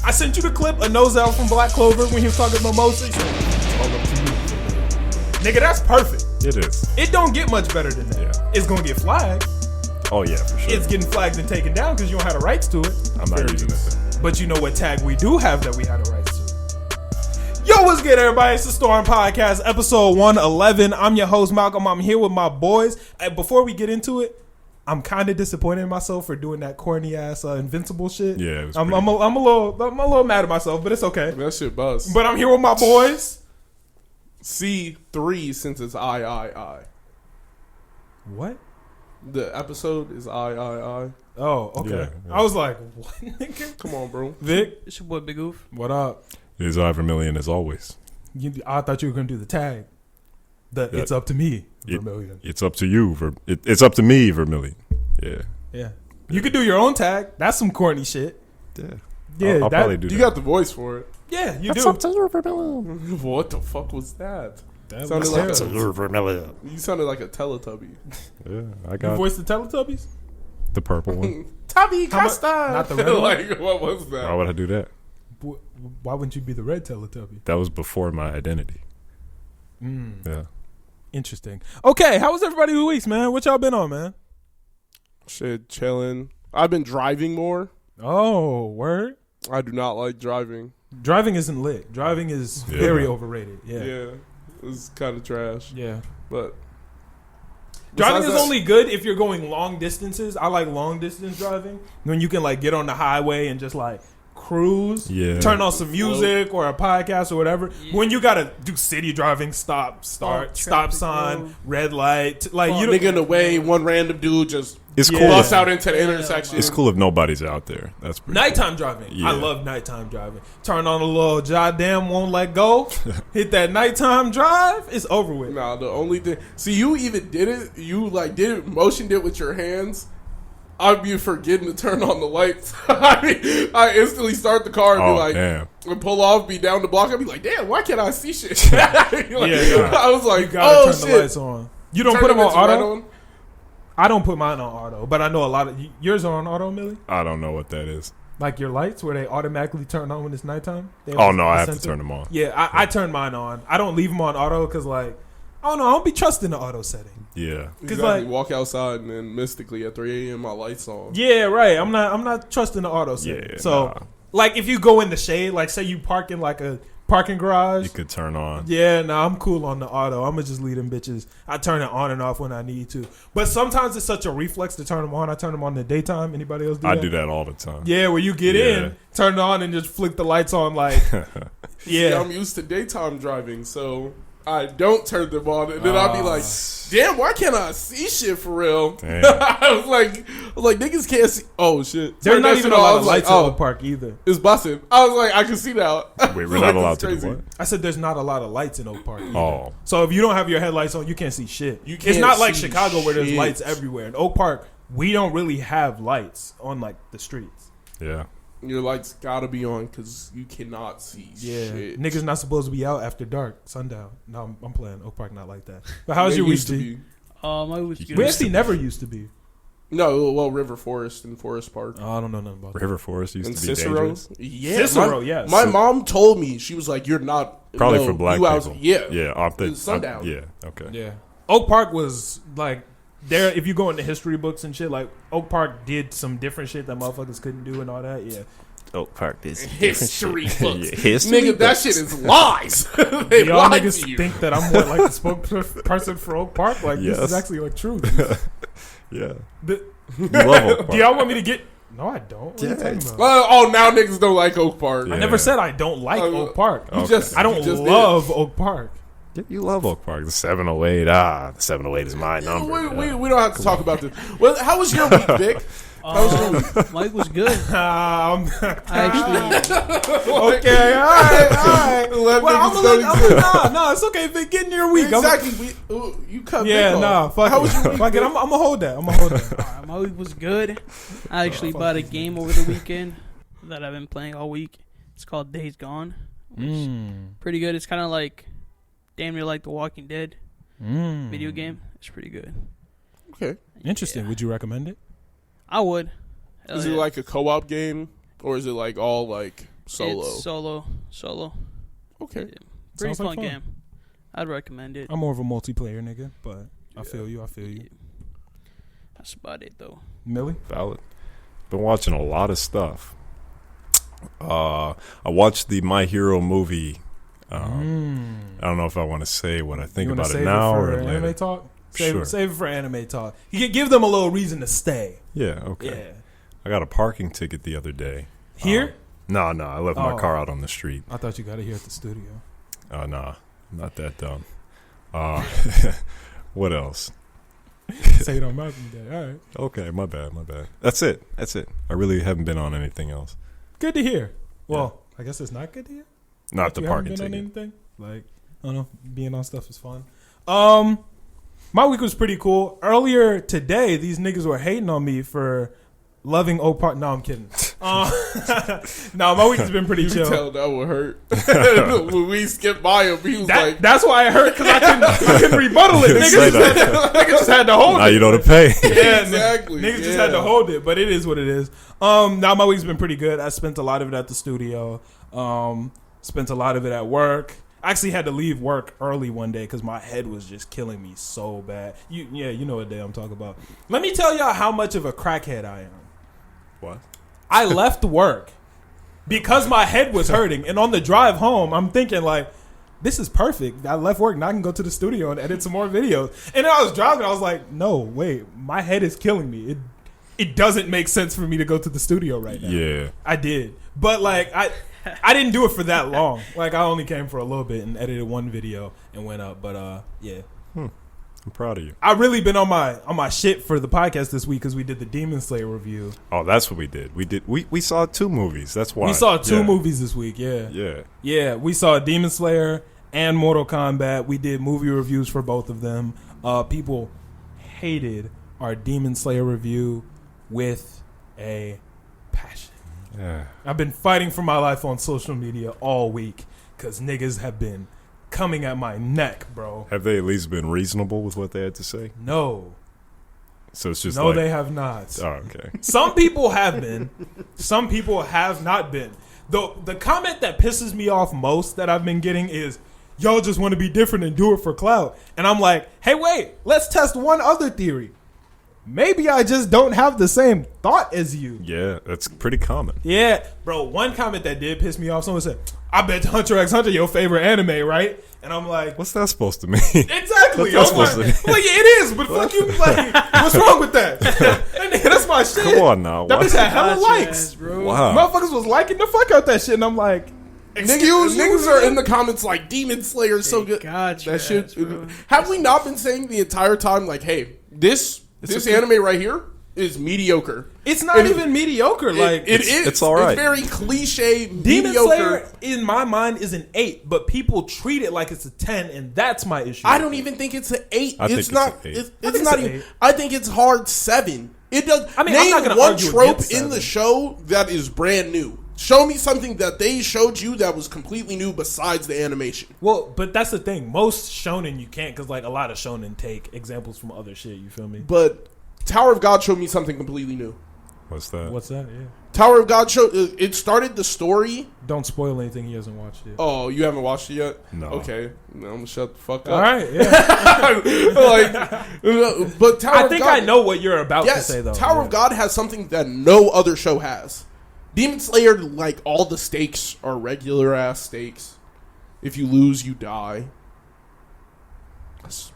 I sent you the clip of Nose Out from Black Clover when he was talking about Moses. It's all up to you. Nigga, that's perfect. It is. It don't get much better than that. Yeah. It's gonna get flagged. Oh yeah, for sure. It's getting flagged and taken down because you don't have the rights to it. I'm not using it. But you know what tag we do have that we had the rights to. Yo, what's good, everybody? It's the Storm Podcast, episode 111. I'm your host, Malcolm. I'm here with my boys. And before we get into it, I'm kind of disappointed in myself for doing that corny ass Invincible shit. Yeah, it was I'm a little mad at myself, but it's okay. That shit bust. But I'm here with my boys. C3 since it's I. What? The episode is I. Oh, okay. Yeah. I was like, what, nigga? Come on, bro. Vic, It's your boy Big Oof. what up? It is Vermillion as always. I thought you were gonna do the tag. Yeah. It's up to me, Vermillion. It's up to you. It's up to me, Vermillion. Yeah. Yeah. You could do your own tag. That's some corny shit. Yeah. Yeah, I'll probably do that. You got the voice for it. Yeah, you That's do. up to you, Vermillion. What the fuck was that? That Sounded was like Up to terrible. you, Vermillion. You sounded like a Teletubby. Yeah, I You got voiced the Teletubbies? the purple one. Tubby How mu- Costa. not the red one? Like, what was that? Why would I do that? Why wouldn't you be the red Teletubby? That was before my identity. Yeah. Interesting. Okay, how was everybody's weeks, man? What y'all been on, man? Shit, chilling. I've been driving more. Oh, word? I do not like driving. Driving isn't lit. Driving is Yeah. very overrated. Yeah. Yeah. It's kind of trash. Yeah. But Driving besides is that- only good if you're going long distances. I like long distance driving. When you can like get on the highway and just like cruise, Yeah. turn on some music or a podcast or whatever. When you gotta do city driving, stop, start, Oh, stop traffic, sign, bro. red light, like oh, you nigga in the way, one random dude just It's Yeah. cool. busts If, out into the intersection. it's cool if nobody's out there. That's pretty Nighttime driving. Yeah. I love nighttime driving. Turn on a little goddamn won't let go. Hit that nighttime drive. It's over with. Nah, the only thing. See, you even did it. You like did it, motioned it with your hands. I'd be forgetting to turn on the lights. I instantly start the car and Oh, be like, damn. and pull off, be down the block. I'd be like, damn, why can't I see shit? Like, Yeah, I was like, You gotta oh turn shit. the lights on. You don't Turn put them on lights right auto. I don't put mine on auto, but I know a lot of yours are on auto, Millie. I don't know what that is. Like your lights, where they automatically turn on when it's nighttime. They Oh have no, a I have to sensor. turn them on. Yeah, I turn mine on. I don't leave them on auto because, like, I don't know. I don't be trusting the auto setting. Yeah. Because like- walk outside and then mystically at 3 a.m. my lights on. Yeah, right. I'm not trusting the auto setting. Yeah, So, nah. like, if you go in the shade, like, say you park in like a parking garage. You could turn on. Yeah, I'm cool on the auto. I'm gonna just leave them bitches. I turn it on and off when I need to. But sometimes it's such a reflex to turn them on. I turn them on in the daytime. Anybody else do that? I do that all the time. Yeah, where you get Yeah. in, turn it on, and just flick the lights on. Like, See, yeah, I'm used to daytime driving, so I don't turn them on, and then I'll be like, "Damn, why can't I see shit for real?" Damn. I was like, niggas can't see. Oh shit, there's Turn not that even shit a on. I lot was of like, lights in oh, Oak Park either. it's busting. I was like, I can see now. Wait, we're Like, not allowed it's to do crazy. what? I said there's not a lot of lights in Oak Park either. Oh. So if you don't have your headlights on, you can't see shit. You It's can't not like see Chicago where there's shit. lights everywhere. In Oak Park, we don't really have lights on like the streets. Yeah. Your lights gotta be on because you cannot see Yeah, shit. niggas not supposed to be out after dark, sundown. No, I'm playing Oak Park, not like that. But how's They your week, used to G? be. My week's You good. We used actually to never used to be. No, well, River Forest and Forest Park. Oh, I don't know nothing about that. River Forest used And to be Cicero. dangerous. Yeah, Cicero, my, yes. My mom told me, she was like, "You're not Probably no, for black you people. out- yeah, Yeah. sundown. Yeah. Okay. Yeah, Oak Park was like there. If you go into history books and shit, like Oak Park did some different shit that motherfuckers couldn't do and all that. Yeah, Oak Park is History books. Yeah, history Nigga, that books. shit is lies. They do y'all lied niggas to you. think that I'm more like the spokesperson for Oak Park? Like this Yes. is actually like true. Yeah. The- You love Oak Park. do y'all want me to get? No, I don't. What are you Yeah, talking it's- about? Oh, now niggas don't like Oak Park. Yeah. I never said I don't like Oh, Oak Park. You Okay. just, I don't you just did. love Oak Park. Yeah, you love Oak Park. The 708. The 708 is my number. We don't have to talk about this. Well, how was your week, Vic? My week was good. Um, I actually, okay, all right. Let Well, niggas know no, it's okay if it get in your week. Exactly. You cut Yeah, Vic nah, off. fuck How it. was your week? Fuck it. I'm gonna hold that. I'm gonna hold that. my week was good. I actually bought a game over the weekend that I've been playing all week. It's called Days Gone. Pretty good. It's kind of like damn near like The Walking Dead video game. It's pretty good. Okay. Interesting. Yeah. Would you recommend it? I would. Hell Is it yeah. like a co-op game, or is it like all like Solo. It's solo. Okay. Yeah. Pretty Sounds like fun fun. game. I'd recommend it. I'm more of a multiplayer nigga, but I feel you. That's about it though. Millie? Valid. Been watching a lot of stuff. I watched the My Hero movie. I don't know if I want to say what I think You wanna about save it now for or anime later. talk. Sure. Save it for anime talk. You can give them a little reason to stay. Yeah, okay. Yeah. I got a parking ticket the other day. Here? No, I left my Oh. car out on the street. I thought you got it here at the studio. Nah, not that dumb. What else? Say it on Mountain Day. All right. Okay, my bad. That's it. I really haven't been on anything else. Good to hear. Well, I guess it's not good to hear. Not the You haven't parking been on ticket. anything? Like, I don't know. Being on stuff is fun. My week was pretty cool. Earlier today, these niggas were hating on me for loving Opar. No, I'm kidding. No, my week has been pretty You can chill. tell that would hurt. When we skipped by him, he was like, That's why it hurt, because I couldn't rebuttal it. Didn't say Niggas just had to hold Now it. you know to pay. Yeah, Exactly, Niggas just yeah. had to hold it, but it is what it is. Now my week's been pretty good. I spent a lot of it at the studio. Spent a lot of it at work. I actually had to leave work early one day because my head was just killing me so bad. You know what day I'm talking about. Let me tell y'all how much of a crackhead I am. What? I left work because my head was hurting, and on the drive home, I'm thinking like, this is perfect. I left work, now I can go to the studio and edit some more videos. And then I was driving, I was like, no, wait, my head is killing me. It doesn't make sense for me to go to the studio right now. Yeah. I did, but like I didn't do it for that long. Like I only came for a little bit and edited one video and went up. But yeah. I'm proud of you. I really been on my shit for the podcast this week because we did the Demon Slayer review. Oh, that's what we did. We saw 2 movies. That's why. We saw 2 Yeah. movies this week. Yeah. Yeah. Yeah, we saw Demon Slayer and Mortal Kombat. We did movie reviews for both of them. People hated our Demon Slayer review with a passion. Yeah. I've been fighting for my life on social media all week because niggas have been coming at my neck, bro. Have they at least been reasonable with what they had to say? No. So it's just No, like, they have not. Oh, okay. Some people have been. Some people have not been. The comment that pisses me off most that I've been getting is, y'all just want to be different and do it for clout. And I'm like, hey, wait, let's test one other theory. Maybe I just don't have the same thought as you. Yeah, that's pretty common. Yeah, bro, one comment that did piss me off, someone said, I bet Hunter x Hunter your favorite anime, right? And I'm like, What's that supposed to mean? exactly. What's that I'm like, supposed to mean? well, yeah, it is, but fuck you. Like, what's wrong with that? Nigga, that's my shit. Come on now. That What? bitch had hella Gotcha, likes. bro. Wow. Motherfuckers was liking the fuck out that shit, and I'm like, excuse Niggas you, are in the comments like Demon Slayer is so good. Gotcha, That shit. bro. Have we not been saying the entire time like, hey, this anime right here is mediocre? It's not even mediocre. Like it is. it's all right. It's very cliche. Demon mediocre. Slayer, in my mind, is an 8, but people treat it like it's a 10, and that's my issue. I don't even think it's an 8. I think It's it's not. an 8. It's I think not it's an even. 8. I think it's hard 7. It does. I mean, I'm name not gonna one argue trope against in 7. the show that is brand new. Show me something that they showed you that was completely new besides the animation. Well, but that's the thing. Most shonen you can't, because like a lot of shonen take examples from other shit. You feel me? But Tower of God showed me something completely new. What's that? What's that? Yeah. Tower of God showed it started the story. Don't spoil anything he hasn't watched yet. Oh, you haven't watched it yet? No. Okay, no, I'm gonna shut the fuck up. All right. Yeah. But Tower I of think God, I know what you're about to yes, say though. Tower Yeah. of God has something that no other show has. Demon Slayer, like all the stakes are regular ass stakes. If you lose, you die.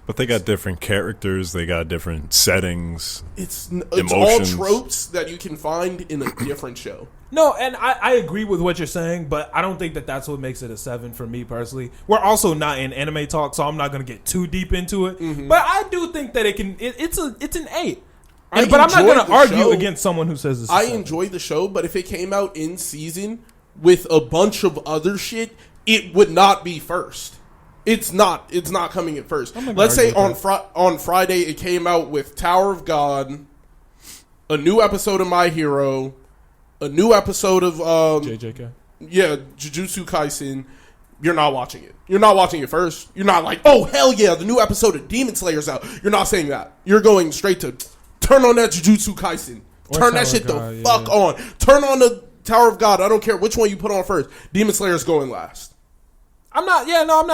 But they got different characters. They got different settings. It's Emotions. all tropes that you can find in a different show. No, and I agree with what you're saying, but I don't think that that's what makes it a 7 for me personally. We're also not in anime talk, so I'm not going to get too deep into it. But I do think that it's an 8. I But I'm not enjoyed going to the argue show. against someone who says it's a I 7. enjoy the show, but if it came out in season with a bunch of other shit, it would not be first. It's not coming at first. I'm not gonna Let's say argue with on Friday it came out with Tower of God, a new episode of My Hero, a new episode of JJK. Jujutsu Kaisen. You're not watching it. You're not watching it first. You're not like, oh hell yeah, the new episode of Demon Slayer's out. You're not saying that. You're going straight to turn on that Jujutsu Kaisen. Or Turn that Tower shit of the God, fuck yeah. on. Turn on Tower of God, I don't care which one you put on first. Demon Slayer's going last. I'm not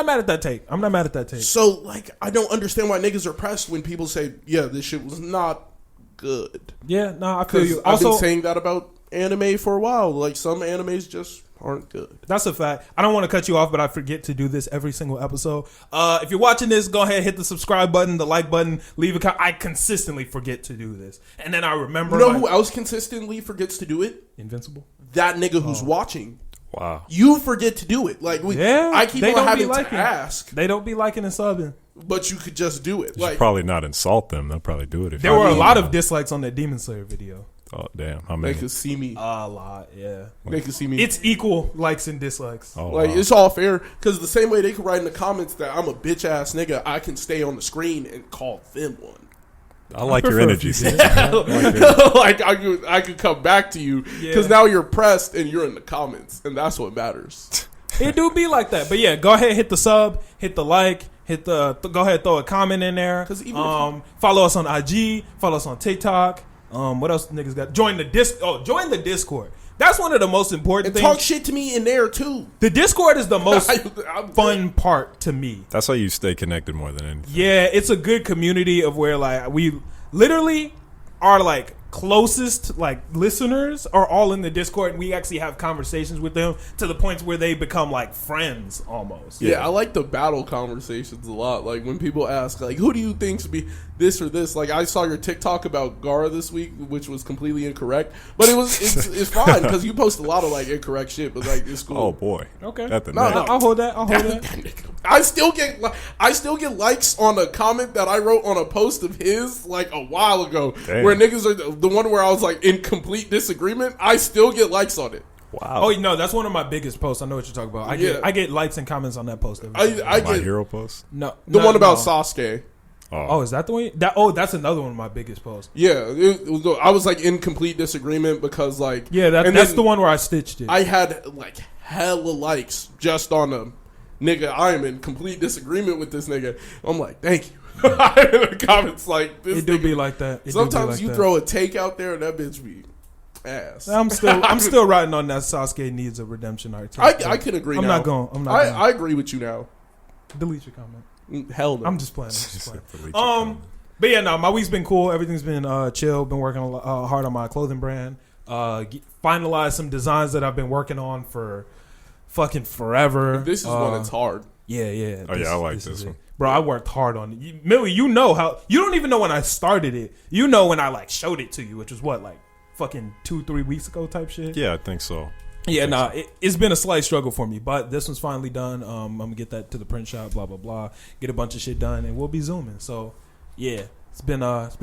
mad at that take. I'm not mad at that take. So, like, I don't understand why niggas are pressed when people say, yeah, this shit was not good. Yeah, no, I feel you. I've Also, been saying that about anime for a while. Like, some animes just aren't good. that's a fact. I don't want to cut you off, but I forget to do this every single episode. If you're watching this, go ahead, hit the subscribe button, the like button, leave a comment. I consistently forget to do this. And then I remember. You know who else consistently forgets to do it? Invincible? That nigga who's watching. Wow. You forget to do it. Like, I keep on having to ask. They don't be liking and subbing. But you could just do it. You like, should probably not insult them. They'll probably do it. If There were a lot of dislikes on that Demon Slayer video. Oh, damn. How they many? could see me. A lot, yeah. They could see me. It's equal likes and dislikes. Oh, Like, wow. it's all fair. Because the same way they could write in the comments that I'm a bitch-ass nigga, I can stay on the screen and call them one. I like your prefer energy. if you Sid. did. Like, I could come back to you. Because now you're pressed and you're in the comments. And that's what matters. It do be like that. But yeah, go ahead, hit the sub, hit the like, go ahead, throw a comment in there. 'Cause even follow us on IG, follow us on TikTok. What else niggas got? Join the Discord. That's one of the most important And things. talk shit to me in there, too. The Discord is the most I'm fun part to me. That's how you stay connected more than anything. Yeah, it's a good community of where like we literally are like closest like listeners are all in the Discord, and we actually have conversations with them to the points where they become like friends almost. Yeah, I like the battle conversations a lot. Like, when people ask, like, who do you think should be this or this? Like, I saw your TikTok about Gara this week, which was completely incorrect. But it's fine, because you post a lot of, like, incorrect shit, but, like, it's cool. Oh, boy. Okay. At the No, neck. no. I'll hold that. I still get likes on a comment that I wrote on a post of his, like, a while ago. Damn. Where niggas are the one where I was, like, in complete disagreement. I still get likes on it. Wow. Oh no, that's one of my biggest posts. I know what you're talking about. I get likes and comments on that post. I My get hero post? no, the one about no. Sasuke. Oh, is that the one? That's another one of my biggest posts. Yeah, I was, like, in complete disagreement because, like... Yeah, and that's then the one where I stitched it. I had, like, hella likes just on a nigga. I am in complete disagreement with this nigga. I'm like, thank you. In the comments, like, this it do nigga- be like that. It do be Sometimes like you that. throw a take out there and that bitch be ass. I'm still riding on that Sasuke needs a redemption arc. I can agree. I'm now. not going. I agree with you now. Delete your comment. Hell no. I'm just playing. But yeah, no, my week's been cool. Everything's been chill. Been working hard on my clothing brand. Finalized some designs that I've been working on for fucking forever. This is when it's hard. Yeah. Oh, yeah, I like this is one. it. Bro, I worked hard on it. Millie, you know how... You don't even know when I started it. You know when I, like, showed it to you, which was what, like, fucking 2-3 weeks ago type shit? Yeah, I think so. Yeah, nah, it's been a slight struggle for me, but this one's finally done. I'm going to get that to the print shop, blah, blah, blah. Get a bunch of shit done, and we'll be zooming. So, yeah, it's been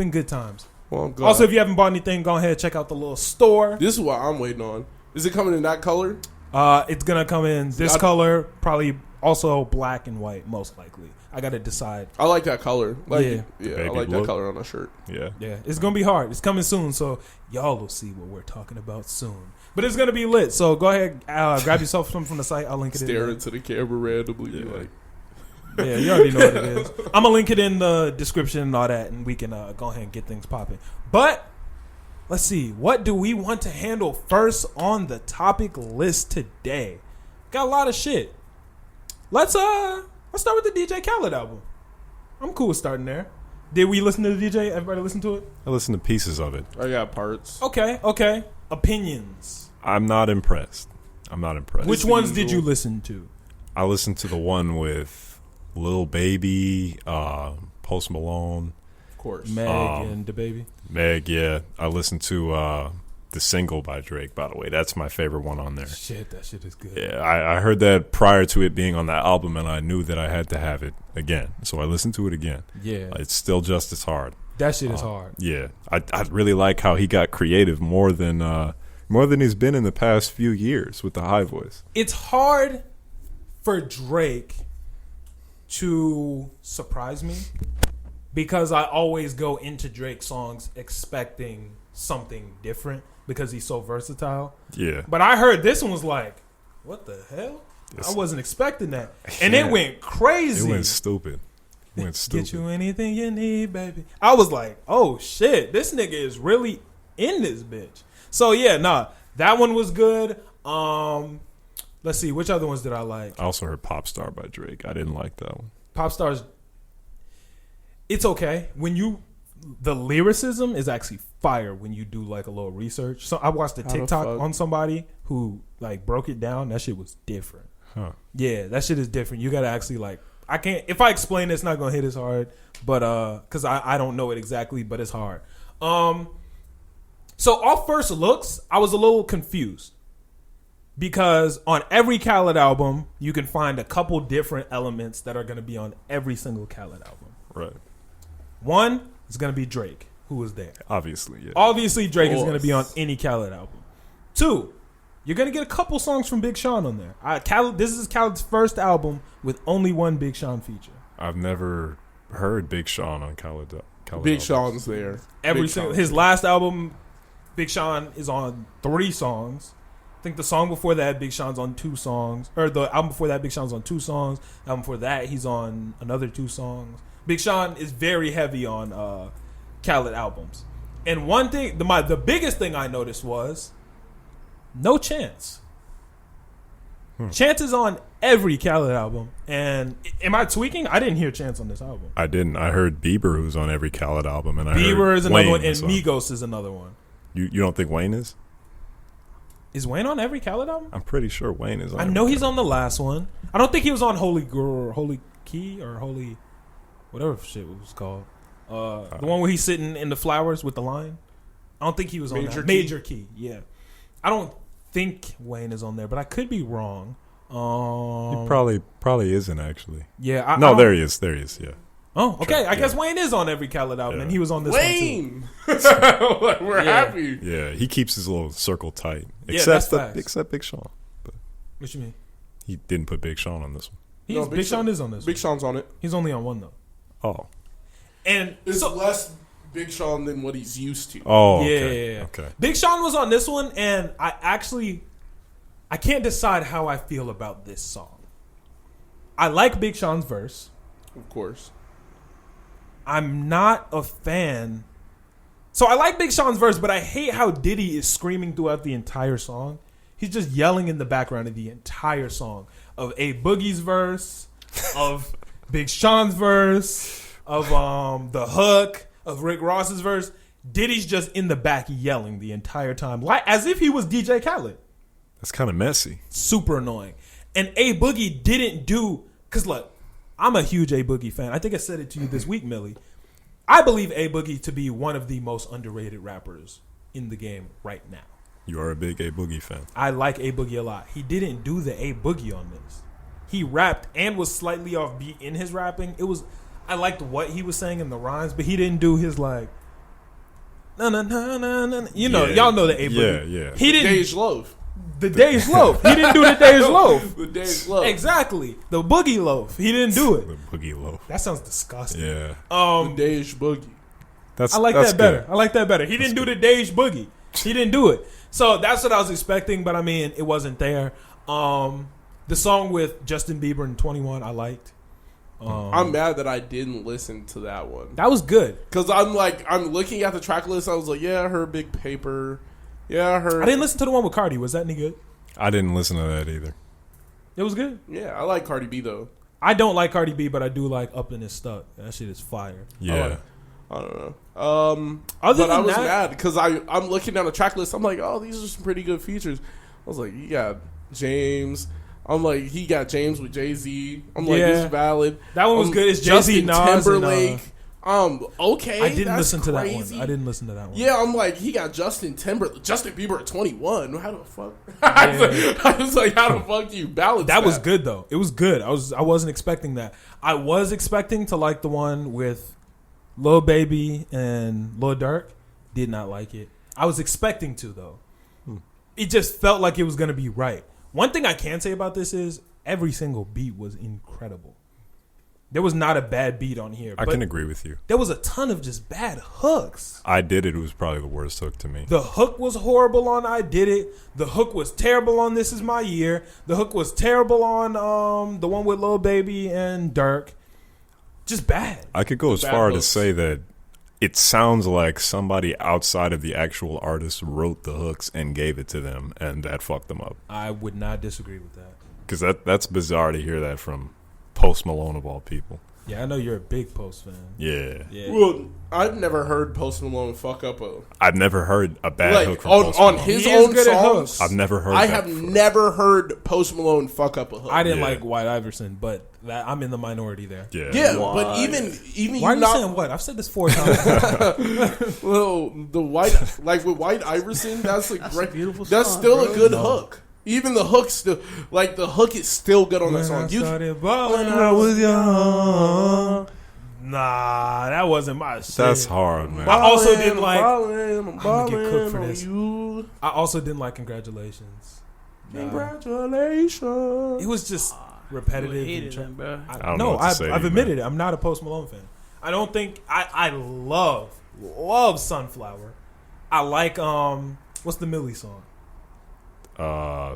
good times. Well, I'm glad. Also, if you haven't bought anything, go ahead, check out the little store. This is what I'm waiting on. Is it coming in that color? It's going to come in this color, probably also black and white, most likely. I got to decide. I like that color. Like, Yeah. I Baby like look. that color on a shirt. Yeah. Yeah, it's going to be hard. It's coming soon, so y'all will see what we're talking about soon. But it's going to be lit, so go ahead, grab yourself some from the site. I'll link it in Stare there. into the camera randomly. Yeah. Like, Yeah, you already know what it is. I'm going to link it in the description and all that, and we can go ahead and get things popping. But let's see. What do we want to handle first on the topic list today? Got a lot of shit. Let's start with the DJ Khaled album. I'm cool with starting there. Did we listen to the DJ? Everybody listen to it? I listened to pieces of it. I got parts. Okay. Opinions. I'm not impressed. Which ones did you listen to? I listened to the one with Lil Baby, Post Malone, Of course. Meg and DaBaby. Meg. Yeah, I listened to the single by Drake. By the way, that's my favorite one on there. Shit, that shit is good. Yeah, I heard that prior to it being on that album, and I knew that I had to have it again. So I listened to it again. Yeah. It's still just as hard. That shit is hard. Yeah, I really like how he got creative more than he's been in the past few years with the high voice. It's hard for Drake to surprise me because I always go into Drake songs expecting something different because he's so versatile. Yeah, But I heard this one was like, what the hell? I wasn't expecting that. And it went crazy. it went stupid. Get you anything you need, baby. I was like, oh shit, this nigga is really in this bitch. So yeah, That one was good. Let's see, which other ones did I like? I also heard Pop Star by Drake. I didn't like that one. Pop Stars. It's okay the lyricism is actually fire when you do like a little research. So I watched a TikTok on somebody who like broke it down. That shit was different. Huh. Yeah, that shit is different. You gotta actually like. I can't. If I explain it, it's not gonna hit as hard. But because I don't know it exactly, but it's hard. So off first looks, I was a little confused because on every Khaled album, you can find a couple different elements that are gonna be on every single Khaled album. Right. One is gonna be Drake, who was there. Obviously, yeah. Obviously, Drake is gonna be on any Khaled album. Two, you're gonna get a couple songs from Big Sean on there. This is Khaled's first album with only one Big Sean feature. I've never heard Big Sean on Khaled Big albums. Sean's there. His last album, Big Sean is on 3 songs. I think the song before that, Big Sean's on 2 songs. Or the album before that, Big Sean's on 2 songs. The album before that, he's on another 2 songs. Big Sean is very heavy on Khaled albums. And one thing, the biggest thing I noticed was no Chance. Chance is on every Khaled album. And am I tweaking? I didn't hear Chance on this album. I didn't. I heard Bieber, who's on every Khaled album, and Bieber is another one, and on. Migos is another one. You don't think Wayne is? Is Wayne on every Khaled album? I'm pretty sure Wayne is on. I know he's on the last one. I don't think he was on Holy Girl, Holy Key, or Holy, whatever shit it was called. The one where he's sitting in the flowers with the lion. I don't think he was on that. Major Key, yeah. I don't think Wayne is on there, but I could be wrong. He probably isn't actually. Yeah. There he is. There he is. Yeah. Oh, okay. I guess Wayne is on every Khaled album, and he was on this one too. We're happy. Yeah, he keeps his little circle tight. Except Big Sean. But what you mean? He didn't put Big Sean on this one. Big Sean is on this. Big Sean's on it. He's only on one though. Oh. And it's less Big Sean than what he's used to. Oh, okay. Yeah. Okay. Big Sean was on this one, and I can't decide how I feel about this song. I like Big Sean's verse. Of course. I'm not a fan. So I like Big Sean's verse, but I hate how Diddy is screaming throughout the entire song. He's just yelling in the background of the entire song. Of A Boogie's verse, of Big Sean's verse, of the hook, of Rick Ross's verse. Diddy's just in the back yelling the entire time, like as if he was DJ Khaled. That's kind of messy. Super annoying. And A Boogie didn't do, because look, I'm a huge A Boogie fan. I think I said it to you this week, Millie. I believe A Boogie to be one of the most underrated rappers in the game right now. You are a big A Boogie fan. I like A Boogie a lot. He didn't do the A Boogie on this. He rapped and was slightly off beat in his rapping. I liked what he was saying in the rhymes, but he didn't do his like, na na na na na. You know, y'all know the A Boogie. Yeah. He didn't. Dej Loaf. The Dej Loaf. He didn't do the Dej Loaf. The Dej Loaf. Exactly. The Boogie Loaf. He didn't do it. The Boogie Loaf. That sounds disgusting. Yeah. The Dej Boogie. I like that better. I like that better. He didn't do the Dej Boogie. He didn't do it. So that's what I was expecting, but I mean, it wasn't there. The song with Justin Bieber and 21, I liked. I'm mad that I didn't listen to that one. That was good. Because I'm looking at the track list. I was like, yeah, I heard Big Paper. Yeah, I heard. I didn't listen to the one with Cardi. Was that any good? I didn't listen to that either. It was good. Yeah, I like Cardi B though. I don't like Cardi B, but I do like Up and It's Stuck. That shit is fire. Yeah. I don't know. Other but than I was that, mad because I'm looking down the track list. I'm like, oh, these are some pretty good features. I was like, you got James. I'm like, he got James with Jay-Z. I'm like, this is valid. That one was good. It's Jay-Z, Justin Nas, Timberlake. Okay, I didn't listen to crazy. that one. I didn't listen to that one. Yeah, I'm like, he got Justin Bieber at 21. How the fuck? I was like, how the fuck do you balance that? That was good though. It was good. I wasn't expecting that. I was expecting to like the one with Lil Baby and Lil Durk. Did not like it. I was expecting to though. It just felt like it was gonna be right. One thing I can say about this is every single beat was incredible. There was not a bad beat on here. I can agree with you. There was a ton of just bad hooks. I Did It was probably the worst hook to me. The hook was horrible on I Did It. The hook was terrible on This Is My Year. The hook was terrible on the one with Lil Baby and Durk. Just bad. I could go as far to say that it sounds like somebody outside of the actual artist wrote the hooks and gave it to them, and that fucked them up. I would not disagree with that. Because that's bizarre to hear that from Post Malone of all people. Yeah, I know you're a big Post fan. Yeah. Well, I've never heard Post Malone fuck up I've never heard a bad hook from Post on Malone. his He is own good at songs. hooks. I've never heard I that have before. never heard Post Malone fuck up a hook. I didn't Yeah. like White Iverson, but I'm in the minority there. Yeah. Yeah, Why? but even Why are you not, saying what? I've said this 4 times. well, the white like with White Iverson, that's a That's great, a beautiful that's song, still bro. a good No. hook. Even the hook still, like the hook is still good on that When song. I started balling, When I was young. Nah, that wasn't my shit. That's hard, man. I also didn't like. I'm gonna get cooked for this. You. I also didn't like Congratulations. Nah. Congratulations. It was just You repetitive. hated and tra- him, bro. I don't know no, what to say to I've you, admitted it. I'm not a Post Malone fan. I don't think I love Sunflower. I like what's the Millie song?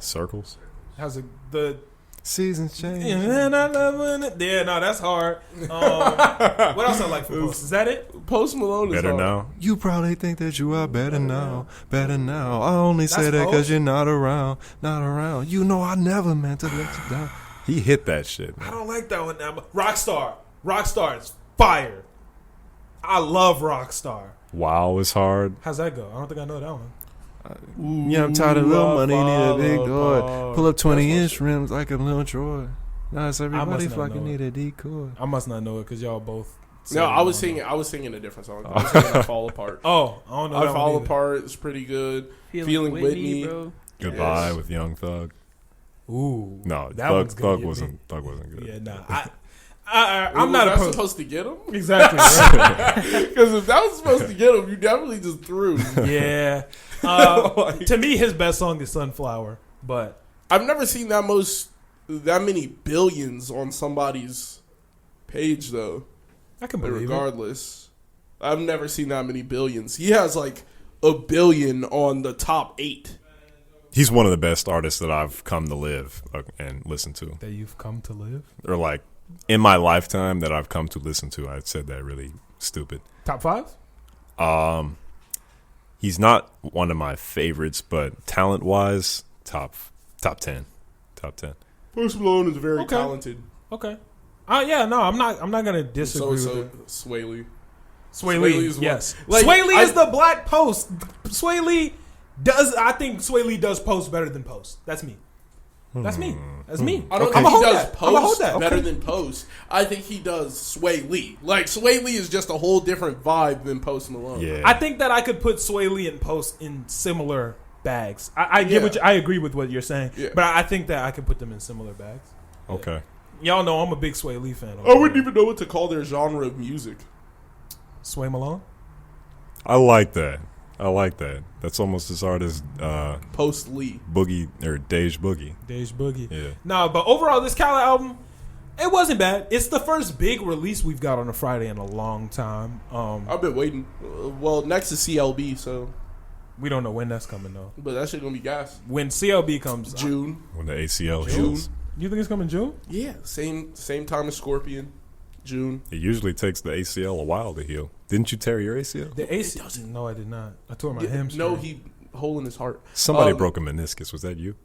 Circles. How's it the Seasons change. and I love when it, yeah, no, that's hard. What else I like from Post? Is that it? Post Malone is Better hard. now. You probably think that you are better now. Better now. I only say That's that Post? because you're not around. Not around. You know I never meant to let you down. He hit that shit, I man. don't like that one. Rockstar is fire. I love Rockstar. Wow is hard. How's that go? I don't think I know that one. Yeah, I'm tired of little money. Need a big door. Apart. Pull up 20-inch rims like a little Troy. Now it's everybody must not flocking know need a decoy. I must not know it because y'all both. No, I was singing a different song. I was singing I Fall Apart. Oh, I don't know. I that Fall one either. Apart is pretty good. Feeling Whitney. bro. Goodbye Yes. with Young Thug. Ooh, No, that one's gonna Thug get wasn't. me. Thug wasn't good. Yeah, nah. I'm not Was that opposed. supposed to get him? Exactly. Right. Because if that was supposed to get him, you definitely just threw. Yeah. To me, his best song is Sunflower, but I've never seen that many billions on somebody's page though. I can But believe it. regardless, I've never seen that many billions. He has like a billion on the top 8. He's one of the best artists that I've come to live and listen to. That you've come to live. Or like in my lifetime that I've come to listen to. I said that really stupid. Top 5? He's not one of my favorites, but talent wise, top 10. Top 10. Post Malone is very Okay. talented. Okay. Yeah, no, I'm not gonna So disagree with so it. Sway Lee. Sway Sway Lee, Lee's one. yes. Like, Sway Lee I- is the Black Post. Sway Lee does. I think Sway Lee does Post better than Post. That's me. That's me. That's me. I don't I'ma think he hold does that. I'ma hold Post that. better than Post. I think he does Sway Lee. Like Sway Lee is just a whole different vibe than Post Malone. Yeah. I think that I could put Sway Lee and Post in similar bags. I get Yeah. what I agree with what you're saying, Yeah. but I think that I could put them in similar bags. Okay. Y'all know I'm a big Sway Lee fan. I wouldn't even know what to call their genre of music. Sway Malone. I like that. That's almost as hard as Post Lee. Boogie or Dej Boogie. Dej Boogie. Yeah. Nah, but overall, this Khaled album, it wasn't bad. It's the first big release we've got on a Friday in a long time. I've been waiting. Well, next is CLB, so We don't know when that's coming though. but that shit gonna be gas. When CLB comes, June. When the ACL June. heals. You think it's coming June? Yeah, same time as Scorpion. June. It usually takes the ACL a while to heal. Didn't you tear your ACL? The AC. No, I did not. I tore my hamstring. No, he hole in his heart. Somebody broke a meniscus. Was that you?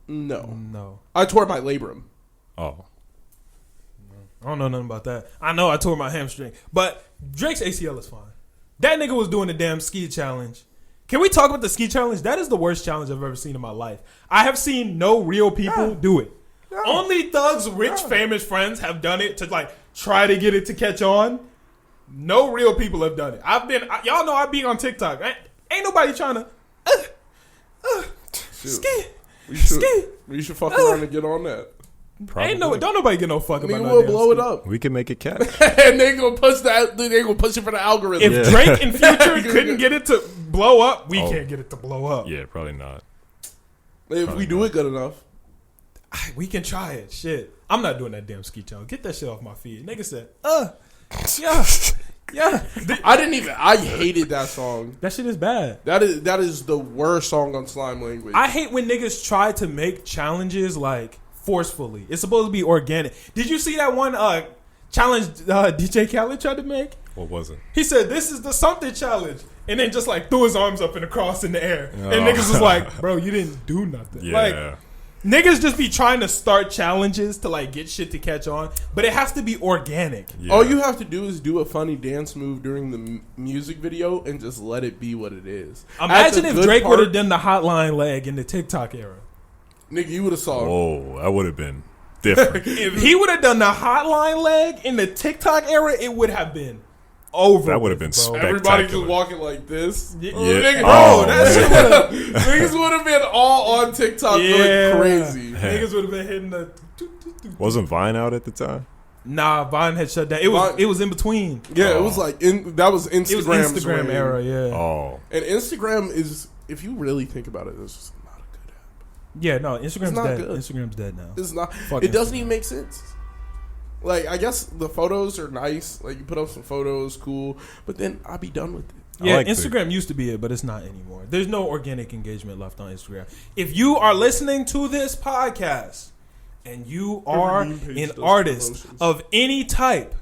No, No. I tore my labrum. Oh. I don't know nothing about that. I know I tore my hamstring, but Drake's ACL is fine. That nigga was doing the damn ski challenge. Can we talk about the ski challenge? That is the worst challenge I've ever seen in my life. I have seen no real people do it. Only thugs, rich, famous friends have done it to like try to get it to catch on. No real people have done it. Y'all know I be on TikTok. Ain't nobody trying to ski. We should fuck around and get on that. Probably. Don't nobody get no fuck about Nigga no will damn blow it ski. up, We can make it cat. and they gonna push that. They gonna push it for the algorithm. If Yeah. Drake in future couldn't get it to blow up, we Oh. can't get it to blow up. Yeah, probably not. If we do it good enough. We can try it. Shit. I'm not doing that damn ski challenge. Get that shit off my feet. Nigga said, yeah. I hated that song. That shit is bad. That is the worst song on Slime Language. I hate when niggas try to make challenges like forcefully. It's supposed to be organic. Did you see that one challenge DJ Khaled tried to make? What was it? He said, "This is the something challenge," and then just like threw his arms up and across in the air, Oh. and niggas was like, "Bro, you didn't do nothing." Yeah. Like niggas just be trying to start challenges to like get shit to catch on, but it has to be organic. Yeah. All you have to do is do a funny dance move during the music video and just let it be what it is. Imagine At if the good Drake part- would have done the hotline leg in the TikTok era. Nigga, you would have saw. Whoa, that would have been different. If he would have done the hotline leg in the TikTok era, it would have been over. That would have been bro. spectacular. Everybody just walking like this. Yeah. Nigga, Oh, that shit would have. niggas would have been all on TikTok Yeah. going crazy. Niggas would have been hitting the. Wasn't Vine out at the time? Nah, Vine had shut down. It was in between. Yeah, it was like that was Instagram. It was Instagram era, yeah. Oh, And Instagram is, if you really think about it, it's just not a good app. Yeah, no, Instagram's not dead. good. Instagram's dead now. It's not. Fuck It doesn't Instagram. even make sense. Like, I guess the photos are nice. Like, you put up some photos, cool. But then I'll be done with it. Yeah, like Instagram used to be it, but it's not anymore. There's no organic engagement left on Instagram. If you are listening to this podcast and you are Review page an does artist promotions. of any type,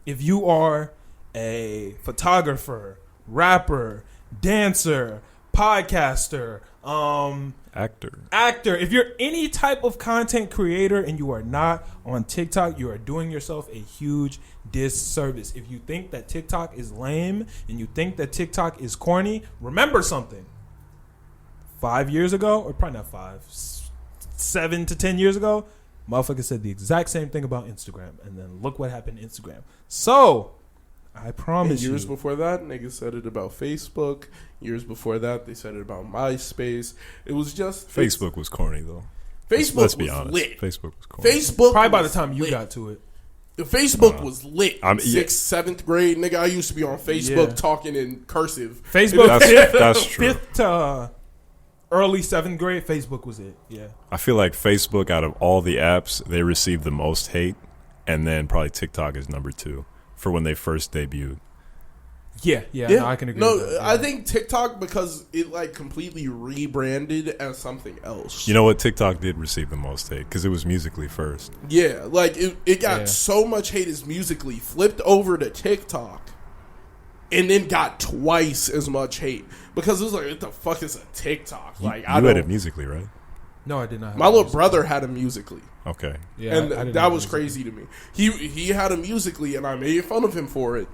if you are a photographer, rapper, dancer, podcaster, actor. if you're any type of content creator and you are not on TikTok, you are doing yourself a huge disservice. If you think that TikTok is lame and you think that TikTok is corny, remember something. 5 years ago, or probably not 5, 7 to 10 years ago, motherfucker said the exact same thing about Instagram, and then look what happened to Instagram. So I And promise years you, before that, niggas said it about Facebook. Years before that, they said it about MySpace. It was just Facebook was corny though. Facebook Let's be was honest. lit. Facebook was corny. Facebook probably by the was time you lit. got to it. The Facebook was lit. I'm- 6th, 7th grade, nigga. I used to be on Facebook Yeah. talking in cursive. Facebook, That's true. fifth to early 7th grade, Facebook was it. Yeah. I feel like Facebook, out of all the apps, they received the most hate, and then probably TikTok is number 2 for when they first debuted. Yeah, no, I can agree No, with that. I think TikTok, because it like completely rebranded as something else. You know what? TikTok did receive the most hate because it was Musically first. Yeah, like it got Yeah. so much hate as Musically, flipped over to TikTok, and then got twice as much hate because it was like, what the fuck is a TikTok? Like, I You had don't. it Musically, right? No, I did not. Have My a little music. brother had a Musically, Okay. Yeah, and I didn't that have was music. crazy to me. He had a Musically, and I made fun of him for it.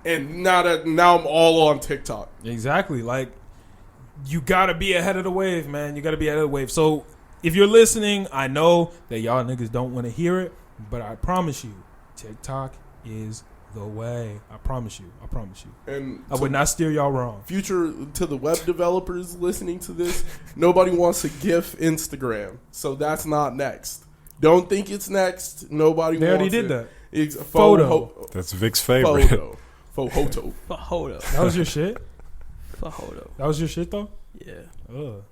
And now I'm all on TikTok. Exactly. Like, you gotta be ahead of the wave, man. You gotta be ahead of the wave. So, if you're listening, I know that y'all niggas don't want to hear it, but I promise you, TikTok is the way. I promise you. And I would not steer y'all wrong. future to the web developers listening to this, nobody wants to GIF Instagram, so that's not next. Don't think it's next. Nobody. They already wants did it. that. It's Photo. That's Vic's favorite. Photo. Fahodo. That was your shit? Fahodo. That was your shit, though? Yeah. Ugh.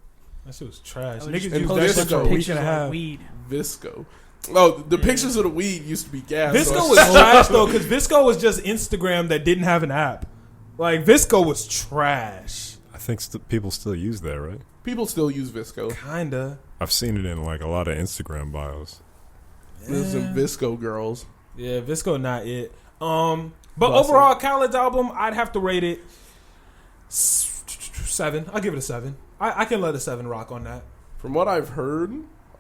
That shit was trash. I was Niggas just used posting that shit for a pictures week and a half. Weed. Visco. Oh, the pictures of the weed used to be gas. Visco was trash, though, because Visco was just Instagram that didn't have an app. Like, Visco was trash. I think people still use that, right? People still use Visco. Kinda. I've seen it in like a lot of Instagram bios. There's some Visco girls. Yeah, Visco not it. But Bless overall, Khaled's album, I'd have to rate it 7. I'll give it a 7. I can let a 7 rock on that. From what I've heard,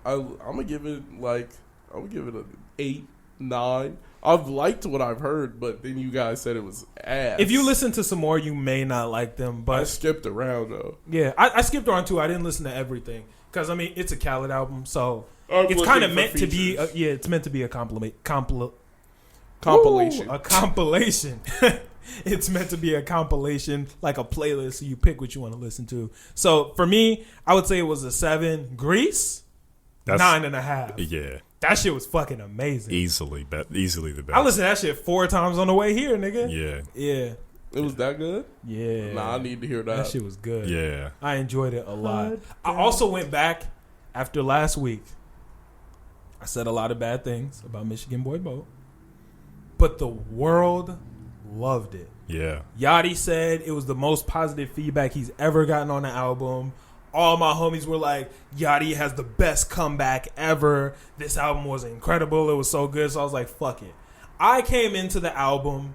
I'm gonna give it an 8, 9. I've liked what I've heard, but then you guys said it was ass. If you listen to some more, you may not like them. I But skipped around though. yeah, I skipped around too. I didn't listen to everything because I mean it's a Khaled album, so I'm it's looking kind of for meant to be. features. It's meant to be a compilation. Compilation. A compilation. It's meant to be a compilation, like a playlist. So you pick what you want to listen to. So for me, I would say it was a 7. Grease, 9.5. Yeah, That shit was fucking amazing. easily the best. I listened to that shit 4 times on the way here, nigga. Yeah, Yeah. It was that good? Yeah. Nah, I need to hear that. That shit was good. yeah. I enjoyed it a lot. I also went back after last week. I said a lot of bad things about Michigan Boy Boat, but the world loved it. Yeah. Yachty said it was the most positive feedback he's ever gotten on the album. All my homies were like, Yachty has the best comeback ever. This album was incredible. It was so good. So I was like, fuck it. I came into the album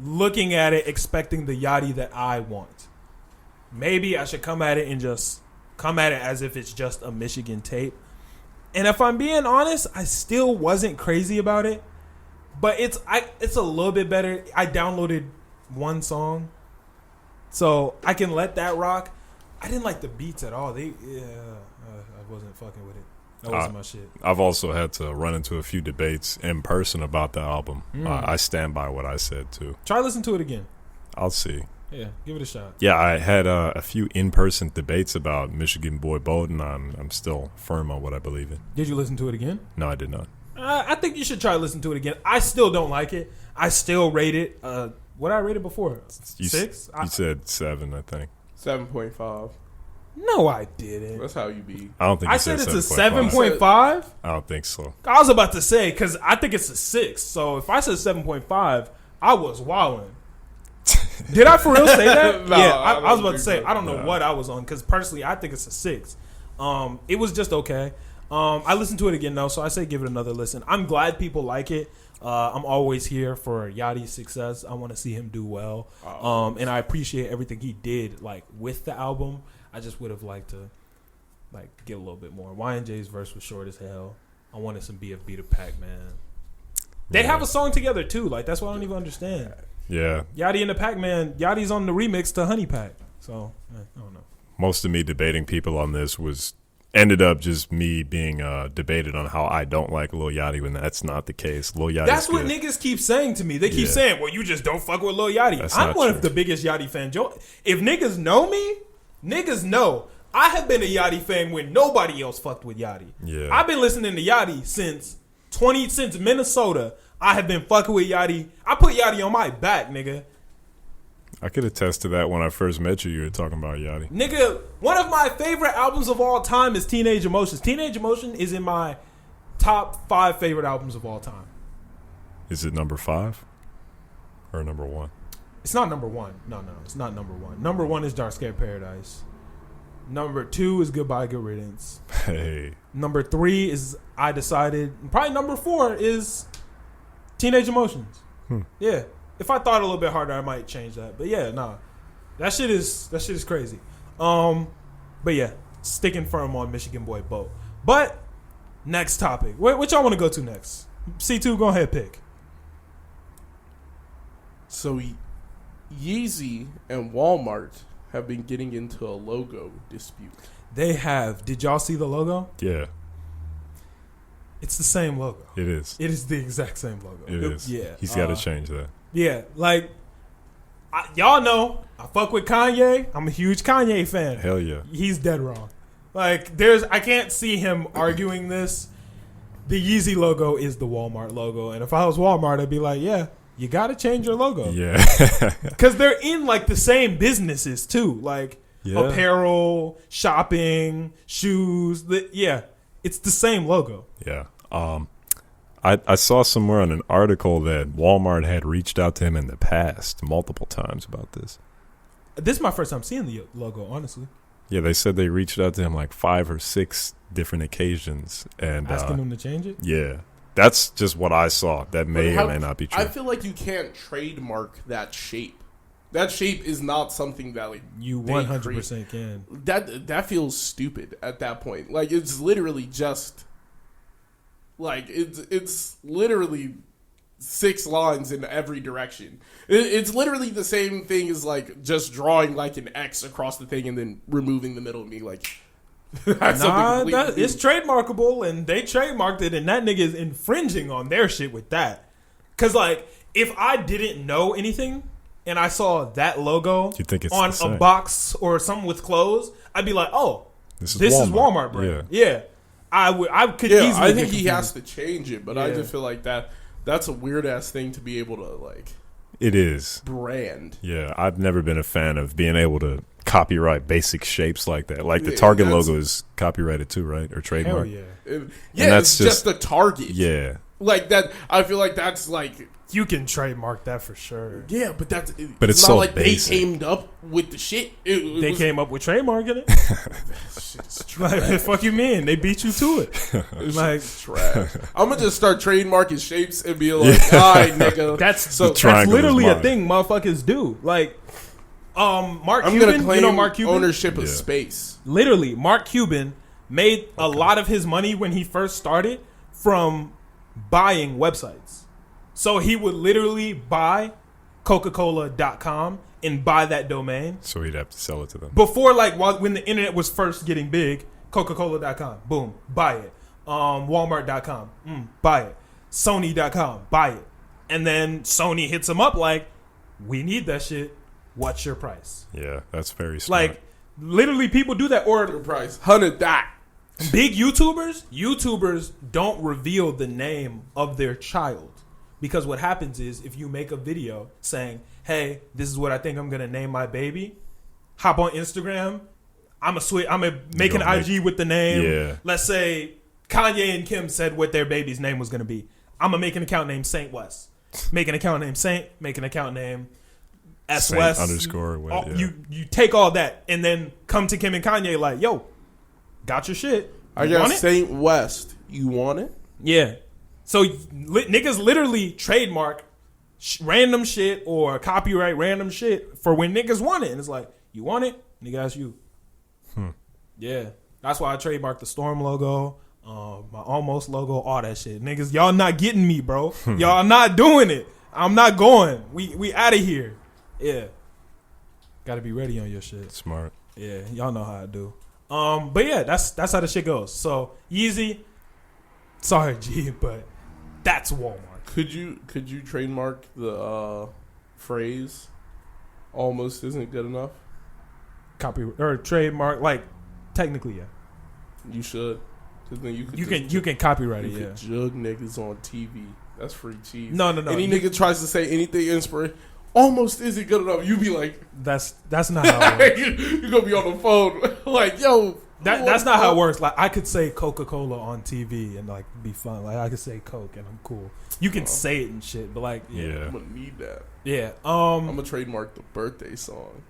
looking at it expecting the Yachty that I want. Maybe I should come at it and just come at it as if it's just a Michigan tape. And if I'm being honest, I still wasn't crazy about it. But it's a little bit better. I downloaded one song, so I can let that rock. I didn't like the beats at all. I wasn't fucking with it. That wasn't my shit. I've also had to run into a few debates in person about the album. I stand by what I said too. Try listen to it again. I'll see. Yeah, give it a shot. Yeah, I had a few in-person debates about Michigan boy Budden. I'm still firm on what I believe in. Did you listen to it again? No, I did not. I think you should try to listen to it again. I still don't like it. I still rate it. What did I rate it before? 6? You said 7, I think. 7.5. No, I didn't. That's how you be. I don't think I said it's a 7.5. I don't think so. was about to say, because I think it's a 6. So if I said 7.5, I was wilding. Did I for real say that? No, yeah, I was about to say, so. I don't know what I was on, because personally, I think it's a 6. It was just okay. I listened to it again, though, so I say give it another listen. I'm glad people like it. I'm always here for Yachty's success. I want to see him do well. And I appreciate everything he did, like, with the album. I just would have liked to, like, get a little bit more. Y&J's verse was short as hell. I wanted some BFB to Pac-Man. They have a song together, too. Like, that's what I don't even understand. Yeah. Yachty and the Pac-Man. Yachty's on the remix to Honey Pack. So, I don't know. Most of me debating people on this ended up just me being debated on how I don't like Lil Yachty when that's not the case. Lil Yachty's That's what good. niggas keep saying to me. They keep saying, well, you just don't fuck with Lil Yachty. That's I'm not one true. of the biggest Yachty fans. If niggas know me, niggas know. I have been a Yachty fan when nobody else fucked with Yachty. Yeah. I've been listening to Yachty since Minnesota. I have been fucking with Yachty. I put Yachty on my back, nigga. I could attest to that when I first met you. You were talking about Yachty. Nigga, one of my favorite albums of all time is Teenage Emotions. Teenage Emotion is in my top 5 favorite albums of all time. Is it number 5 or number 1? It's not number 1. No, it's not number 1. Number 1 is Dark Scared Paradise. Number 2 is Goodbye Good Riddance. Hey. Number 3 is I Decided. Probably number 4 is Teenage Emotions. Yeah. If I thought a little bit harder, I might change that. But yeah, nah. That shit is crazy. But yeah, sticking firm on Michigan boy Bo. But next topic. What y'all want to go to next? C2, go ahead, pick. So Yeezy and Walmart have been getting into a logo dispute. They have. Did y'all see the logo? Yeah. It's the same logo. It is. It is the exact same logo. It is. Yeah. He's got to change that. Yeah, like y'all know, I fuck with Kanye. I'm a huge Kanye fan. Hell yeah. He's dead wrong. Like I can't see him arguing this. The Yeezy logo is the Walmart logo, and if I was Walmart, I'd be like, yeah, you got to change your logo. Yeah. Because they're in like the same businesses too, like apparel, shopping, shoes. Yeah, it's the same logo. Yeah. I saw somewhere on an article that Walmart had reached out to him in the past multiple times about this. This is my first time seeing the logo, honestly. Yeah, they said they reached out to him like 5 or 6 different occasions and asking him to change it. Yeah, that's just what I saw. That may or may not be true. I feel like you can't trademark that shape. That shape is not something that like you 100% can. That feels stupid at that point. Like it's literally just. Like it's literally 6 lines in every direction. It's literally the same thing as like just drawing like an X across the thing and then removing the middle and being like, that's it's trademarkable, and they trademarked it, and that nigga is infringing on their shit with that. Cause like if I didn't know anything and I saw that logo you think it's on a box or something with clothes, I'd be like, oh, this is Walmart brand. Yeah. I could easily. I think he has to change it, but I just feel like that's a weird ass thing to be able to like. It is brand. Yeah, I've never been a fan of being able to copyright basic shapes like that. Like the Target logo is copyrighted too, right, or trademark? Hell yeah. And that's just the Target. Yeah, Like that, I feel like that's like You can trademark that for sure. yeah, but that's But it's not so like basic. they came up with the shit. They came up with trademarking it. Shit's Like, trash. fuck you mean? They beat you to it. Like, Trash. I'm gonna just start trademarking shapes and be like, all right, nigga. that's The triangle literally is a mine. thing motherfuckers do. Like, Mark I'm Cuban, gonna claim you know Mark Cuban? ownership of Yeah. space. Literally, Mark Cuban made a lot of his money when he first started from buying websites. So he would literally buy Coca-Cola.com and buy that domain. So he'd have to sell it to them. Before, like, when the internet was first getting big, Coca-Cola.com, boom, buy it. Walmart.com, buy it. Sony.com, buy it. And then Sony hits him up like, we need that shit. What's your price? Yeah, that's very smart. Like, literally people do that. Or Your price, $100. big YouTubers don't reveal the name of their child. Because what happens is, if you make a video saying, hey, this is what I think I'm going to name my baby, hop on Instagram, I'm gonna make an IG with the name. Yeah. Let's say Kanye and Kim said what their baby's name was going to be. I'm going to make an account named Saint West. Make an account named Saint, make an account named S Saint West. underscore what, All- yeah. You take all that and then come to Kim and Kanye like, yo, got your shit. I You want got it? Saint West. You want it? Yeah. So niggas literally trademark random shit or copyright random shit for when niggas want it. And it's like, you want it? Nigga, that's you. Yeah. That's why I trademarked the Storm logo, my Almost logo, all that shit. Niggas, y'all not getting me, bro. Y'all not doing it. I'm not going. We out of here. Yeah. Got to be ready on your shit. Smart. Yeah, y'all know how I do. But yeah, that's how the shit goes. So Yeezy, sorry G, but that's Walmart. Could you trademark the phrase "almost isn't good enough"? Copy or trademark, like technically, yeah. You should, because then You can copyright it, you yeah. could jug niggas on TV. That's free cheese. No. Any nigga tries to say anything inspiring, almost isn't good enough. You be like, That's not how it works. you gonna be on the phone like, yo. That's not how it works. Like I could say Coca-Cola on TV and like be fun. Like I could say Coke and I'm cool. You can say it and shit, but like Yeah. I'm gonna need that. yeah. I'm gonna trademark the birthday song.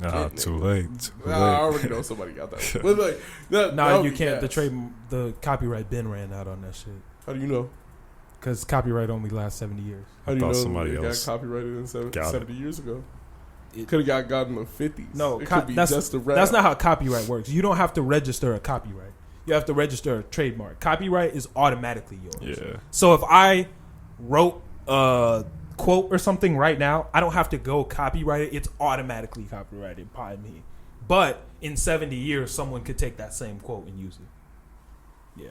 Nah, Getting too it. late. Too Nah, I late. already know somebody got that. But like, that Nah, would you be can't. gas. The copyright been ran out on that shit How do you know? because copyright only lasts 70 years. How do you thought know somebody it else got copyrighted in got it. 70 years ago? It- Could have got in the 50s. No, it could be that's just a rap. That's not how copyright works. You don't have to register a copyright. You have to register a trademark. Copyright is automatically yours. Yeah. So if I wrote a quote or something right now, I don't have to go copyright it. It's automatically copyrighted by me. But in 70 years, someone could take that same quote and use it.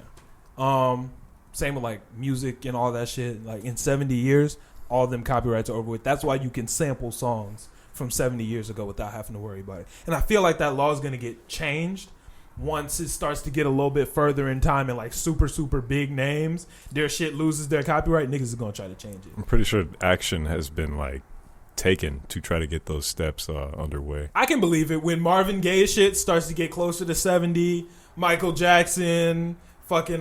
Yeah. Same with like music and all that shit. Like in 70 years, all them copyrights are over with. That's why you can sample songs from 70 years ago without having to worry about it. And I feel like that law is going to get changed once it starts to get a little bit further in time and like super, super big names, their shit loses their copyright. Niggas is going to try to change it. I'm pretty sure action has been like taken to try to get those steps underway. I can believe it when Marvin Gaye shit starts to get closer to 70. Michael Jackson, fucking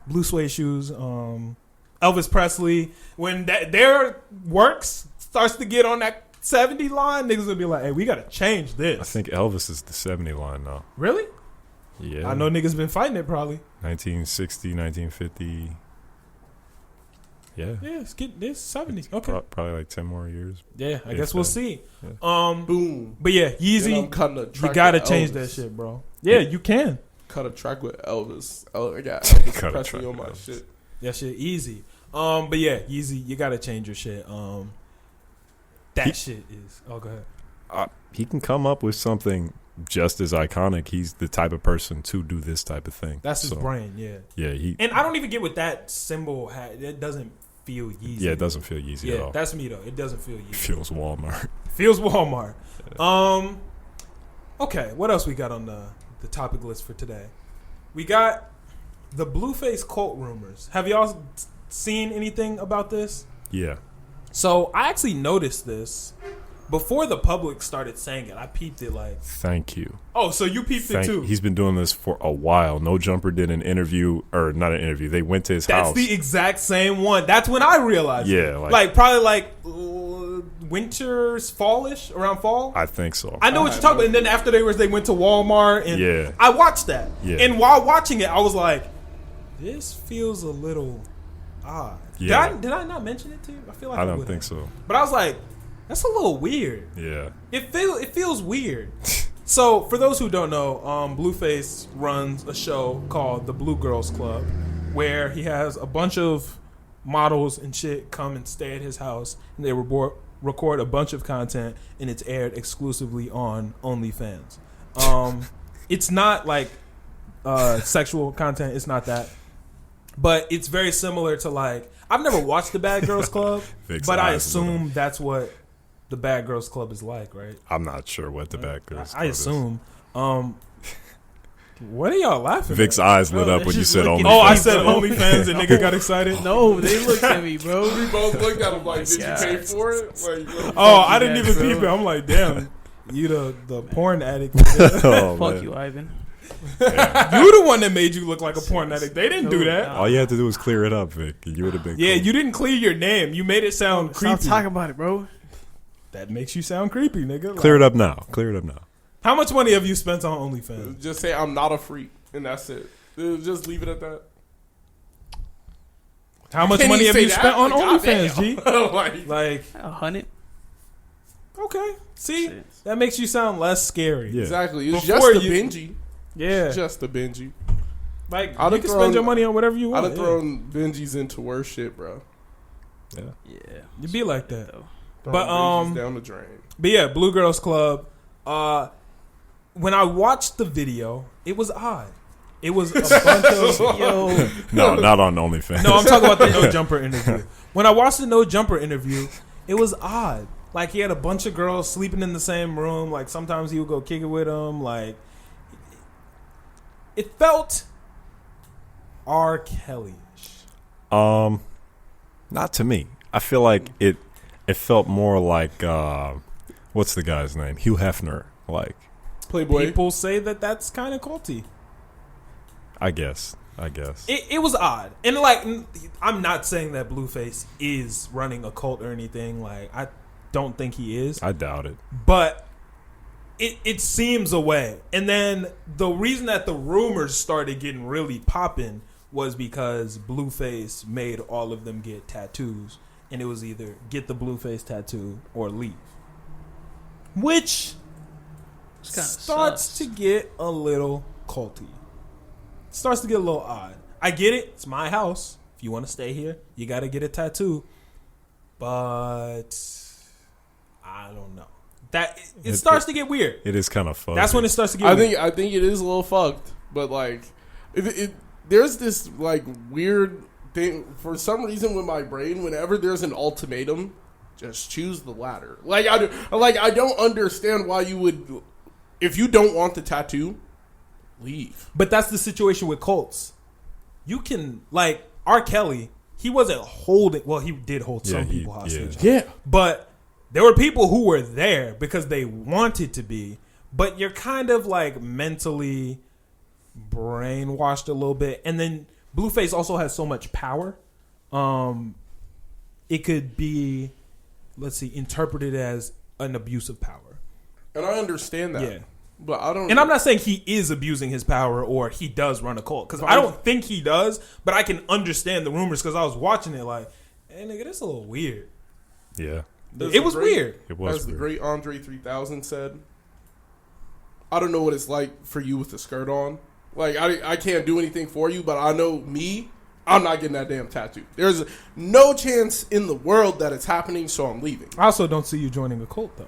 Blue Suede Shoes, Elvis Presley. When their works starts to get on that 70 line, niggas will be like, hey, we gotta change this. I think Elvis is the 70 line now. Really? Yeah. I know niggas been fighting it probably. 1960, 1950. Yeah. Yeah, it's getting this 70. Okay. Probably like 10 more years. Yeah, I If guess we'll that. see. Yeah. Boom. But yeah, Then I'm Yeezy, cutting a you track gotta with change Elvis. that shit, bro. Yeah, you can. Cut a track with Elvis. I got Elvis Cut a Presley track on my with Elvis. shit. That shit easy. But yeah, Yeezy, you gotta change your shit. That shit is. Oh, go ahead. He can come up with something just as iconic. He's the type of person to do this type of thing. That's his So, brain, yeah. Yeah, And I don't even get what that symbol had. It doesn't feel Yeezy. it doesn't feel Yeezy at Yeah, all. that's me though. It doesn't feel Yeezy. It feels Walmart. Feels Walmart. Okay, what else we got on the topic list for today? We got the Blueface cult rumors. Have y'all seen anything about this? Yeah. So I actually noticed this before the public started saying it, I peeped it like. Thank you. Oh, so you peeped it too? He's been doing this for a while. No Jumper did an interview, or not an interview. They went to his house. That's the exact same one. That's when I realized. Yeah, like probably like winter's fallish, around fall. I think so. I know what you're talking about. And then after they went to Walmart, and yeah, I watched that. Yeah. And while watching it, I was like, this feels a little odd. Yeah. Did I not mention it to you? I feel like I don't think so. But I was like, that's a little weird. Yeah. It feels weird. So for those who don't know, Blueface runs a show called the Blue Girls Club, where he has a bunch of models and shit come and stay at his house, and they record a bunch of content, and it's aired exclusively on OnlyFans. It's not like sexual content. It's not that. But it's very similar to like, I've never watched the Bad Girls Club, but I assume that's what the Bad Girls Club is like, right? I'm not sure what the Bad Girls Club I assume. What are y'all laughing Vic's at? eyes lit up when you said OnlyFans. Oh, I said OnlyFans and nigga got excited? No, they looked at me, bro. We both looked at him like, did you pay for it? Like, I didn't even peep it. I'm like, damn, you the porn addict. Oh, Fuck man. you, Ivan. Yeah. You the one that made you look like a porn addict. They didn't do that. All you had to do was clear it up, Vic. You would have been Yeah, cool. you didn't clear your name. You made it sound creepy. Stop talking about it, bro. That makes you sound creepy, nigga. Clear it up now. Clear it up now. How much money have you spent on OnlyFans? just say I'm not a freak, and that's it. Just leave it at that. How much Can't money even have say you that? spent on Like, OnlyFans, G? goddamn. Like, 100. okay. See, Shit. that makes you sound less scary. Yeah. Exactly. It's Before just a you- Benji. Yeah. Just a Benji. Like, I'd you have can thrown- spend your money on whatever you I'd want. have thrown Benjis into worse shit, bro. Yeah. Yeah. You be like that. Though. But, Benjis down the drain. But yeah, Blue Girls Club. When I watched the video, it was odd. It was a bunch of No, not on OnlyFans. No, I'm talking about the No Jumper interview. When I watched the No Jumper interview, it was odd. Like he had a bunch of girls sleeping in the same room. Like sometimes he would go kick it with them. Like it felt R. Kelly-ish. Not to me. I feel like it felt more like what's the guy's name? Hugh Hefner. Like Playboy. People say that that's kind of culty. I guess. It was odd. And like I'm not saying that Blueface is running a cult or anything. Like I don't think he is. I doubt it. But it seems a way. And then the reason that the rumors started getting really popping was because Blueface made all of them get tattoos. And it was either get the Blueface tattoo or leave. Which starts to get a little culty. Starts to get a little odd. I get it. It's my house. If you want to stay here, you got to get a tattoo. But I don't know. That it starts to get weird. It is kind of fun. That's when it starts to get weird. I think it is a little fucked, but like, there's this like weird thing for some reason with my brain. Whenever there's an ultimatum, just choose the latter. Like I don't understand why you would, if you don't want the tattoo, leave. But that's the situation with cults. You can like R. Kelly. He wasn't holding. Well, he did hold some people hostage. Yeah, But there were people who were there because they wanted to be, but you're kind of like mentally brainwashed a little bit. And then Blueface also has so much power. It could be, interpreted as an abuse of power. and I understand that. Yeah. But I don't. And I'm not saying he is abusing his power or he does run a cult, because I don't think he does, but I can understand the rumors because I was watching it like, hey, nigga, this is a little weird. Yeah. It was weird. It was As the weird. great Andre 3000 said, I don't know what it's like for you with the skirt on. Like, I can't do anything for you, but I know me, I'm not getting that damn tattoo. There's no chance in the world that it's happening, so I'm leaving. I also don't see you joining a cult, though.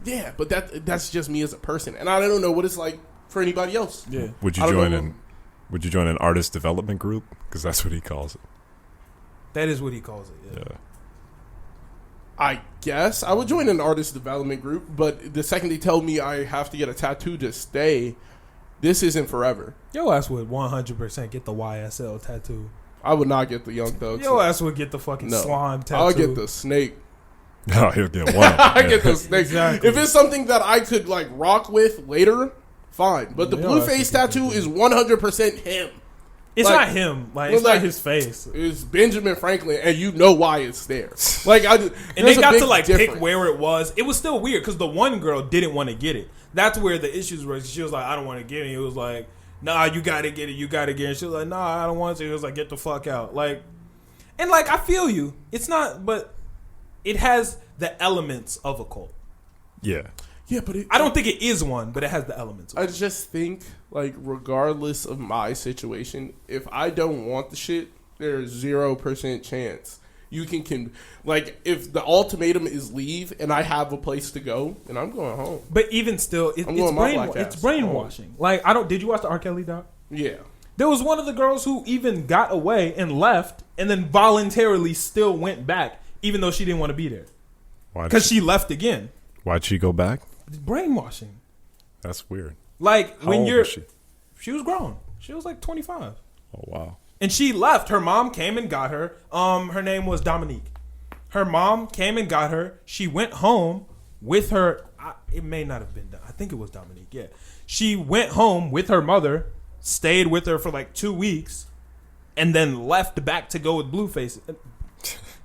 Yeah, but that's just me as a person, and I don't know what it's like for anybody else. Yeah. Would you join an artist development group? Because that's what he calls it. That is what he calls it, yeah. I guess I would join an artist development group, but the second they tell me I have to get a tattoo to stay, this isn't forever. Yo ass would 100% get the YSL tattoo. I would not get the Young Thugs. Yo ass would get the fucking slime tattoo. I'll get the snake. No, he'll get one. I get those things. Exactly. If it's something that I could like rock with later, fine. But the Yeah, Blueface tattoo is 100% him. It's Like, not him. Like it's not his face. It's Benjamin Franklin, and you know why it's there. Like And they got to like difference. pick where it was. It was still weird because the one girl didn't want to get it. That's where the issues were. She was like, I don't want to get it. He was like, nah, you got to get it. You got to get it. She was like, nah, I don't want to. He was like, get the fuck out. Like, and like, I feel you. It's not, but it has the elements of a cult. Yeah. Yeah, but I don't think it is one, but it has the elements. I just think, like, regardless of my situation, if I don't want the shit, there's 0% chance. You can like, if the ultimatum is leave and I have a place to go, then I'm going home. But even still, it's brainwashing. Like, did you watch the R. Kelly doc? Yeah. There was one of the girls who even got away and left and then voluntarily still went back, even though she didn't want to be there. Because she left again. Why'd she go back? Brainwashing. That's weird. Like, How old was she? She was grown. She was like 25. Oh, wow. And she left. Her mom came and got her. Her name was Dominique. Her mom came and got her. She went home with her. It may not have been. I think it was Dominique. Yeah. She went home with her mother, stayed with her for like 2 weeks, and then left back to go with Blueface.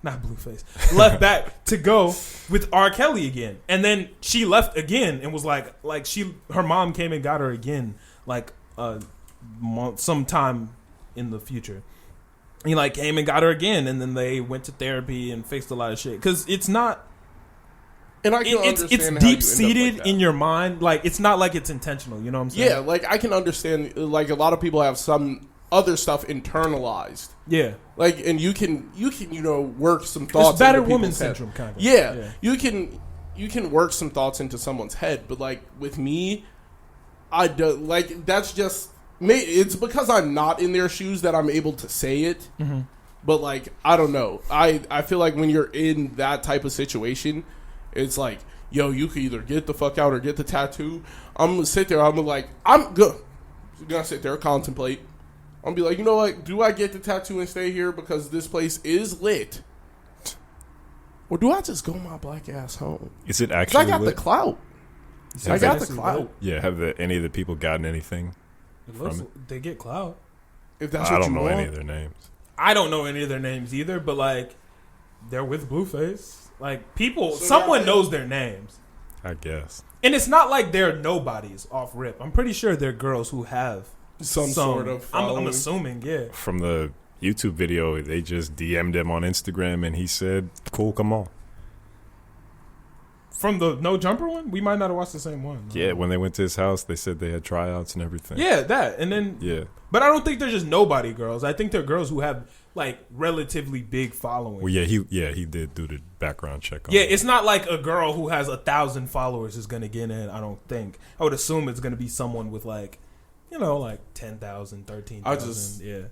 Not Blueface. Left back to go with R. Kelly again. And then she left again and was like her mom came and got her again, like sometime in the future. He like came and got her again, and then they went to therapy and fixed a lot of shit. Because it's not, and I can it's understand deep seated like in your mind. Like, it's not like it's intentional. You know what I'm saying? Yeah, like I can understand. Like, a lot of people have some other stuff internalized. Yeah. Like, and you can work some thoughts. It's battered into woman people's syndrome, head. kind of. Yeah, you can work some thoughts into someone's head, but like with me, I do like that's just. It's because I'm not in their shoes that I'm able to say it. Mm-hmm. But like, I don't know. I feel like when you're in that type of situation, it's like, yo, you can either get the fuck out or get the tattoo. I'm gonna sit there. I'm gonna sit there, contemplate. I'm gonna be like, you know what? Do I get the tattoo and stay here because this place is lit, or do I just go my black ass home? Is it actually? I got lit? the clout. I got the clout. Yeah. Have any of the people gotten anything? They get clout. If that's I what don't you know want. any of their names. I don't know any of their names either, but like, they're with Blueface. Like, So someone knows their names. I guess. And it's not like they're nobodies off rip. I'm pretty sure they're girls who have some sort of I'm assuming, yeah. From the YouTube video, they just DM'd him on Instagram, and he said, "Cool, come on." From the No Jumper one? We might not have watched the same one. Yeah, when they went to his house, they said they had tryouts and everything. Yeah, that. And then Yeah. But I don't think they're just nobody girls. I think they're girls who have like relatively big following. Well, he did do the background check on Yeah, it. it's not like a girl who has 1,000 followers is gonna get in. I don't think. I would assume it's gonna be someone with like, like 10,000, 13,000.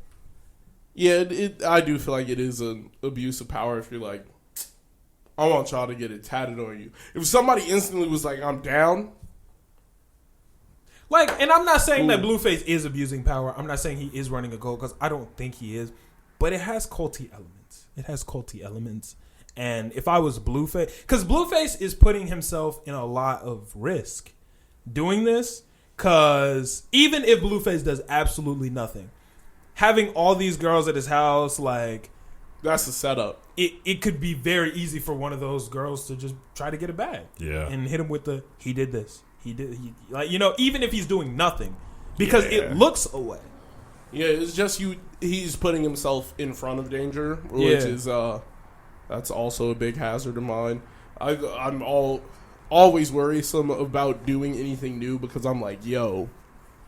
Yeah, I do feel like it is an abuse of power if you're like, I want y'all to get it tatted on you. If somebody instantly was like, I'm down. Like, and I'm not saying that Blueface is abusing power. I'm not saying he is running a cult because I don't think he is. But it has culty elements. And if I was Blueface, because Blueface is putting himself in a lot of risk doing this, because even if Blueface does absolutely nothing, having all these girls at his house, like, that's the setup. It could be very easy for one of those girls to just try to get a bag. Yeah. And hit him with he did this. Even if he's doing nothing, because it looks away. Yeah, it's just he's putting himself in front of danger, which is that's also a big hazard of mine. I'm always worrisome about doing anything new because I'm like, yo,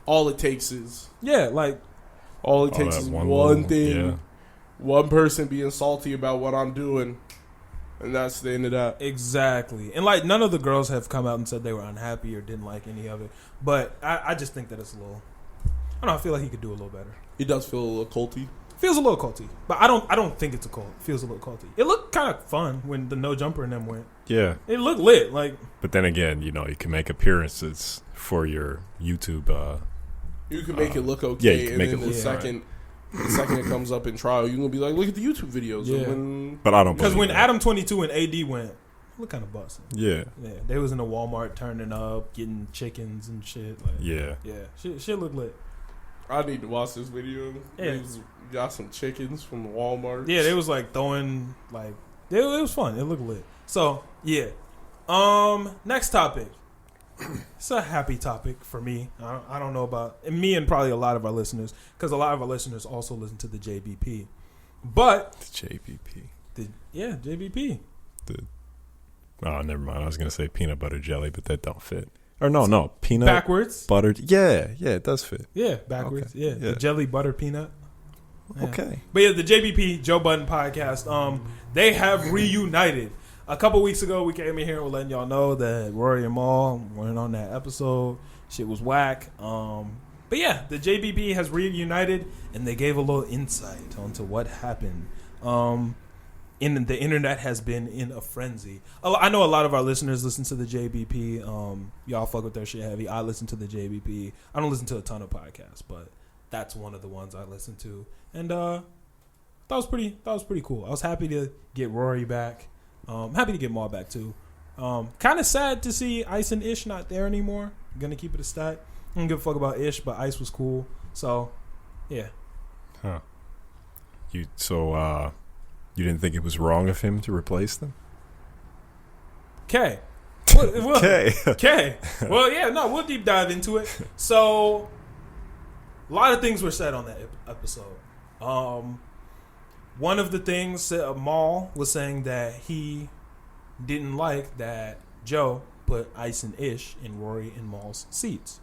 all it takes is one thing. Yeah. One person being salty about what I'm doing, and that's the end of that. Exactly. And, like, none of the girls have come out and said they were unhappy or didn't like any of it. But I just think that it's a little... I don't know. I feel like he could do a little better. He does feel a little culty. Feels a little culty. But I don't think it's a cult. It feels a little culty. It looked kind of fun when the No Jumper and them went. Yeah. It looked lit. Like. But then again, you can make appearances for your YouTube... you can make it look okay. Yeah, you can make it look second... The second it comes up in trial, you're going to be like, look at the YouTube videos. But I don't believe because when that. Adam 22 and AD went, look kind of busting. Yeah. Yeah, they was in the Walmart turning up, getting chickens and shit. Like, Yeah. Shit look lit. I need to watch this video. Yeah. They got some chickens from Walmart. Yeah, they was like throwing like it was fun. It looked lit. So yeah. Next topic. It's a happy topic for me. I don't know about me and probably a lot of our listeners, because a lot of our listeners also listen to the JBP. But The JBP. JBP. Oh, never mind. I was gonna say peanut butter jelly, but that don't fit. Or no, peanut Backwards. butter. Yeah, it does fit. Yeah, backwards. Okay. Yeah, Yeah. the jelly butter peanut. Yeah. Okay. But yeah, the JBP Joe Budden podcast. They have reunited. A couple weeks ago, we came in here and we're letting y'all know that Rory and Maul weren't on that episode. Shit was whack. But yeah, the JBP has reunited, and they gave a little insight onto what happened. The internet has been in a frenzy. I know a lot of our listeners listen to the JBP. Y'all fuck with their shit heavy. I listen to the JBP. I don't listen to a ton of podcasts, but that's one of the ones I listen to. And that was pretty cool. I was happy to get Rory back. Happy to get Maul back too. Kind of sad to see Ice and Ish not there anymore. Gonna keep it a stat. I don't give a fuck about Ish, but Ice was cool. So, yeah. Huh. You didn't think it was wrong of him to replace them? Okay. Okay. Well, yeah, no, we'll deep dive into it. So, a lot of things were said on that episode. One of the things Maul was saying that he didn't like that Joe put Ice and Ish in Rory and Maul's seats.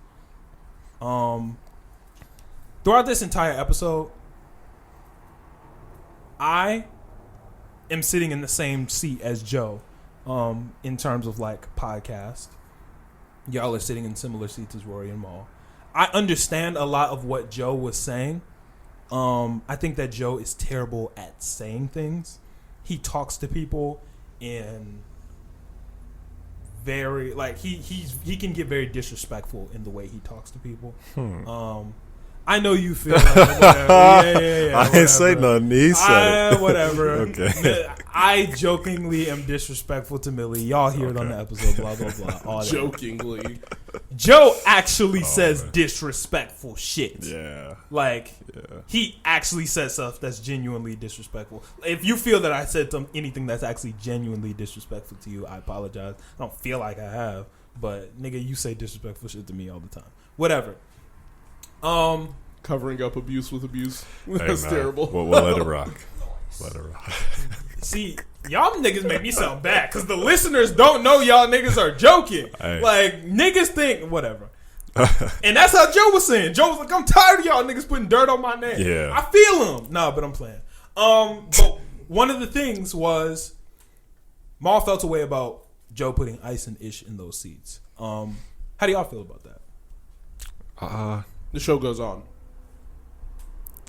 Throughout this entire episode, I am sitting in the same seat as Joe in terms of like podcast. Y'all are sitting in similar seats as Rory and Maul. I understand a lot of what Joe was saying. I think that Joe is terrible at saying things. He talks to people in very like he can get very disrespectful in the way he talks to people. I know you feel like whatever. Yeah, I didn't say nothing. He said it. Whatever. Okay. I jokingly am disrespectful to Millie. Y'all hear it on the episode. Blah blah blah. All that. Jokingly. Joe actually says disrespectful shit. Yeah. Like he actually says stuff that's genuinely disrespectful. If you feel that I said anything that's actually genuinely disrespectful to you, I apologize. I don't feel like I have, but nigga, you say disrespectful shit to me all the time. Whatever. Covering up abuse with abuse. Hey, That's man, terrible. We'll let it rock. Let it rock. See, y'all niggas make me sound bad because the listeners don't know y'all niggas are joking. Hey. Like, niggas think, whatever. And that's how Joe was saying. Joe was like, I'm tired of y'all niggas putting dirt on my name. Yeah. I feel him. Nah, but I'm playing. But one of the things was Maul felt a way about Joe putting Ice and Ish in those seats. How do y'all feel about that? The show goes on.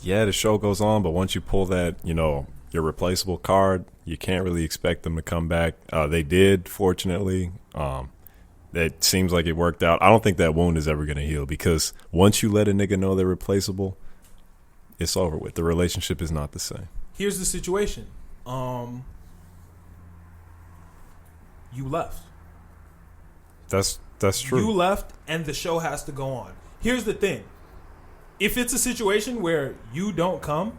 Yeah, the show goes on, but once you pull that, your replaceable card, you can't really expect them to come back. They did, fortunately. It seems like it worked out. I don't think that wound is ever going to heal because once you let a nigga know they're replaceable, it's over with. The relationship is not the same. Here's the situation. You left. That's true. You left, and the show has to go on. Here's the thing. If it's a situation where you don't come,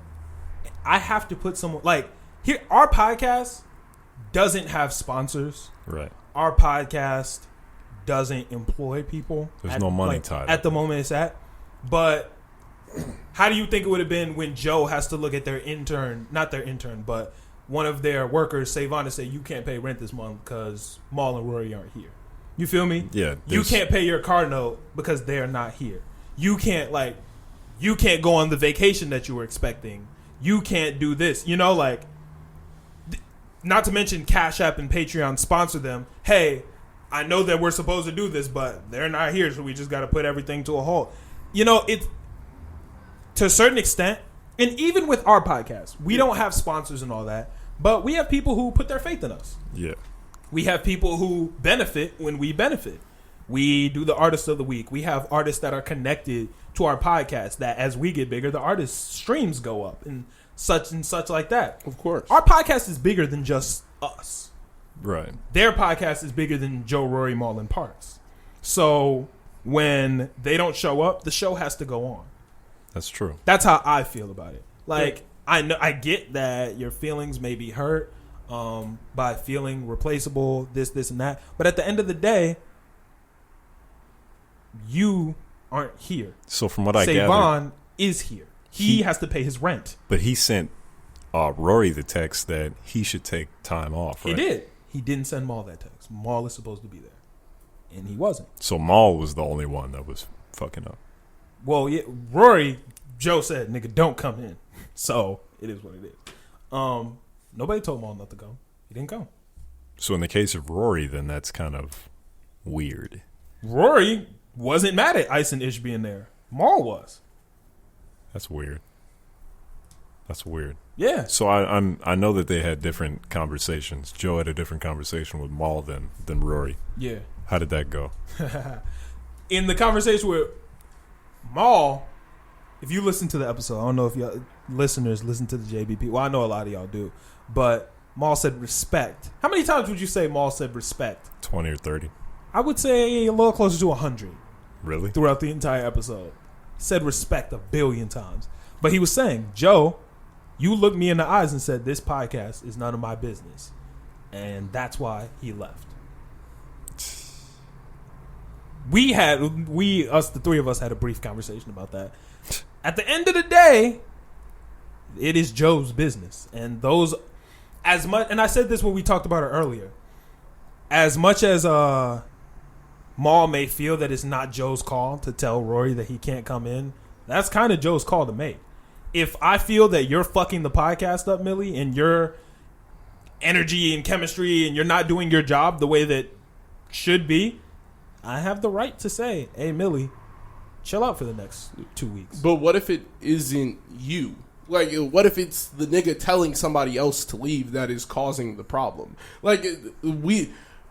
I have to put someone like here. Our podcast doesn't have sponsors. Right. Our podcast doesn't employ people. There's no money tied at the moment it's at. But how do you think it would have been when Joe has to look at their intern, not their intern, but one of their workers, Savon, and say, you can't pay rent this month because Maul and Rory aren't here. You feel me? Yeah. You can't pay your car note because they're not here. You can't go on the vacation that you were expecting. You can't do this. Not to mention Cash App and Patreon sponsor them. Hey, I know that we're supposed to do this, but they're not here, so we just got to put everything to a halt. It's to a certain extent, and even with our podcast, we don't have sponsors and all that, but we have people who put their faith in us. Yeah. We have people who benefit when we benefit. We do the artist of the week. We have artists that are connected to our podcast that as we get bigger, the artist streams go up and such like that. Of course. Our podcast is bigger than just us. Right. Their podcast is bigger than Joe, Rory, Mal, and Parks. So when they don't show up, the show has to go on. That's true. That's how I feel about it. Like, I know, I get that your feelings may be hurt by feeling replaceable, this, and that. But at the end of the day, you aren't here. So from what I gather, Savon is here. He has to pay his rent. But he sent Rory the text that he should take time off, right? He did. He didn't send Maul that text. Maul is supposed to be there. And he wasn't. So Maul was the only one that was fucking up. Well, yeah, Rory, Joe said, nigga, don't come in. So it is what it is. Nobody told Maul not to go. He didn't go. So in the case of Rory, then that's kind of weird. Rory wasn't mad at Ice and Ish being there. Maul was. That's weird. That's weird. Yeah. So I know that they had different conversations. Joe had a different conversation with Maul than Rory. Yeah. How did that go? In the conversation with Maul, if you listen to the episode, I don't know if y'all listeners listen to the JBP. Well, I know a lot of y'all do. But Maul said respect. How many times would you say Maul said respect? 20 or 30. I would say a little closer to 100. Really? Throughout the entire episode. Said respect 1 billion times. But he was saying, Joe, you looked me in the eyes and said, this podcast is none of my business. And that's why he left. The three of us had a brief conversation about that. At the end of the day, it is Joe's business. And those, as much, and I said this when we talked about it earlier, as much as Maul may feel that it's not Joe's call to tell Rory that he can't come in, that's kind of Joe's call to make. If I feel that you're fucking the podcast up, Millie, and your energy and chemistry and you're not doing your job the way that should be, I have the right to say, hey, Millie, chill out for the next 2 weeks. But what if it isn't you? Like, what if it's the nigga telling somebody else to leave that is causing the problem? Like,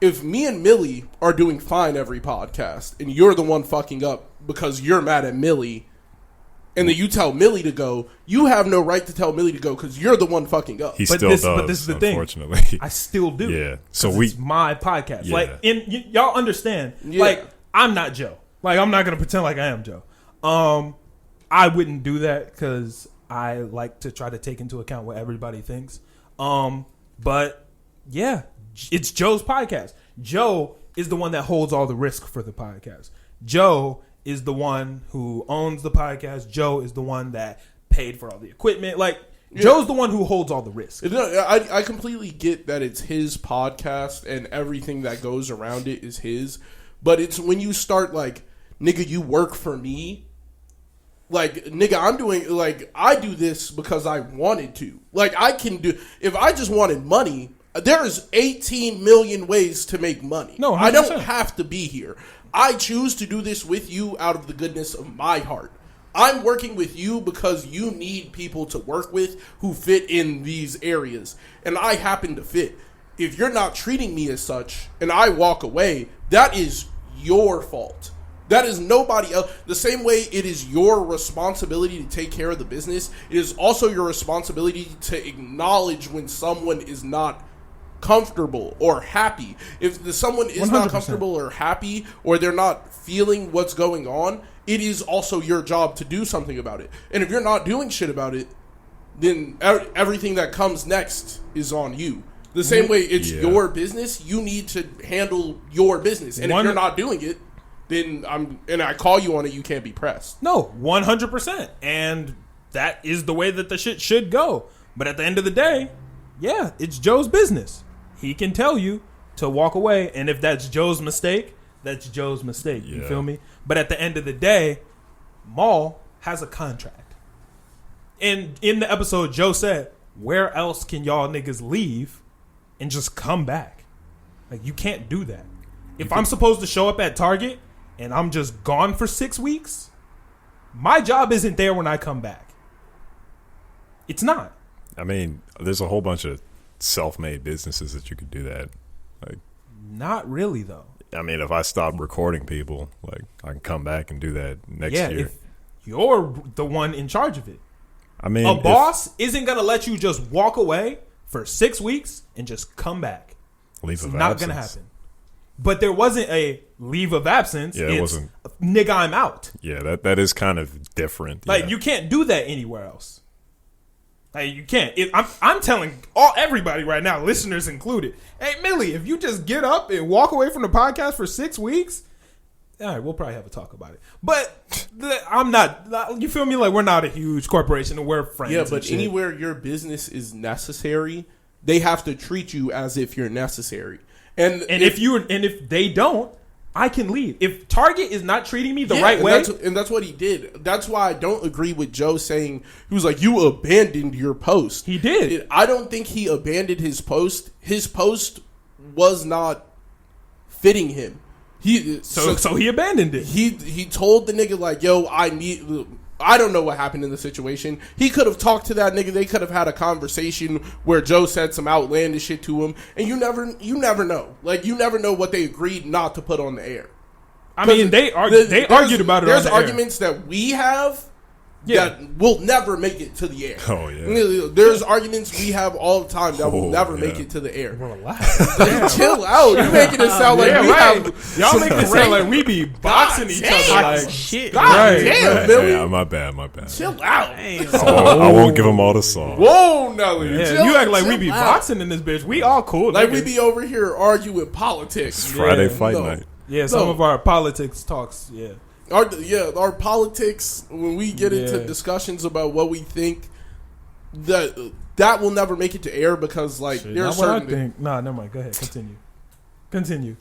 if me and Millie are doing fine every podcast, and you're the one fucking up because you're mad at Millie, and then you tell Millie to go, you have no right to tell Millie to go because you're the one fucking up. He still does, but this is the unfortunately. Thing. I still do. Yeah. So it's my podcast. Yeah. Like, y'all understand. Yeah. Like, I'm not Joe. Like, I'm not going to pretend like I am Joe. I wouldn't do that because I like to try to take into account what everybody thinks. But, yeah, it's Joe's podcast. Joe is the one that holds all the risk for the podcast. Joe is the one who owns the podcast. Joe is the one that paid for all the equipment. Like, yeah. Joe's the one who holds all the risk. I completely get that it's his podcast and everything that goes around it is his. But it's when you start like, nigga, you work for me. Like, nigga, I'm doing, like, I do this because I wanted to. Like, I can do, if I just wanted money, there is 18 million ways to make money. No, 100%. I don't have to be here. I choose to do this with you out of the goodness of my heart. I'm working with you because you need people to work with who fit in these areas. And I happen to fit. If you're not treating me as such and I walk away, that is your fault. That is nobody else. The same way it is your responsibility to take care of the business, it is also your responsibility to acknowledge when someone is not comfortable or happy. If someone is 100%. Not comfortable or happy, or they're not feeling what's going on, it is also your job to do something about it. And if you're not doing shit about it, then everything that comes next is on you. The same way it's your business, you need to handle your business. And if you're not doing it, then I call you on it, you can't be pressed. No, 100%. And that is the way that the shit should go. But at the end of the day, yeah, it's Joe's business. He can tell you to walk away, and if that's Joe's mistake, that's Joe's mistake. You feel me? But at the end of the day, Maul has a contract. And in the episode, Joe said, where else can y'all niggas leave and just come back? Like, you can't do that. If I'm supposed to show up at Target and I'm just gone for 6 weeks, my job isn't there when I come back. It's not. I mean, there's a whole bunch of self-made businesses that you could do that. Like, not really, though. I mean, if I stop recording people, like, I can come back and do that next year. If you're the one in charge of it. I mean, a boss isn't going to let you just walk away for 6 weeks and just come back. Leave of not absence. gonna happen. But there wasn't a leave of absence. Yeah, it wasn't. Nigga, I'm out. Yeah, that is kind of different. Like yeah. you can't do that anywhere else. Like you can't. I'm telling everybody right now, listeners included. Hey Millie, if you just get up and walk away from the podcast for 6 weeks, all right, we'll probably have a talk about it. But I'm not. You feel me? Like we're not a huge corporation and we're friends. Yeah, and but shit. anywhere your business is necessary, they have to treat you as if you're necessary. And if they don't, I can leave. If Target is not treating me the right way, that's what he did. That's why I don't agree with Joe saying he was like, you abandoned your post. He did. I don't think he abandoned his post. His post was not fitting him. So he abandoned it. He told the nigga like, yo, I don't know what happened in the situation. He could have talked to that nigga. They could have had a conversation where Joe said some outlandish shit to him, and you never know. Like you never know what they agreed not to put on the air. I mean, they argued about it. There's on the arguments that we have that will never make it to the air. Oh yeah. There's arguments we have all the time that will never make it to the air. Relax. Chill out. You're making it sound like we have. Y'all making it sound like we be boxing each other. Like Shit. God damn, Billy. Yeah, my bad. Chill out. I won't give them all the song. Whoa, Nelly. Yeah, you act like we be boxing in this bitch. We all cool. Like niggas. we be over here arguing politics. It's Friday Yeah, fight no. night. Yeah, some of our politics talks. Yeah. Our politics, when we get into discussions about what we think, that will never make it to air because like Shit, there's not what I certain think. Nah, never mind. Go ahead. Continue.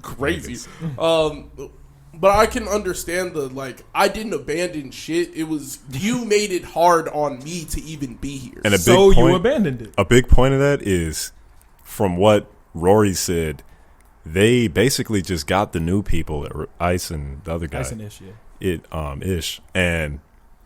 crazy. But I can understand I didn't abandon shit. It was you made it hard on me to even be here. And You abandoned it. A big point of that is, from what Rory said, they basically just got the new people, Ice and the other guy, Ice and Ish, yeah. Ish, and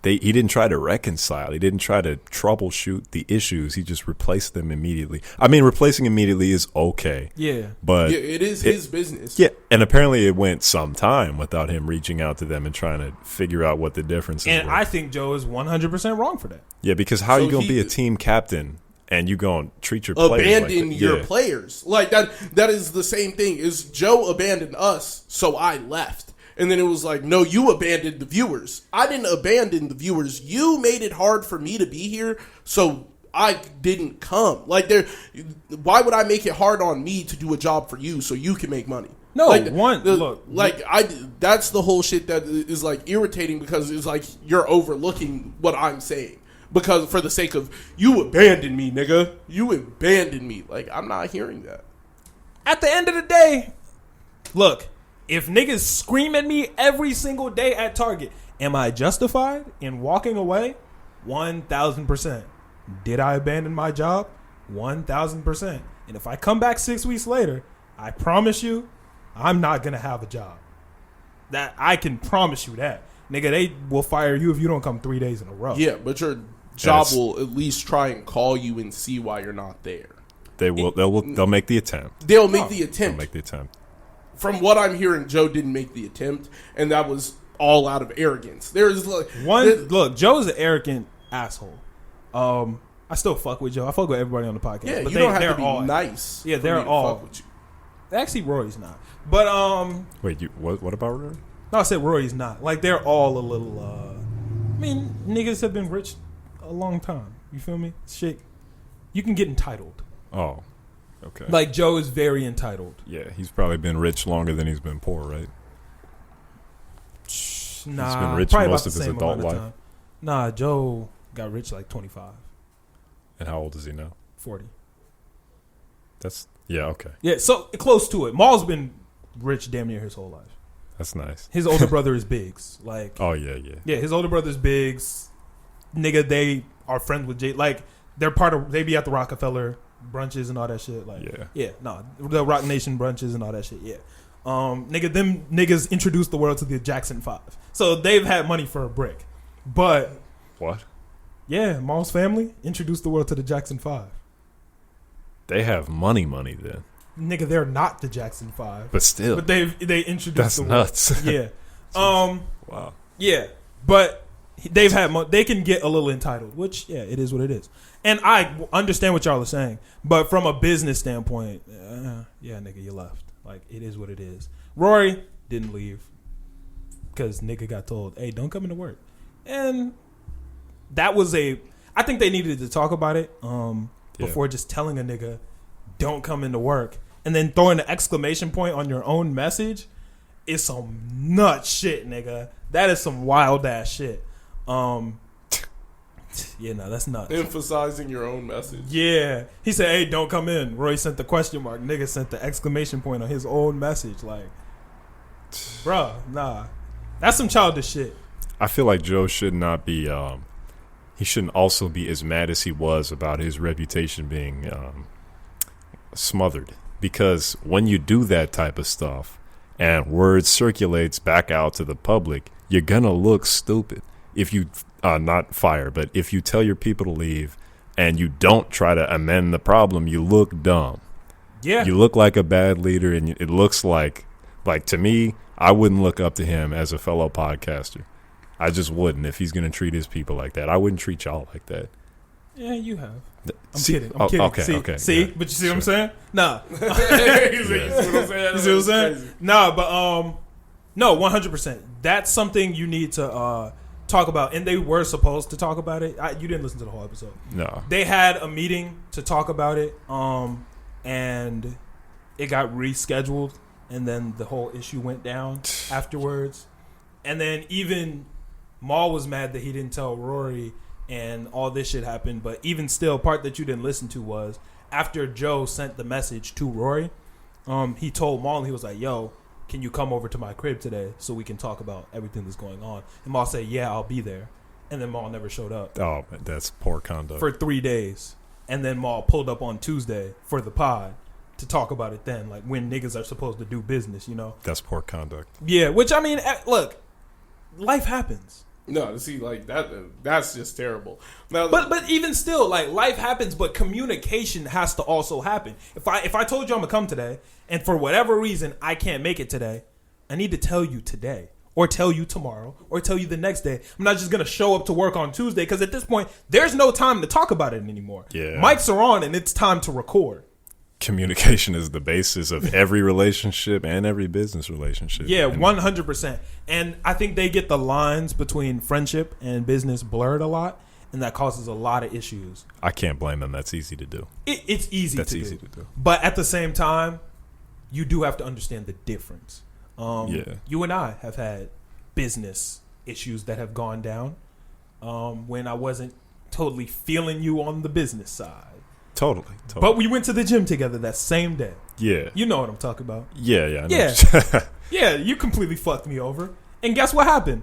he didn't try to reconcile. He didn't try to troubleshoot the issues. He just replaced them immediately. I mean, replacing immediately is okay. Yeah. But yeah, it is his business. Yeah, and apparently it went some time without him reaching out to them and trying to figure out what the differences were. And I think Joe is 100% wrong for that. Yeah, because how are you going to be a team captain and you going to treat your players abandon like that? your players like that? That is the same thing. Is Joe abandoned us, so I left. And then it was like, no, you abandoned the viewers. I didn't abandon the viewers. You made it hard for me to be here, so I didn't come. Like, why would I make it hard on me to do a job for you so you can make money? No, look. That's the whole shit that is like irritating because it's like you're overlooking what I'm saying. Because for the sake of, you abandoned me, nigga. You abandoned me. Like, I'm not hearing that. At the end of the day, look, if niggas scream at me every single day at Target, am I justified in walking away? 1,000%. Did I abandon my job? 1,000%. And if I come back 6 weeks later, I promise you, I'm not going to have a job. That I can promise you that. Nigga, they will fire you if you don't come 3 days in a row. Yeah, but your job will at least try and call you and see why you're not there. They'll make the attempt. They'll make the attempt. They'll make the attempt. From what I'm hearing, Joe didn't make the attempt, and that was all out of arrogance. There's like look, Joe's an arrogant asshole. I still fuck with Joe. I fuck with everybody on the podcast. Yeah, but you don't have to be all nice. Yeah, for they're me to all. fuck with you. Actually, Rory's not. But Wait, what about Rory? no, I said Rory's not. Like they're all a little. I mean, niggas have been rich a long time. You feel me? Shit, you can get entitled. Oh, okay. Like Joe is very entitled. Yeah, he's probably been rich longer than he's been poor, right? Nah, he's been rich probably most about of the his same adult amount of life. time. Nah, Joe got rich like 25, And how old is he now? 40. Okay. Yeah, so close to it. Maul's been rich damn near his whole life. That's nice. His older brother is Biggs. Like, Oh yeah. yeah, his older brother's Biggs. Nigga, they are friends with Jay. Like, they be at the Rockefeller brunches and all that shit. Like, the Rock Nation brunches and all that shit. Yeah, nigga, them niggas introduced the world to the Jackson 5, so they've had money for a brick. But What? yeah, Maul's family introduced the world to the Jackson 5. They have money then. Nigga, they're not the Jackson 5, But still. but they introduced That's the world. nuts. Yeah. Wow. Yeah, but they've had they can get a little entitled, which it is what it is. And I understand what y'all are saying, but from a business standpoint, nigga, you left. Like, it is what it is. Rory didn't leave because nigga got told, hey, don't come into work. And that was I think they needed to talk about it before just telling a nigga, don't come into work. And then throwing an exclamation point on your own message is some nut shit, nigga. That is some wild ass shit. That's nuts. Emphasizing your own message. Yeah. He said, hey, don't come in. Roy sent the question mark. Nigga sent the exclamation point on his own message. Like, bruh, nah. That's some childish shit. I feel like Joe should not be, he shouldn't also be as mad as he was about his reputation being smothered. Because when you do that type of stuff and word circulates back out to the public, you're going to look stupid. If you not fire, but if you tell your people to leave and you don't try to amend the problem, you look dumb. Yeah. You look like a bad leader, and it looks like to me, I wouldn't look up to him as a fellow podcaster. I just wouldn't if he's going to treat his people like that. I wouldn't treat y'all like that. Yeah, you have. I'm kidding. Okay. See? Yeah, but you see what I'm saying? Nah. You see what I'm saying? Nah, but no, 100%. That's something you need to talk about, and they were supposed to talk about it. You didn't listen to the whole episode. No. They had a meeting to talk about it, and it got rescheduled, and then the whole issue went down afterwards. And then even Maul was mad that he didn't tell Rory, and all this shit happened. But even still, part that you didn't listen to was after Joe sent the message to Rory, he told Maul, and he was like, yo, can you come over to my crib today so we can talk about everything that's going on? And Maul said, yeah, I'll be there. And then Maul never showed up. Oh, that's poor conduct. For 3 days. And then Maul pulled up on Tuesday for the pod to talk about it then, like when niggas are supposed to do business, you know? That's poor conduct. Yeah, which, I mean, look, life happens. No, see, like that's just terrible. Now, but even still, like, life happens, but communication has to also happen. If I told you I'm gonna come today, and for whatever reason I can't make it today, I need to tell you today, or tell you tomorrow, or tell you the next day. I'm not just gonna show up to work on Tuesday, because at this point there's no time to talk about it anymore. Yeah, mics are on and it's time to record. Communication is the basis of every relationship and every business relationship. Yeah, 100%. And I think they get the lines between friendship and business blurred a lot, and that causes a lot of issues. I can't blame them. That's easy to do. It's easy That's to easy do. to do. But at the same time, you do have to understand the difference. Yeah. You and I have had business issues that have gone down when I wasn't totally feeling you on the business side. Totally. But we went to the gym together that same day. Yeah. You know what I'm talking about. Yeah. Yeah, you completely fucked me over. And guess what happened?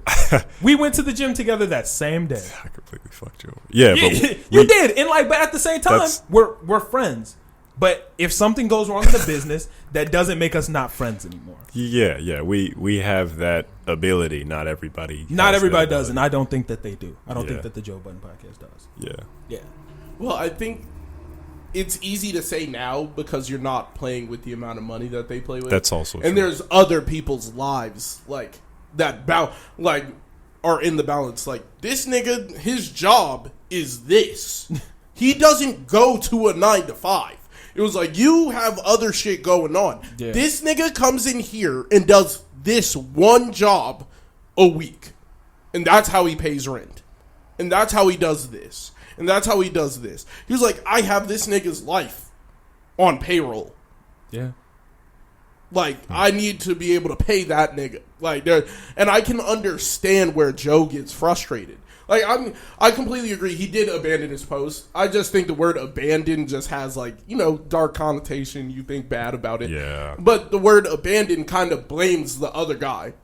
We went to the gym together that same day. I completely fucked you over. Yeah, but you did. And like, but at the same time, we're friends. But if something goes wrong in the business, that doesn't make us not friends anymore. Yeah. We have that ability. Not everybody. Not everybody does, and I don't think that they do. I don't think that the Joe Budden podcast does. Yeah. Well, I think it's easy to say now because you're not playing with the amount of money that they play with. That's also true. And there's other people's lives like that are in the balance. Like, this nigga, his job is this. He doesn't go to a 9 to 5. It was like, you have other shit going on. Yeah. This nigga comes in here and does this one job a week. And that's how he pays rent. And that's how he does this. And that's how he does this. He was like, I have this nigga's life on payroll. Yeah. Like, I need to be able to pay that nigga. Like, and I can understand where Joe gets frustrated. Like, I completely agree. He did abandon his post. I just think the word abandon just has, like, dark connotation. You think bad about it. Yeah. But the word abandon kind of blames the other guy.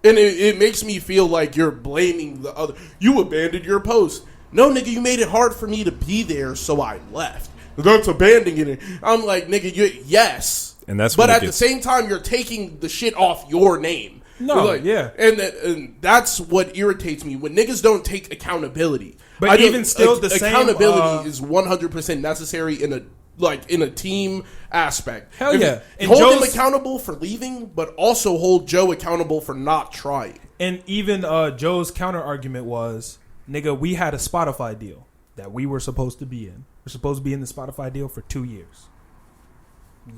And it makes me feel like you're blaming the other. You abandoned your post. No, nigga, you made it hard for me to be there, so I left. That's abandoning it. I'm like, nigga, yes. And that's but at the same time, you're taking the shit off your name. No, like, yeah. And that's what irritates me, when niggas don't take accountability. But even still, the accountability is 100% necessary in a team aspect. Hell yeah. And hold him accountable for leaving, but also hold Joe accountable for not trying. And even Joe's counter argument was, nigga, we had a Spotify deal that we were supposed to be in. We're supposed to be in the Spotify deal for 2 years.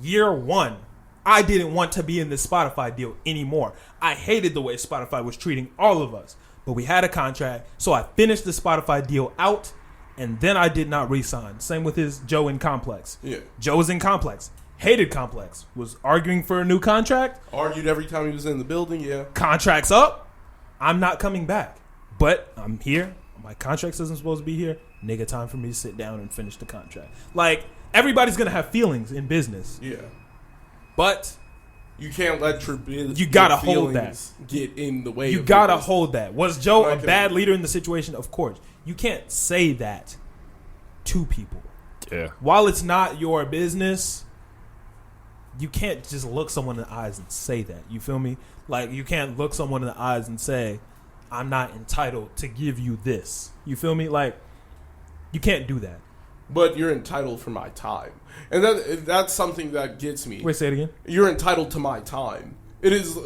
Year 1, I didn't want to be in this Spotify deal anymore. I hated the way Spotify was treating all of us. But we had a contract, so I finished the Spotify deal out, and then I did not re-sign. Same with his Joe in Complex. Yeah. Joe was in Complex. Hated Complex. Was arguing for a new contract. Argued every time he was in the building, yeah. Contract's up. I'm not coming back. But I'm here. My contract isn't supposed to be here. Nigga, time for me to sit down and finish the contract. Like, everybody's going to have feelings in business. Yeah. But you can't let your you gotta hold that. Get in the way. You of gotta business. hold that. Was Joe a bad leader in the situation? Of course. You can't say that to people. Yeah. While it's not your business, you can't just look someone in the eyes and say that. You feel me? Like, you can't look someone in the eyes and say, I'm not entitled to give you this. You feel me? Like, you can't do that. But you're entitled for my time. And that's something that gets me. Wait, say it again. You're entitled to my time. It is,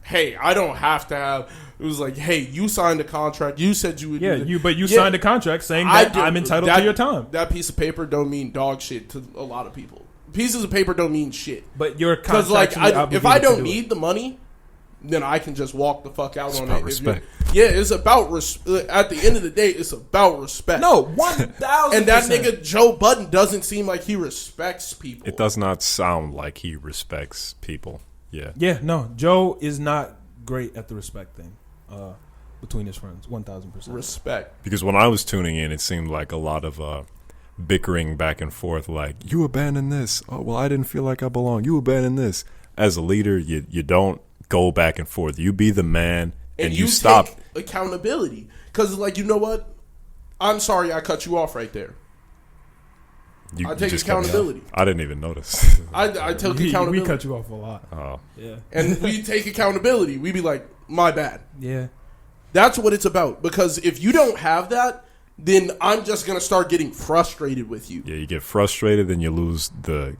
hey, I don't have to have, it was like, hey, you signed a contract. You said you would do that. But you signed a contract saying that I'm entitled to your time. That piece of paper don't mean dog shit to a lot of people. Pieces of paper don't mean shit. But you're because, like, if I don't need the money, then I can just walk the fuck out on it. Respect. Yeah, it's about at the end of the day, it's about respect. No, 1,000%. And that nigga Joe Budden doesn't seem like he respects people. It does not sound like he respects people. Yeah. Yeah, no. Joe is not great at the respect thing between his friends. 1,000%. Respect. Because when I was tuning in, it seemed like a lot of bickering back and forth. Like, you abandoned this. Oh, well, I didn't feel like I belong. You abandoned this. As a leader, you don't go back and forth. You be the man, and you stop. Take accountability. Because, like, you know what? I'm sorry I cut you off right there. I take accountability. I didn't even notice. I took accountability. We cut you off a lot. Oh. Yeah. And we take accountability. We be like, my bad. Yeah. That's what it's about. Because if you don't have that, then I'm just going to start getting frustrated with you. Yeah, you get frustrated, then you lose your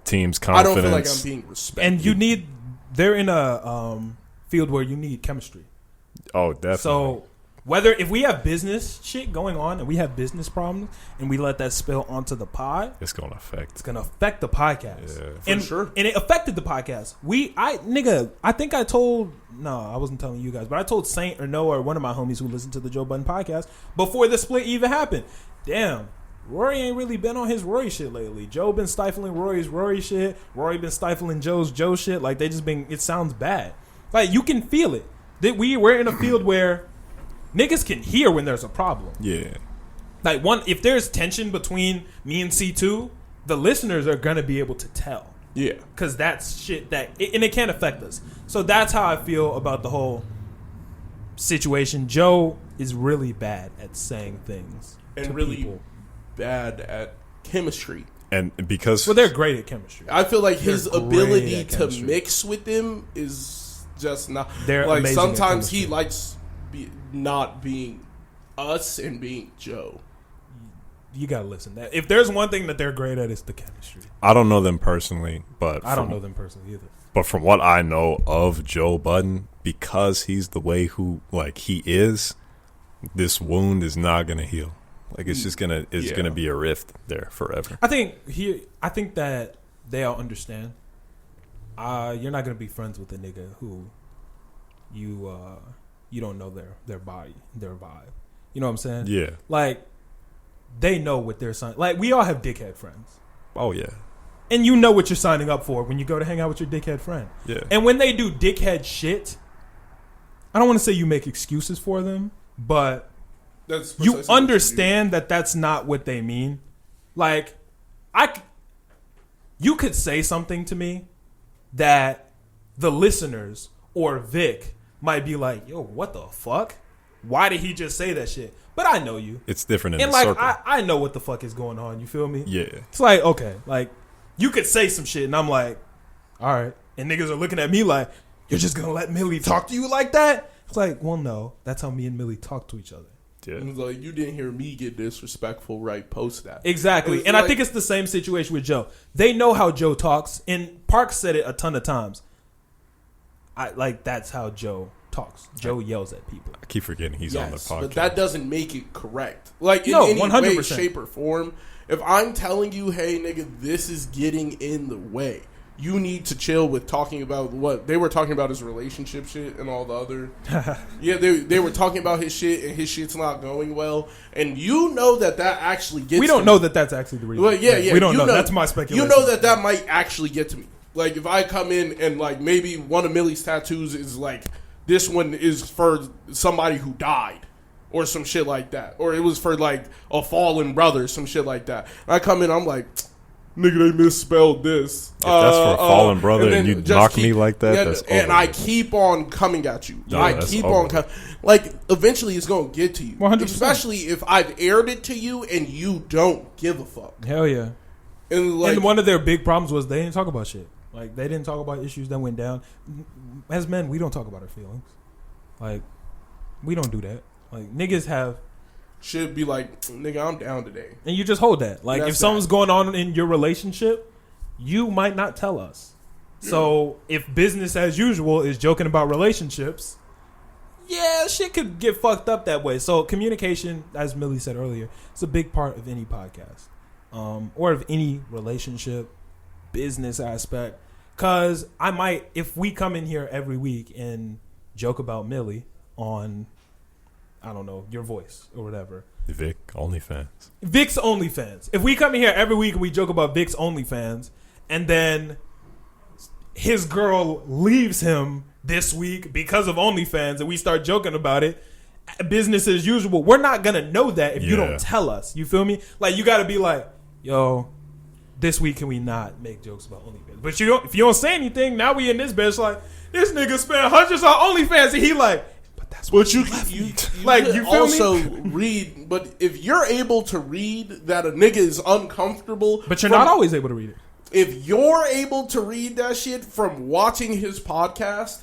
team's confidence. I don't feel like I'm being respected. And they're in a field where you need chemistry. Oh, definitely. So if we have business shit going on and we have business problems and we let that spill onto the pod, it's gonna affect the podcast. Yeah, for sure. And it affected the podcast. I wasn't telling you guys, but I told Saint or Noah or one of my homies who listened to the Joe Budden podcast before the split even happened. Damn. Rory ain't really been on his Rory shit lately. Joe been stifling Rory's Rory shit. Rory been stifling Joe's Joe shit. Like, it sounds bad. Like, you can feel it. We're in a field where niggas can hear when there's a problem. Yeah. Like, if there's tension between me and C2, the listeners are going to be able to tell. Yeah. Because that's shit and it can't affect us. So that's how I feel about the whole situation. Joe is really bad at saying things and to really people. Bad at chemistry. And because... Well, they're great at chemistry. I feel like his ability to mix with them is just not... They're like, amazing sometimes he likes not being us and being Joe. You gotta listen. If there's one thing that they're great at, it's the chemistry. I don't know them personally, but... I don't know them personally either. But from what I know of Joe Budden, because he's the way he is, this wound is not going to heal. Like, it's just gonna be a rift there forever. I think that they all understand. You're not gonna be friends with a nigga who you don't know their body, their vibe. You know what I'm saying? Yeah. Like, they know what they're signing. Like, we all have dickhead friends. Oh yeah. And you know what you're signing up for when you go to hang out with your dickhead friend. Yeah. And when they do dickhead shit, I don't want to say you make excuses for them, but you understand that that's not what they mean. Like, you could say something to me that the listeners or Vic might be like, yo, what the fuck? Why did he just say that shit? But I know you. It's different in and the like, circle. I know what the fuck is going on. You feel me? Yeah. It's like, okay, like, you could say some shit and I'm like, all right. And niggas are looking at me like, you're just going to let Millie talk to you like that? It's like, well, no. That's how me and Millie talk to each other. Yeah. It was like, you didn't hear me get disrespectful, right? Post that. Exactly. And I think it's the same situation with Joe. They know how Joe talks. And Park said it a ton of times. That's how Joe talks. Joe yells at people. I keep forgetting he's on the podcast. But that doesn't make it correct. Like, in No, any 100%. way, shape, or form, if I'm telling you, hey, nigga, this is getting in the way, you need to chill with talking about what they were talking about, his relationship shit and all the other. Yeah, they were talking about his shit, and his shit's not going well. And you know that actually gets We don't know that that's actually the reason. Well, yeah. We don't know. That's my speculation. You know that might actually get to me. Like, if I come in and, like, maybe one of Millie's tattoos is, like, this one is for somebody who died or some shit like that. Or it was for, like, a fallen brother, some shit like that. And I come in, I'm like, nigga, they misspelled this. If that's for a fallen brother and you knock me like that, yeah, that's and over. I keep on coming at you. No, I that's keep over. on coming. Like, eventually it's going to get to you. 100%. Especially if I've aired it to you and you don't give a fuck. Hell yeah. And, like, and one of their big problems was they didn't talk about shit. Like, they didn't talk about issues that went down. As men, we don't talk about our feelings. Like, we don't do that. Like, niggas have... should be like, nigga, I'm down today. And you just hold that. Like, That's if something's that. going on in your relationship, you might not tell us. So, if business as usual is joking about relationships, yeah, shit could get fucked up that way. So, communication, as Millie said earlier, is a big part of any podcast. Or of any relationship, business aspect. Because I might, if we come in here every week and joke about Millie on, I don't know, Your Voice or whatever. Vic OnlyFans. Vic's OnlyFans. If we come in here every week and we joke about Vic's OnlyFans, and then his girl leaves him this week because of OnlyFans, and we start joking about it, business as usual, we're not going to know that if you don't tell us. You feel me? Like, you got to be like, yo, this week can we not make jokes about OnlyFans? But if you don't say anything, now we in this bitch like, this nigga spent hundreds on OnlyFans, and he like, but that's what you like. You feel also me? read, but if you're able to read that a nigga is uncomfortable, But you're not always able to read it. If you're able to read that shit from watching his podcast,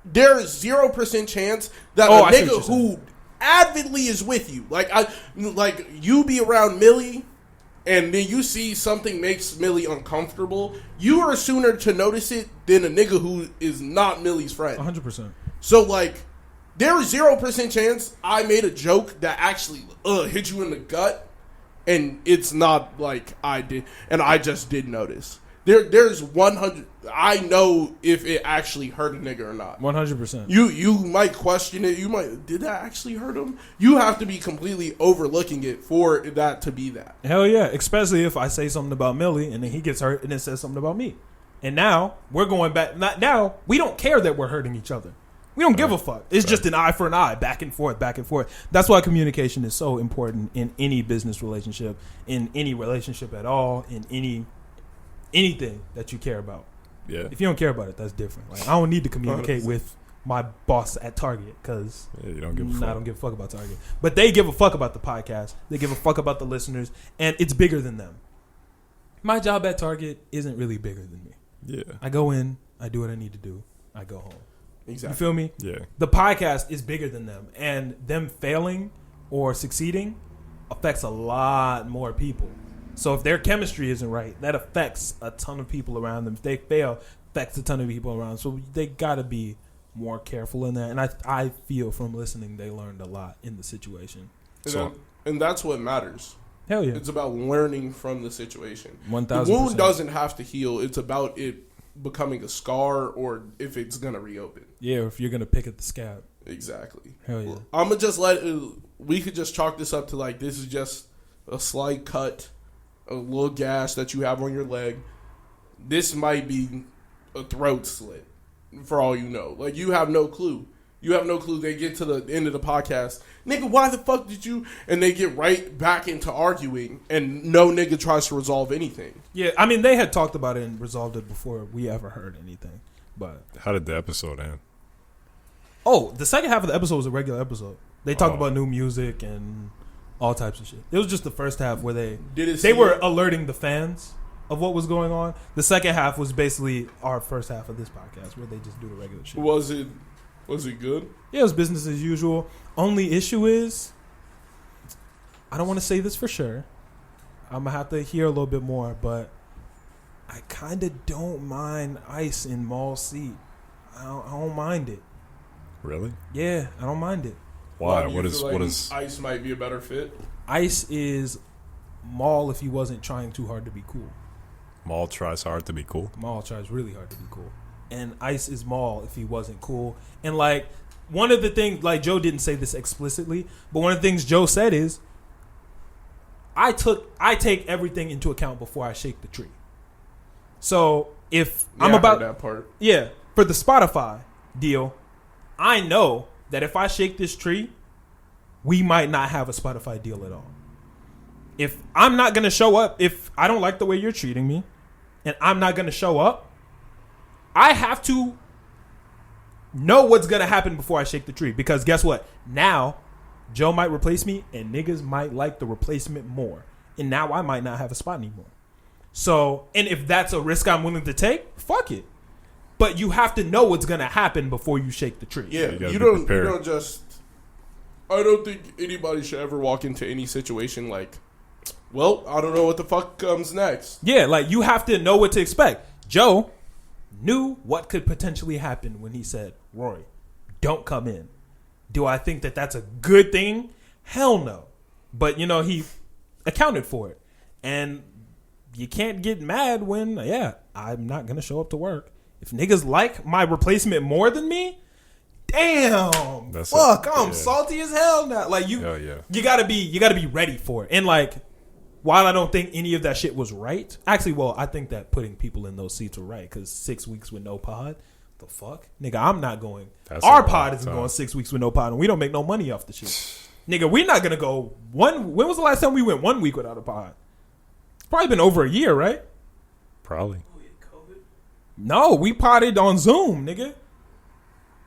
there is 0% chance that a nigga who avidly is with you, like you be around Millie, and then you see something makes Millie uncomfortable, you are sooner to notice it than a nigga who is not Millie's friend. 100%. So, like, there is 0% chance I made a joke that actually hit you in the gut, and it's not like I did, and I just did notice. There's 100. I know if it actually hurt a nigga or not. 100%. You might question it. You might, did that actually hurt him? You have to be completely overlooking it for that to be that. Hell yeah, especially if I say something about Millie and then he gets hurt and then says something about me. And now we're going back. Now we don't care that we're hurting each other. We don't give a fuck. It's just an eye for an eye, back and forth, back and forth. That's why communication is so important in any business relationship, in any relationship at all, in anything that you care about. Yeah. If you don't care about it, that's different. Like, I don't need to communicate 100%. With my boss at Target because you don't give a fuck. I don't give a fuck about Target. But they give a fuck about the podcast. They give a fuck about the listeners, and it's bigger than them. My job at Target isn't really bigger than me. Yeah. I go in, I do what I need to do, I go home. Exactly. You feel me? Yeah. The podcast is bigger than them, and them failing or succeeding affects a lot more people. So if their chemistry isn't right, that affects a ton of people around them. If they fail, affects a ton of people around them. So they got to be more careful in that. And I feel from listening, they learned a lot in the situation. And that's what matters. Hell yeah. It's about learning from the situation. 1,000%. The wound doesn't have to heal. It's about it becoming a scar or if it's going to reopen. Yeah, or if you're going to pick at the scab. Exactly. Hell yeah. I'm going to just we could just chalk this up to like, this is just a slight cut, a little gash that you have on your leg. This might be a throat slit for all you know. Like, you have no clue. You have no clue. They get to the end of the podcast. Nigga, why the fuck did you? And they get right back into arguing, and no nigga tries to resolve anything. Yeah, I mean, they had talked about it and resolved it before we ever heard anything. But how did the episode end? Oh, the second half of the episode was a regular episode. They talked about new music and all types of shit. It was just the first half where they were alerting the fans of what was going on. The second half was basically our first half of this podcast where they just do the regular shit. Was it good? Yeah, it was business as usual. Only issue is, I don't want to say this for sure. I'm going to have to hear a little bit more, but I kind of don't mind ice in mall seat. I don't mind it. Really? Yeah, I don't mind it. Why? Do you What feel is like what is? Ice might be a better fit? Ice is Maul if he wasn't trying too hard to be cool. Maul tries hard to be cool. Maul tries really hard to be cool. And Ice is Maul if he wasn't cool. And like one of the things, like Joe didn't say this explicitly, but one of the things Joe said is, I take everything into account before I shake the tree. So if I'm I about heard that part. Yeah, for the Spotify deal, I know that if I shake this tree, we might not have a Spotify deal at all. If I'm not going to show up, if I don't like the way you're treating me, and I'm not going to show up, I have to know what's going to happen before I shake the tree. Because guess what? Now, Joe might replace me, and niggas might like the replacement more. And now I might not have a spot anymore. So, and if that's a risk I'm willing to take, fuck it. But you have to know what's going to happen before you shake the tree. Yeah, you you don't just. I don't think anybody should ever walk into any situation like, well, I don't know what the fuck comes next. Yeah, like you have to know what to expect. Joe knew what could potentially happen when he said, Rory, don't come in. Do I think that that's a good thing? Hell no. But, you know, he accounted for it. And you can't get mad when, yeah, I'm not going to show up to work. If niggas like my replacement more than me, damn, I'm salty as hell now. Like you gotta be ready for it. And like, while I don't think any of that shit was right, actually, well, I think that putting people in those seats were right because 6 weeks with no pod, the fuck, nigga, I'm not going. Our pod isn't going 6 weeks with no pod, and we don't make no money off the shit, nigga. We're not gonna go one. When was the last time we went 1 week without a pod? It's probably been over a year, right? Probably. No, we potted on Zoom, nigga.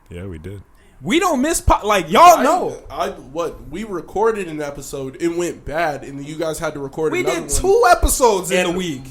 Yeah, we did. We don't miss pot. Like, y'all know. We recorded an episode. It went bad, and then you guys had to record another one. We did 2 episodes in a week.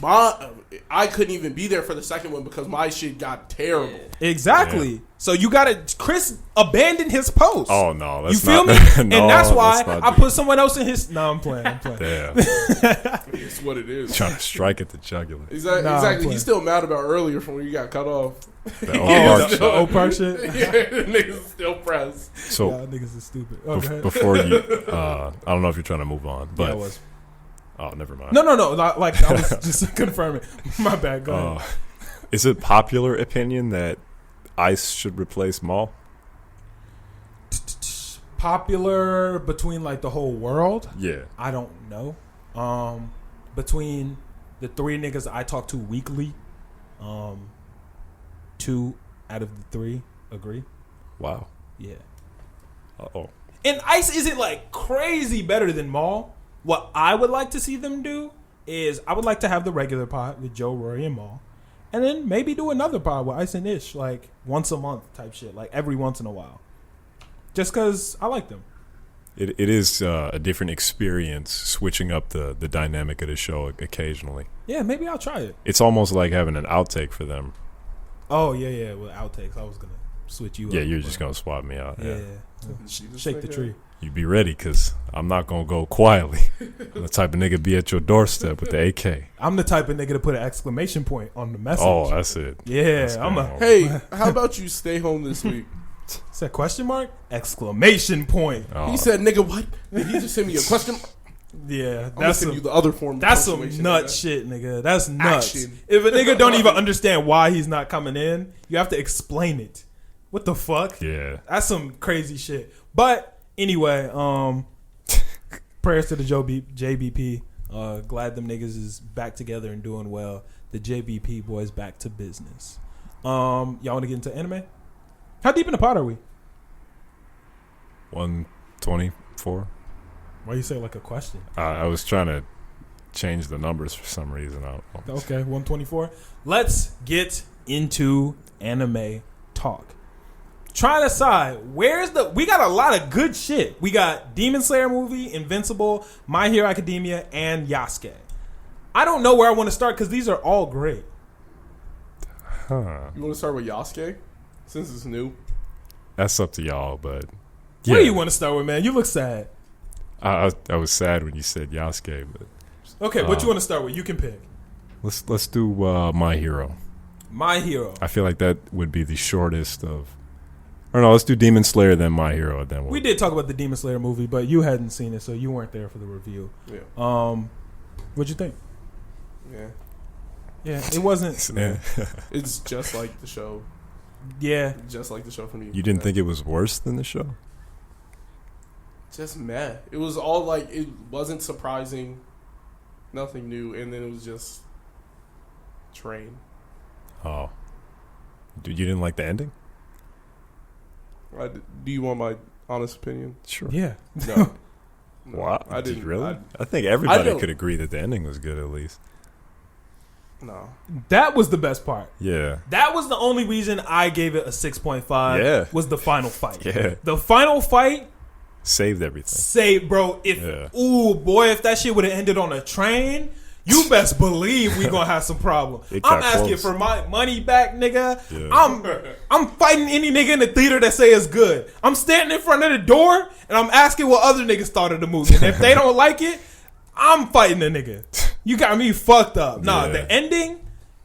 I couldn't even be there for the second one because my shit got terrible. Exactly. Yeah. So you gotta. Chris abandoned his post. Oh no, you feel me? No, and that's why I put someone else in his. No, I'm playing. Damn. It's what it is. Trying to strike at the jugular. Exactly. He's still mad about earlier from when you got cut off. The Oak Park shit. Yeah, niggas still pressed. So niggas is stupid. Before you, I don't know if you're trying to move on, but yeah, I was. Oh, never mind. No. Like I was just confirming. My bad. Go ahead. Is it popular opinion that Ice should replace Maul? Popular between like the whole world? Yeah. I don't know. Between the 3 niggas I talk to weekly, 2 out of the 3 agree. Wow. Yeah. Uh-oh. And Ice isn't like crazy better than Maul. What I would like to see them do is I would like to have the regular pod with Joe, Rory, and Maul. And then maybe do another pod with Ice and Ish, like once a month type shit, like every once in a while. Just because I like them. It is a different experience switching up the dynamic of the show occasionally. Yeah, maybe I'll try it. It's almost like having an outtake for them. Oh, yeah. With outtakes, I was going to switch you up. Yeah, you're just going to swap me out. Yeah. Shake the tree. You be ready, because I'm not going to go quietly. I'm the type of nigga be at your doorstep with the AK. I'm the type of nigga to put an exclamation point on the message. Oh, that's it. Yeah. Hey, how about you stay home this week? Is that question mark? Exclamation point. Oh. He said, nigga, what? Did he just send me a question? Yeah. That's you the other form. That's some nut shit, nigga. That's nuts. Action. If a nigga don't even understand why he's not coming in, you have to explain it. What the fuck? Yeah. That's some crazy shit. But anyway, prayers to the JBP. Glad them niggas is back together and doing well. The JBP boys back to business. Y'all want to get into anime? How deep in the pot are we? 124. Why you say it like a question? I was trying to change the numbers for some reason. I don't know. Okay, 124. Let's get into anime talk. Trying to decide we got a lot of good shit. We got Demon Slayer movie, Invincible, My Hero Academia, and Yasuke. I don't know where I want to start because these are all great. You want to start with Yasuke since it's new? That's up to y'all, but yeah. What do you want to start with, man? You look sad. I was sad when you said Yasuke, but okay, what you want to start with? You can pick. Let's do My Hero. My Hero. I feel like that would be the shortest of Or no, let's do Demon Slayer, then My Hero, then We did talk about the Demon Slayer movie, but you hadn't seen it, so you weren't there for the review. Yeah. What'd you think? Yeah. Yeah, it wasn't. Yeah. It's just like the show. Yeah. Just like the show from You didn't think it was worse than the show? Just meh. It was all like, it wasn't surprising, nothing new, and then it was just train. Oh. Dude, you didn't like the ending? Do you want my honest opinion? Sure. Yeah. No. Wow. I didn't. Really? I think I everybody don't- could agree that the ending was good, at least. No. That was the best part. Yeah. That was the only reason I gave it a 6.5. Yeah. Was the final fight. Yeah. The final fight Saved everything. saved, bro. Ooh, boy, if that shit would have ended on a train, you best believe we gonna have some problem. It got I'm asking close. for my money back, nigga. Yeah. I'm fighting any nigga in the theater that say it's good. I'm standing in front of the door and I'm asking what other niggas thought of the movie. And if they don't like it, I'm fighting the nigga. You got me fucked up. Nah, Yeah. the ending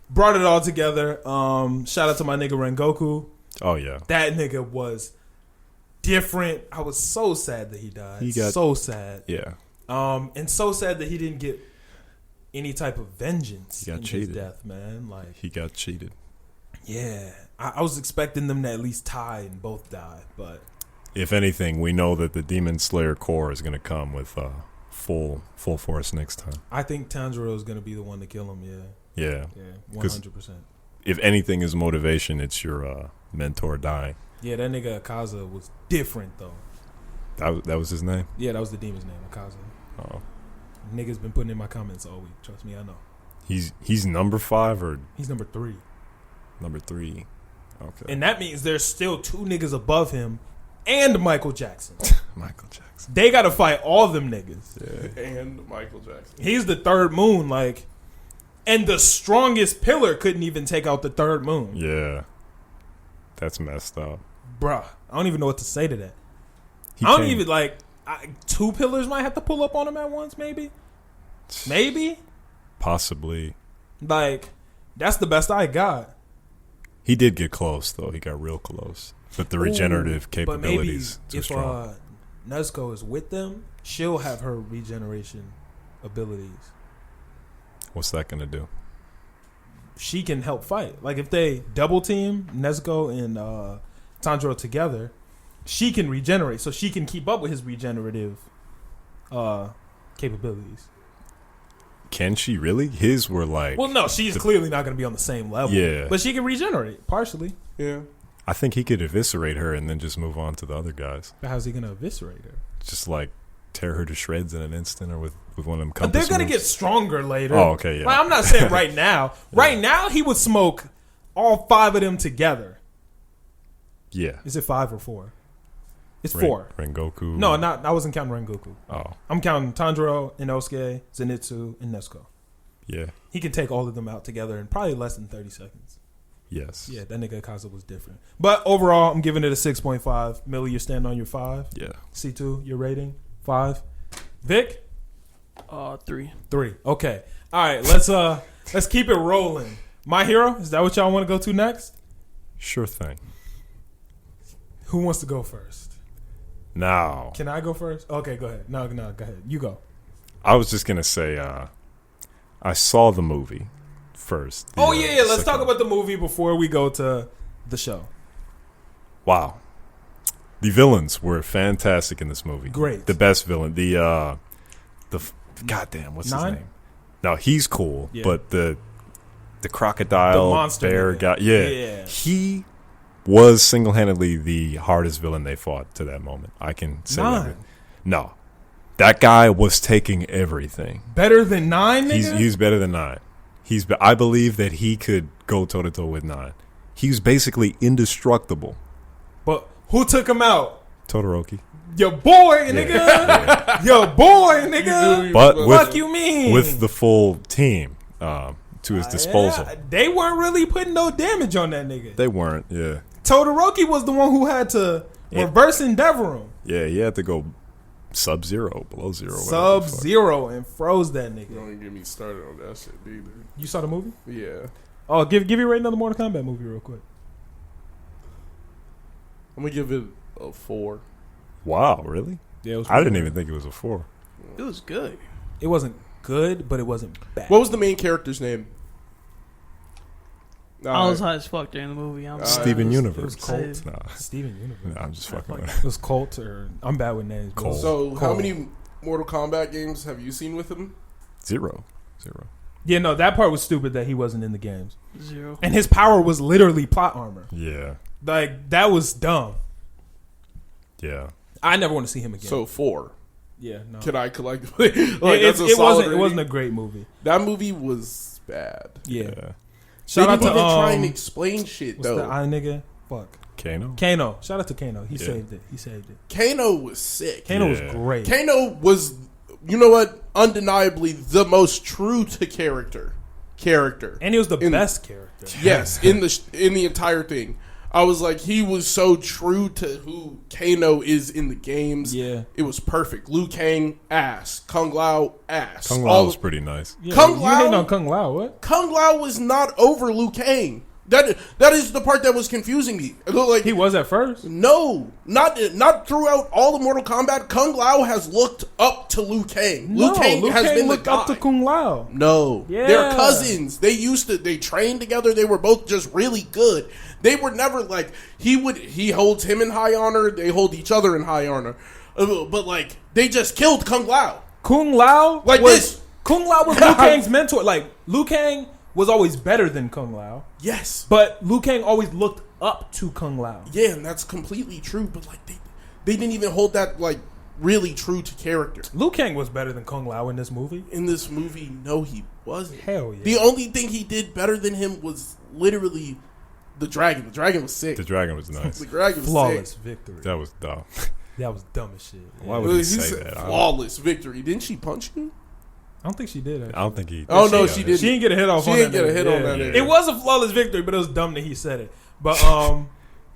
brought it all together. Shout out to my nigga Rengoku. Oh, yeah. That nigga was different. I was so sad that he died. He got- so sad. Yeah. And so sad that he didn't get any type of vengeance He got in his cheated. death, man. Like, He got cheated. yeah, I was expecting them to at least tie and both die, but If anything, we know that the Demon Slayer core is going to come with full force next time. I think Tanjiro is gonna be the one to kill him. Yeah, Yeah. yeah, 'Cause- 100%. If anything is motivation, it's your mentor dying. Yeah, that nigga Akaza was different though. That was his name? Yeah, that was the demon's name, Akaza. Oh. Niggas been putting in my comments all week. Trust me, I know. He's number 5 or He's number 3, number 3? Okay. and that means there's still 2 niggas above him, and Michael Jackson. Michael Jackson. They gotta fight all them niggas. Yeah. And Michael Jackson. He's the third moon, like, and the strongest pillar couldn't even take out the third moon. Yeah. That's messed up. Bruh, I don't even know what to say to that. He I don't came- even, like, 2 pillars might have to pull up on him at once, maybe? Maybe? Possibly. Like, that's the best I got. He did get close, though. He got real close. But the regenerative Ooh, but maybe capabilities too if strong. Nezuko is with them, she'll have her regeneration abilities. What's that going to do? She can help fight. Like, if they double team Nezuko and Tanjiro together, she can regenerate, so she can keep up with his regenerative capabilities. Can she really? His were like... Well, no, she's clearly not going to be on the same level. Yeah. But she can regenerate, partially. Yeah. I think he could eviscerate her and then just move on to the other guys. But how's he going to eviscerate her? Just like tear her to shreds in an instant or with one of them But compass they're going to moves. get stronger later. Oh, okay, yeah. Like, I'm not saying right now. Right now, he would smoke all 5 of them together. Yeah. Is it 5 or 4? It's 4. Rengoku. No, I wasn't counting Rengoku. Oh, I'm counting Tanjiro, Inosuke, Zenitsu, and Nezuko. yeah. He can take all of them out together in probably less than 30 seconds. Yes. Yeah, that nigga Akaza was different. But overall, I'm giving it a 6.5. Millie, you're standing on your 5. Yeah. C2, your rating? 5. Vic? 3. 3. Okay. All right, let's keep it rolling. My Hero, is that what y'all want to go to next? Sure thing. Who wants to go first? Now, Can I go first? Okay, go ahead. No, go ahead. You go. I was just going to say, I saw the movie first. Oh, yeah, let's second- talk about the movie before we go to the show. Wow. The villains were fantastic in this movie. Great. The best villain. Goddamn, what's 9? his name? No, he's cool, Yeah. but the crocodile The monster bear nigga. guy, yeah, Yeah. he was single-handedly the hardest villain they fought to that moment. I can say 9. that. No, that guy was taking everything. Better than 9, nigga? He's better than 9. I believe that he could go toe to toe with 9. He was basically indestructible. But who took him out? Todoroki. Your boy, nigga. Your boy, nigga. But Fuck you mean? with the full team to his disposal. Yeah, they weren't really putting no damage on that nigga. They weren't, yeah. Todoroki was the one who had to reverse endeavor him. Yeah, he had to go sub-zero, below zero. whatever the fuck. Sub-Zero and froze that nigga. Don't even get me started on that shit, either. You saw the movie? Yeah. Oh, give you rate another Mortal Kombat movie real quick. I'm gonna give it a 4. Wow, really? Yeah, it was I didn't even think it was a 4. It was good. It wasn't good, but it wasn't bad. What was the main character's name? I was high as fuck during the movie. Steven It Universe. was Colt. Nah, Steven Universe. nah, I'm just fucking with It was Colt, or I'm bad with names. Colt. So, how Colt. many Mortal Kombat games have you seen with him? Zero. Yeah, no, that part was stupid that he wasn't in the games. 0. And his power was literally plot armor. Yeah. Like, that was dumb. Yeah. I never want to see him again. So 4. yeah, no. Can I collectively? it that's a solid it wasn't a rating. great movie. That movie was bad. Yeah. Yeah. Shout They out didn't to even try and explain shit what's though. the eye nigga? Fuck. Kano? Shout out to Kano. He Yeah. saved it. Kano was sick. Kano Yeah. was great. Kano was, you know what? Undeniably the most true to character. And he was the in- best character. Yes, in the entire thing. I was like, he was so true to who Kano is in the games. Yeah. It was perfect. Liu Kang, ass. Kung Lao, ass. Kung Lao was pretty nice. Yeah, Kung you Lao- hating on Kung Lao, what? Kung Lao was not over Liu Kang. That is the part that was confusing me. Like, He was at first. no, not throughout all the Mortal Kombat. Kung Lao has looked up to Liu Kang. Liu Kang has been the looked guy. up to Kung Lao. No, Yeah. they're cousins. They trained together. They were both just really good. They were never like he holds him in high honor. They hold each other in high honor. But like they just killed Kung Lao. Kung Lao Like was, this. Kung Lao was Liu Kang's mentor. Like, Liu Kang was always better than Kung Lao, Yes, but Liu Kang always looked up to Kung Lao. yeah, and that's completely true. But like they didn't even hold that like really true to character. Liu Kang was better than Kung Lao in this movie. In this movie, no, he wasn't. Hell yeah. The only thing he did better than him was literally the dragon. The dragon was sick. The dragon was nice. The dragon was Flawless sick. victory. That was dumb. That was dumb as shit. Why Yeah. would he He say said that? flawless victory. Didn't she punch you? I don't think she did. I Actually. don't think he. Oh, no, got she it. didn't. She didn't get a hit off. She on didn't that get a nigga. hit on that Yeah. nigga. It was a flawless victory, but it was dumb that he said it. But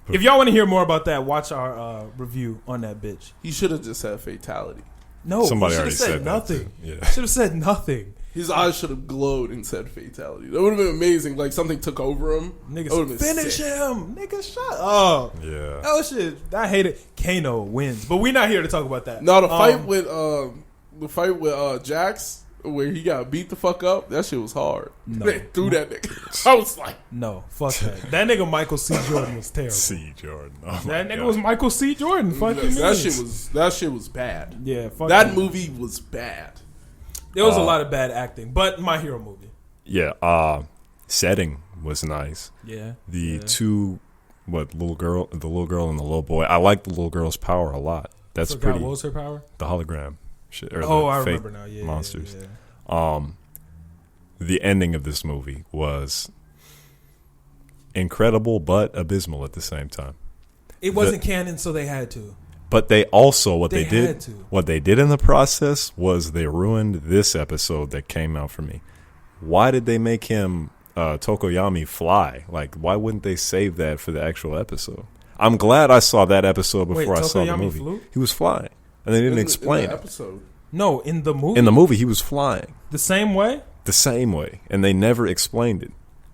if y'all want to hear more about that, watch our review on that bitch. He should have just said fatality. No, Somebody he should already have said said that, nothing. too. Yeah. Should have said nothing. His eyes should have glowed and said fatality. That would have been amazing. Like something took over him. That would've Niggas, been finish sick. him. Nigga, shut up. Yeah. Oh shit, I hate it. Kano wins, but we're not here to talk about that. No, the fight with Jax where he got beat the fuck up. That shit was hard. No. They threw that nigga. I was like, No, fuck that. That nigga Michael C. Jordan was terrible. C. Jordan. Oh my That nigga God. was Michael C. Jordan. Fuck you, that shit was bad. Yeah, fuck That you. movie was bad. There was a lot of bad acting, but My Hero movie. Yeah. Setting was nice. Yeah, The two, the little girl and the little boy. I like the little girl's power a lot. That's forgot pretty. what was her power? The hologram shit. Or Oh, the I fake remember now. Yeah, monsters. Yeah. The ending of this movie was incredible but abysmal at the same time. It wasn't canon, so they had to. But they also what They they did had to. what they did in the process was they ruined this episode that came out for me. Why did they make him Tokoyami fly? Like, why wouldn't they save that for the actual episode? I'm glad I saw that episode before I saw the Tokoyami movie. flew? He was flying, and they didn't In explain the it. episode. No, in the movie. In the movie, he was flying The same way. the same way, and they never explained it.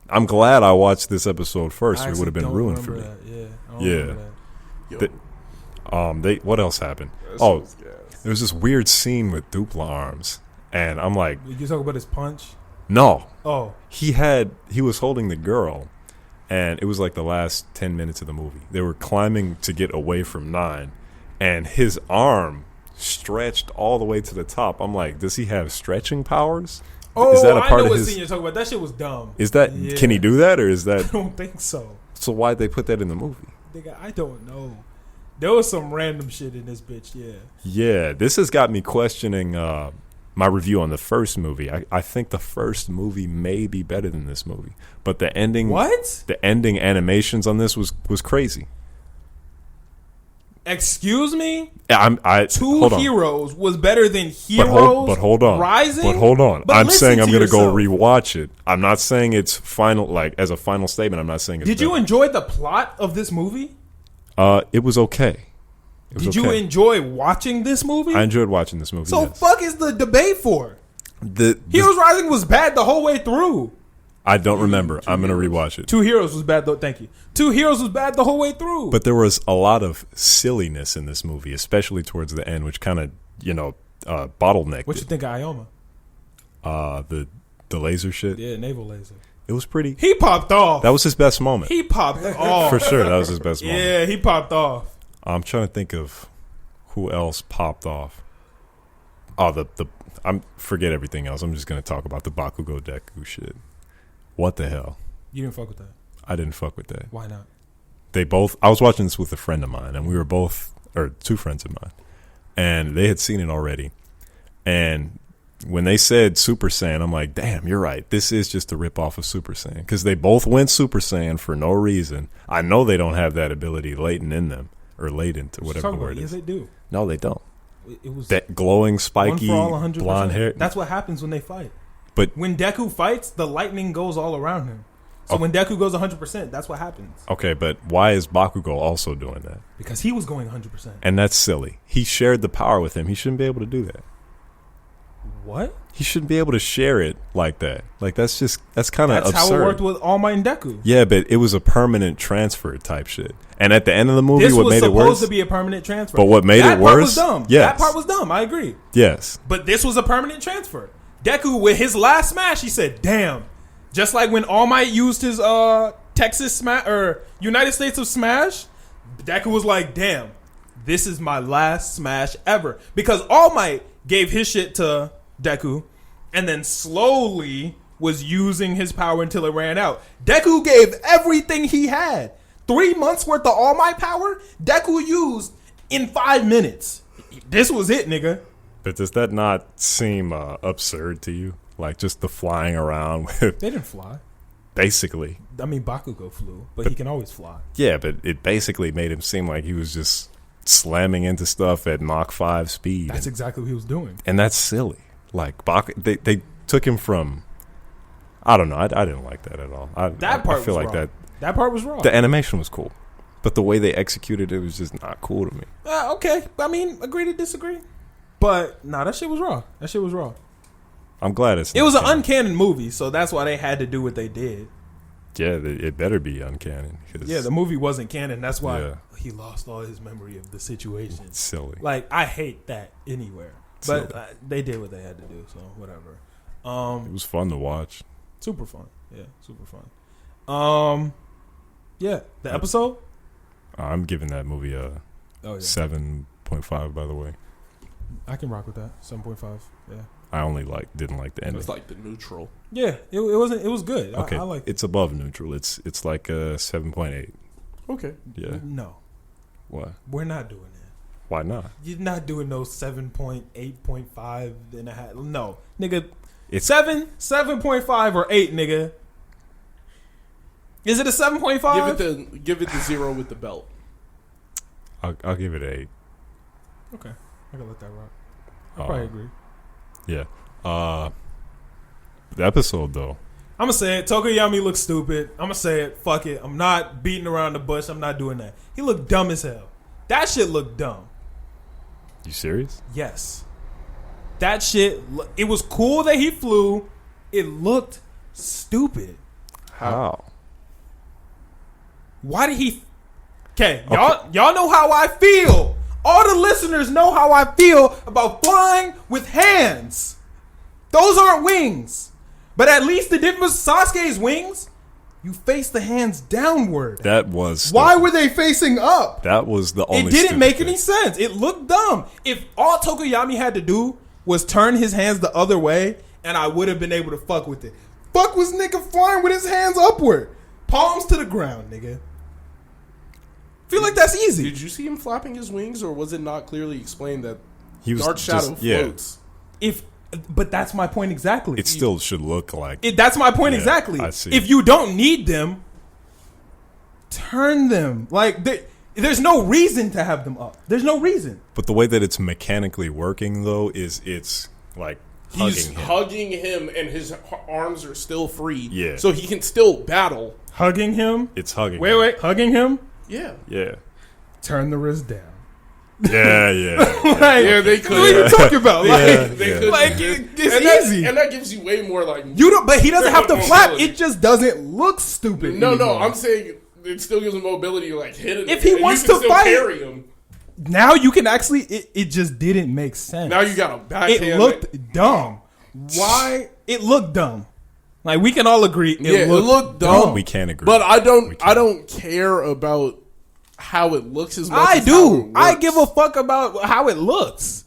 I'm glad I watched this episode first. I Or it would have been actually ruined don't for me. remember that. Yeah. I don't Yeah. remember that. Yo, They what else happened? that shit Oh, was gas. there was this weird scene with Dupla arms, and I'm like, You talk about his punch. no. Oh, He was holding the girl, and it was like the last 10 minutes of the movie. They were climbing to get away from 9, and his arm stretched all the way to the top. I'm like, does he have stretching powers? Is that a I part know of what his? scene you're talking about. That shit was dumb. Is that Yeah. can he do that, or is I that don't think so. so? Why'd they put that in the movie? Nigga, I don't know. There was some random shit in this bitch. Yeah. Yeah, this has got me questioning my review on the first movie. I think the first movie may be better than this movie, but the ending, What? the ending animations on this was crazy. Excuse me? I Two hold on. Heroes was better than But Heroes. hold on. Rising. But hold on. But I'm listen saying I'm to going to go yourself. rewatch it. I'm not saying it's final, like as a final statement. I'm not saying it's Did you better. enjoy the plot of this movie? It was okay. It was Did you okay. enjoy watching this movie? I enjoyed watching this movie. So yes. fuck is the debate for? the Heroes Rising was bad the whole way through. I don't remember. I'm going to rewatch it. Two Heroes was bad though. Thank you. Two Heroes was bad the whole way through. But there was a lot of silliness in this movie, especially towards the end, which kind of, bottlenecked What you think of Ioma? The laser shit. Yeah, naval laser. It was pretty. He popped off. That was his best moment. He popped off. For sure, that was his best moment. Yeah, he popped off. I'm trying to think of who else popped off. Oh, forget everything else. I'm just going to talk about the Bakugo Deku shit. What the hell? You didn't fuck with that. I didn't fuck with that. Why not? I was watching this with a friend of mine, and we were two friends of mine, and they had seen it already. And when they said Super Saiyan, I'm like, damn, you're right. This is just a ripoff of Super Saiyan. Because they both went Super Saiyan for no reason. I know they don't have that ability latent in them, or latent, or whatever the word is. Yes, they do. No, they don't. It was That glowing, spiky, one for all, 100%. blonde hair. That's what happens when they fight. But when Deku fights, the lightning goes all around him. So when Deku goes 100%, that's what happens. Okay, but why is Bakugo also doing that? Because he was going 100%. And that's silly. He shared the power with him. He shouldn't be able to do that. What? He shouldn't be able to share it like that. Like, that's kind of absurd. That's how it worked with All Might and Deku. Yeah, but it was a permanent transfer type shit. And at the end of the movie, what made it worse? This was supposed to be a permanent transfer. But what made it worse? That part was dumb. Yes. That part was dumb. I agree. Yes. But this was a permanent transfer. Deku, with his last smash, he said, damn. Just like when All Might used his Texas Smash, or United States of Smash, Deku was like, damn, this is my last smash ever. Because All Might gave his shit to Deku, and then slowly was using his power until it ran out. Deku gave everything he had. 3 months worth of All Might power, Deku used in 5 minutes. This was it, nigga. But does that not seem absurd to you? Like, just the flying around with... They didn't fly. Basically. I mean, Bakugo flew, but he can always fly. Yeah, but it basically made him seem like he was just slamming into stuff at Mach 5 speed. That's exactly what he was doing. And that's silly. Like, they took him from... I don't know. I didn't like that at all. I feel like wrong. That part was wrong. The animation was cool. But the way they executed it was just not cool to me. Okay. I mean, agree to disagree. But, that shit was raw. That shit was raw. I'm glad it's not. It was an canon. uncanon movie, so that's why they had to do what they did. Yeah, it better be uncanon. Yeah, the movie wasn't canon. That's why he lost all his memory of the situation. It's silly. Like, I hate that anywhere. But they did what they had to do, so whatever. It was fun to watch. Super fun. Yeah, super fun. Yeah, the episode? I'm giving that movie a 7.5, by the way. I can rock with that. 7.5. Yeah. I only didn't like the ending. It's like the neutral. Yeah, it wasn't. It was good. Okay, I like it's above neutral. It's like a 7.8. Okay. Yeah. No. What? We're not doing that. Why not? You're not doing no 7.8.5 and a half. No, nigga. It's 7.5 or 8, nigga. Is it a 7.5? Give it the 0 with the belt. I'll give it 8. Okay, I can let that rock. I probably agree. Yeah. The episode though. I'm gonna say it. Tokoyami looks stupid. I'm gonna say it. Fuck it. I'm not beating around the bush. I'm not doing that. He looked dumb as hell. That shit looked dumb. You serious? Yes. That shit. It was cool that he flew. It looked stupid. How? Why did he? Okay, y'all know how I feel. All the listeners know how I feel about flying with hands. Those aren't wings. But at least the difference with Sasuke's wings, you face the hands downward. That was... Why were they facing up? That was the only... It didn't make any sense. It looked dumb. If all Tokoyami had to do was turn his hands the other way, and I would have been able to fuck with it. Fuck was nigga flying with his hands upward. Palms to the ground, nigga. Feel like that's easy. Did you see him flapping his wings, or was it not clearly explained that he was Dark Shadow floats? But that's my point exactly. It still should look like... That's my point exactly. I see. If you don't need them, turn them. Like, there's no reason to have them up. There's no reason. But the way that it's mechanically working, though, is it's like He's hugging him, and his arms are still free. Yeah. So he can still battle. Hugging him? It's hugging him. Wait. Hugging him? Yeah. Yeah. Turn the wrist down. Yeah. Like, Yeah, they could. What are you talking about? Like, They Yeah. could. like it's easy. And that gives you way more like You don't, but he doesn't have to flap. mobility. It just doesn't look stupid. No, anymore. I'm saying it still gives him mobility to like hit it. If he and wants you can to still fight- carry him. Now you can actually. It just didn't make sense. Now you got a backhand. It looked dumb. Why? It looked dumb. Like we can all agree. It looked dumb. We can't agree. But I We can't. don't care about how it looks as much I as how do. it I works. give a fuck about how it looks.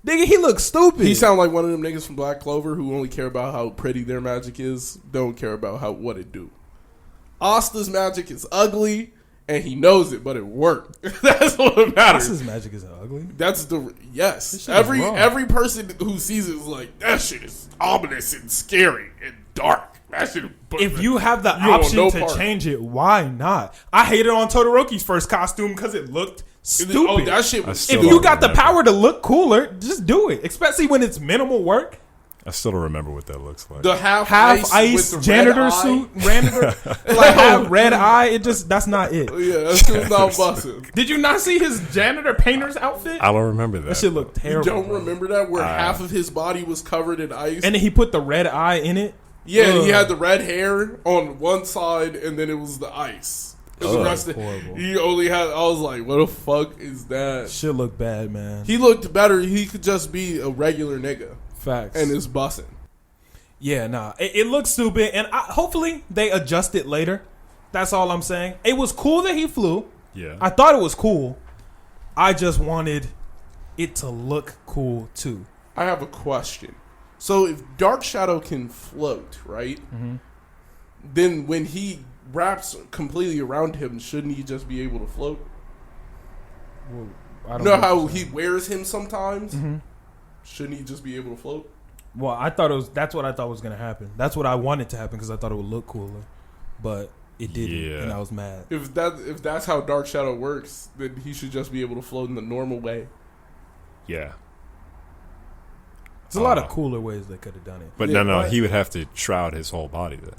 Nigga, he looks stupid. He sound like one of them niggas from Black Clover who only care about how pretty their magic is, don't care about what it do. Asta's magic is ugly, and he knows it, but it worked. That's what matters. His magic is ugly. That's the yes. This shit is wrong. Every person who sees it is like that shit is ominous and scary and dark. That shit. If you have the You want option no to part. change it, why not? I hated on Todoroki's first costume because it looked stupid. Oh, that shit was I still If you got the remember. power to look cooler, just do it. Especially when it's minimal work. I still don't remember what that looks like. the half Half ice with the janitor red eye. suit, like half red eye. It just that's not it. Yeah, that shit was not busting. Did you not see his janitor painter's outfit? I don't remember that. That shit looked You terrible. don't bro. remember that where half of his body was covered in ice? And then he put the red eye in it. yeah, and he Ugh. had the red hair on one side, and then it was the ice. And the Ugh, rest of, horrible. he only had. I was like, "What the fuck is that?" Shit looked bad, man. He looked better. He could just be a regular nigga, Facts. and is bussing. Yeah, nah. It looked stupid, and hopefully they adjust it later. That's all I'm saying. It was cool that he flew. Yeah. I thought it was cool. I just wanted it to look cool too. I have a question. So if Dark Shadow can float, right? Mm-hmm. Then when he wraps completely around him, shouldn't he just be able to float? Well, I You don't know know. how he wears him sometimes? Mm-hmm. Shouldn't he just be able to float? Well, I thought it was. That's what I thought was gonna happen. That's what I wanted to happen because I thought it would look cooler, but it didn't, Yeah. and I was mad. If that's how Dark Shadow works, then he should just be able to float in the normal way. Yeah. There's a lot of cooler ways they could have done it. But Yeah, no, but- he would have to shroud his whole body then.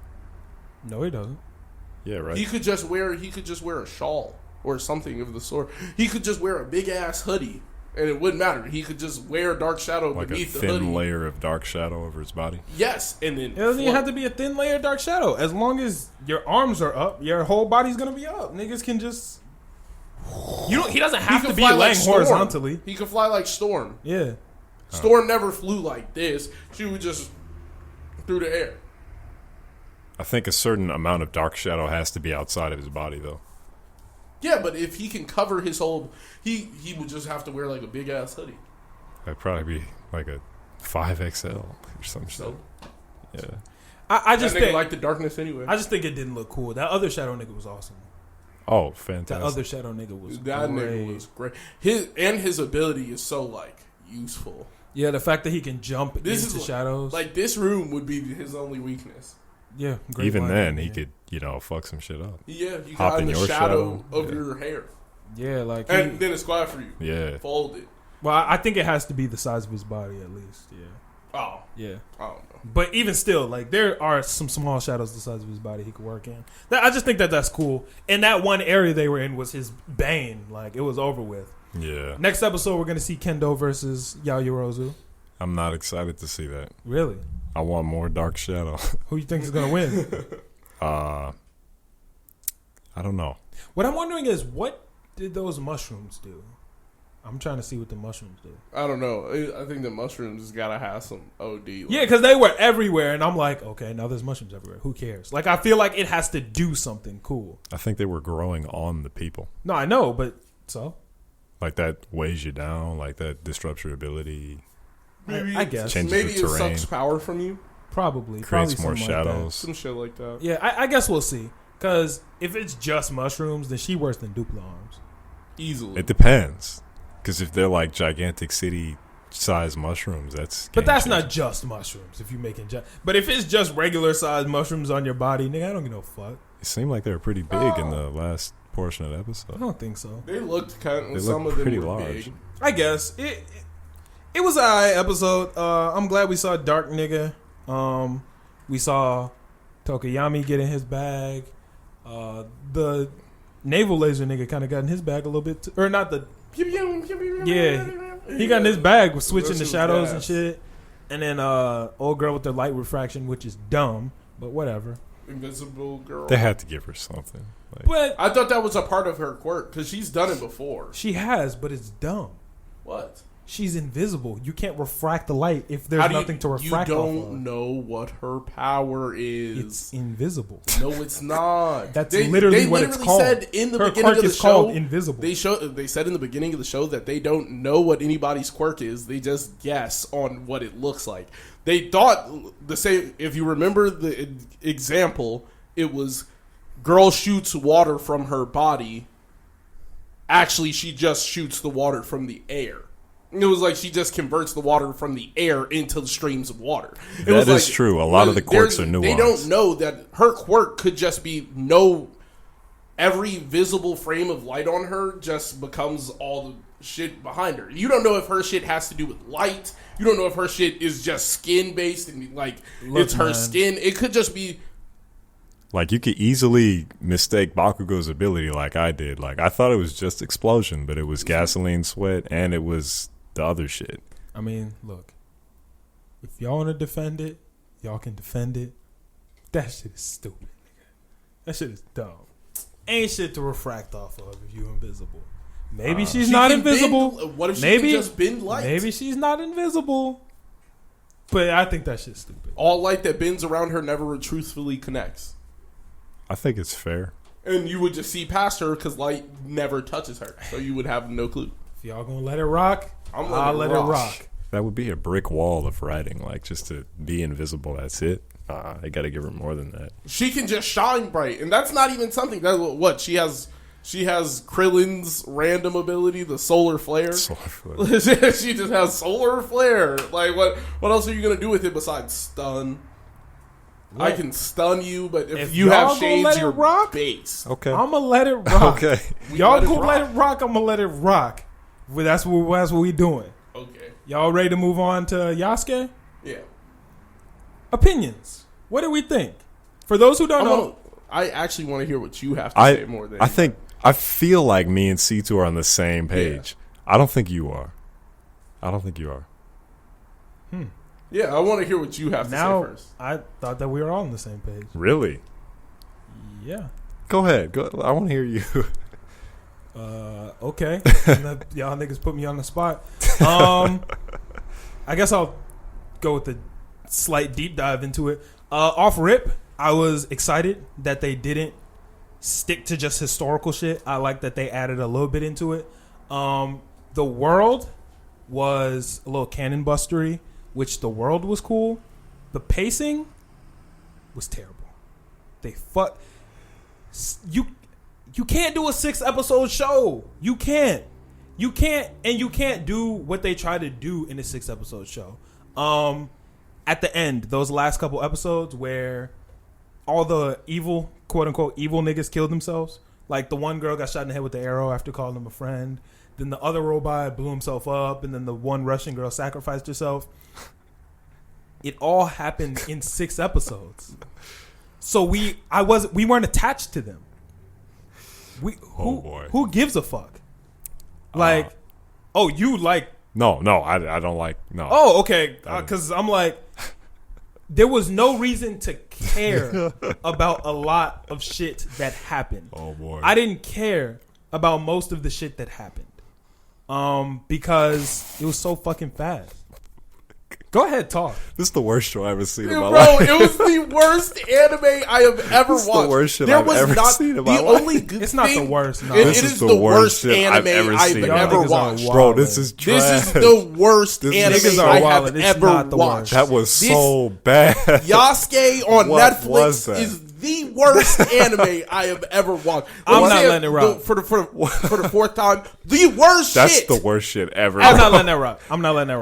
No, he doesn't. Yeah, right. He could just wear a shawl or something of the sort. He could just wear a big ass hoodie, and it wouldn't matter. He could just wear Dark Shadow like a beneath the hoodie. thin layer of dark shadow over his body. Yes, and then It doesn't even have to be a thin layer of dark shadow. As long as your arms are up, your whole body's gonna be up. Niggas can just. You don't. He doesn't He have could to be fly laying like Storm. horizontally. He could fly like Storm. Yeah. Storm never flew like this. She would just through the air. I think a certain amount of dark shadow has to be outside of his body, though. Yeah, but if he can cover his whole, he would just have to wear like a big ass hoodie. That'd probably be like a 5XL or some shit. So Yeah. I that just nigga think. like the darkness anyway. I just think it didn't look cool. That other shadow nigga was awesome. Oh, That fantastic. other shadow nigga was That great. nigga was great. His ability is so like useful. Yeah, the fact that he can jump This into is shadows. Like this room would be his only weakness. yeah, great Even line, then, man. he could, fuck some shit up. Yeah, you Hop got in in the your shadow shadow. of Yeah. your hair, Yeah, like. and then it's quiet for you. Yeah. Fold it. Well, I think it has to be the size of his body at least. Yeah. Oh, Yeah. I don't know. But even still, like there are some small shadows the size of his body he could work in. I just think that that's cool. And that one area they were in was his bane. Like it was over with. Yeah. Next episode, we're gonna see Kendo versus Yaoyorozu. I'm not excited to see that. Really? I want more dark shadow. Who you think is gonna win? I don't know. What I'm wondering is what did those mushrooms do? I'm trying to see what the mushrooms do. I don't know. I think the mushrooms gotta have some OD. Like, Yeah, because they were everywhere, and I'm like, okay, now there's mushrooms everywhere. Who cares? Like I feel like it has to do something cool. I think they were growing on the people. No, I know, but so Like that weighs you down, like that disrupts your ability, maybe I guess. Changes maybe the it terrain. sucks power from you. probably creates probably more something like that. shadows. Some shit like that. Yeah, I guess we'll see. Because if it's just mushrooms, then she worse than Dupla arms. Easily. It depends. Because if they're like gigantic city size mushrooms, that's But game that's changing. not just mushrooms. If you making but if it's just regular size mushrooms on your body, nigga, I don't give no fuck. It seemed like they were pretty big in the last portion of the I episode. don't think so. They looked kind They of. Some look of them pretty were large. big. I guess it was an alright episode. I'm glad we saw Dark Nigga. We saw Tokuyami get in his bag. The naval laser nigga kind of got in his bag a little bit, or not the Yeah, he got in his bag with switching the shadows and shit. And then old girl with the light refraction, which is dumb, but whatever. Invisible girl. They had to give her something. Like, But I thought that was a part of her quirk because she's done it before. she has, but it's dumb. What? She's invisible. You can't refract the light if there's nothing to refract You off don't of. know what her power is. It's invisible. No, it's not. That's literally what it's called. Said in the Her beginning quirk of the is show, called invisible. They said in the beginning of the show that they don't know what anybody's quirk is. They just guess on what it looks like. They thought the same. If you remember the example, it was girl shoots water from her body. Actually, she just shoots the water from the air. It was like she just converts the water from the air into the streams of water. That is true. A lot of the quirks are nuanced. They don't know that her quirk could just be every visible frame of light on her just becomes all the shit behind her. You don't know if her shit has to do with light. You don't know if her shit is just skin based and it's her skin. It could just be. Like, you could easily mistake Bakugo's ability like I did. Like, I thought it was just explosion, but it was gasoline sweat and it was the other shit. I mean, look. If y'all want to defend it, y'all can defend it. That shit is stupid, nigga. That shit is dumb. Ain't shit to refract off of if you invisible. Maybe she's not invisible. What if she maybe can just bend light? Maybe she's not invisible. But I think that shit's stupid. All light that bends around her never truthfully connects. I think it's fair. And you would just see past her because light never touches her. So you would have no clue. If y'all gonna let it rock, I'll let it rock. That would be a brick wall of writing. Like, just to be invisible, that's it. I got to give her more than that. She can just shine bright. And that's not even something. That's what she has. She has Krillin's random ability, the solar flare. She just has solar flare. Like, what else are you going to do with it besides stun? What? I can stun you, but if you have shades, you're base. Okay. I'm going to let it rock. Okay. Y'all going to let it rock, I'm going to let it rock. Well, that's what we doing. Okay. Y'all ready to move on to Yasuke? Yeah. Opinions. What do we think? For those who don't know. I actually want to hear what you have to say more than I feel like me and C2 are on the same page. Yeah. I don't think you are. Yeah, I want to hear what you have to say first. I thought that we were all on the same page. Really? Yeah. Go ahead. I want to hear you. Okay. Y'all niggas put me on the spot. I guess I'll go with the slight deep dive into it. Off rip, I was excited that they didn't stick to just historical shit. I like that they added a little bit into it. The world was a little cannon bustery, which the world was cool. The pacing was terrible. You can't do a 6-episode show. You can't do what they try to do in a 6-episode show. At the end, those last couple episodes where all the evil, quote unquote, evil niggas killed themselves. Like the one girl got shot in the head with the arrow after calling him a friend. Then the other robot blew himself up, and then the one Russian girl sacrificed herself. It all happened in 6 episodes. So we weren't attached to them. Who gives a fuck? Like, you like? No, I don't like. No. Oh, okay. Because I'm like, there was no reason to care about a lot of shit that happened. Oh boy, I didn't care about most of the shit that happened, because it was so fucking fast. Go ahead, talk. This is the worst show I've ever seen in my bro, life. It was the worst anime I have ever watched. The worst shit I've ever seen in my life. Only good it's not the worst. No. It is the worst anime I've ever watched. Bro, this is trash. This is the worst anime I have ever watched. That was so bad. Yasuke on Netflix is the worst anime I have ever watched. I'm not letting it rock. For the 4th time, the worst That's shit. That's the worst shit ever. I'm not letting that rock.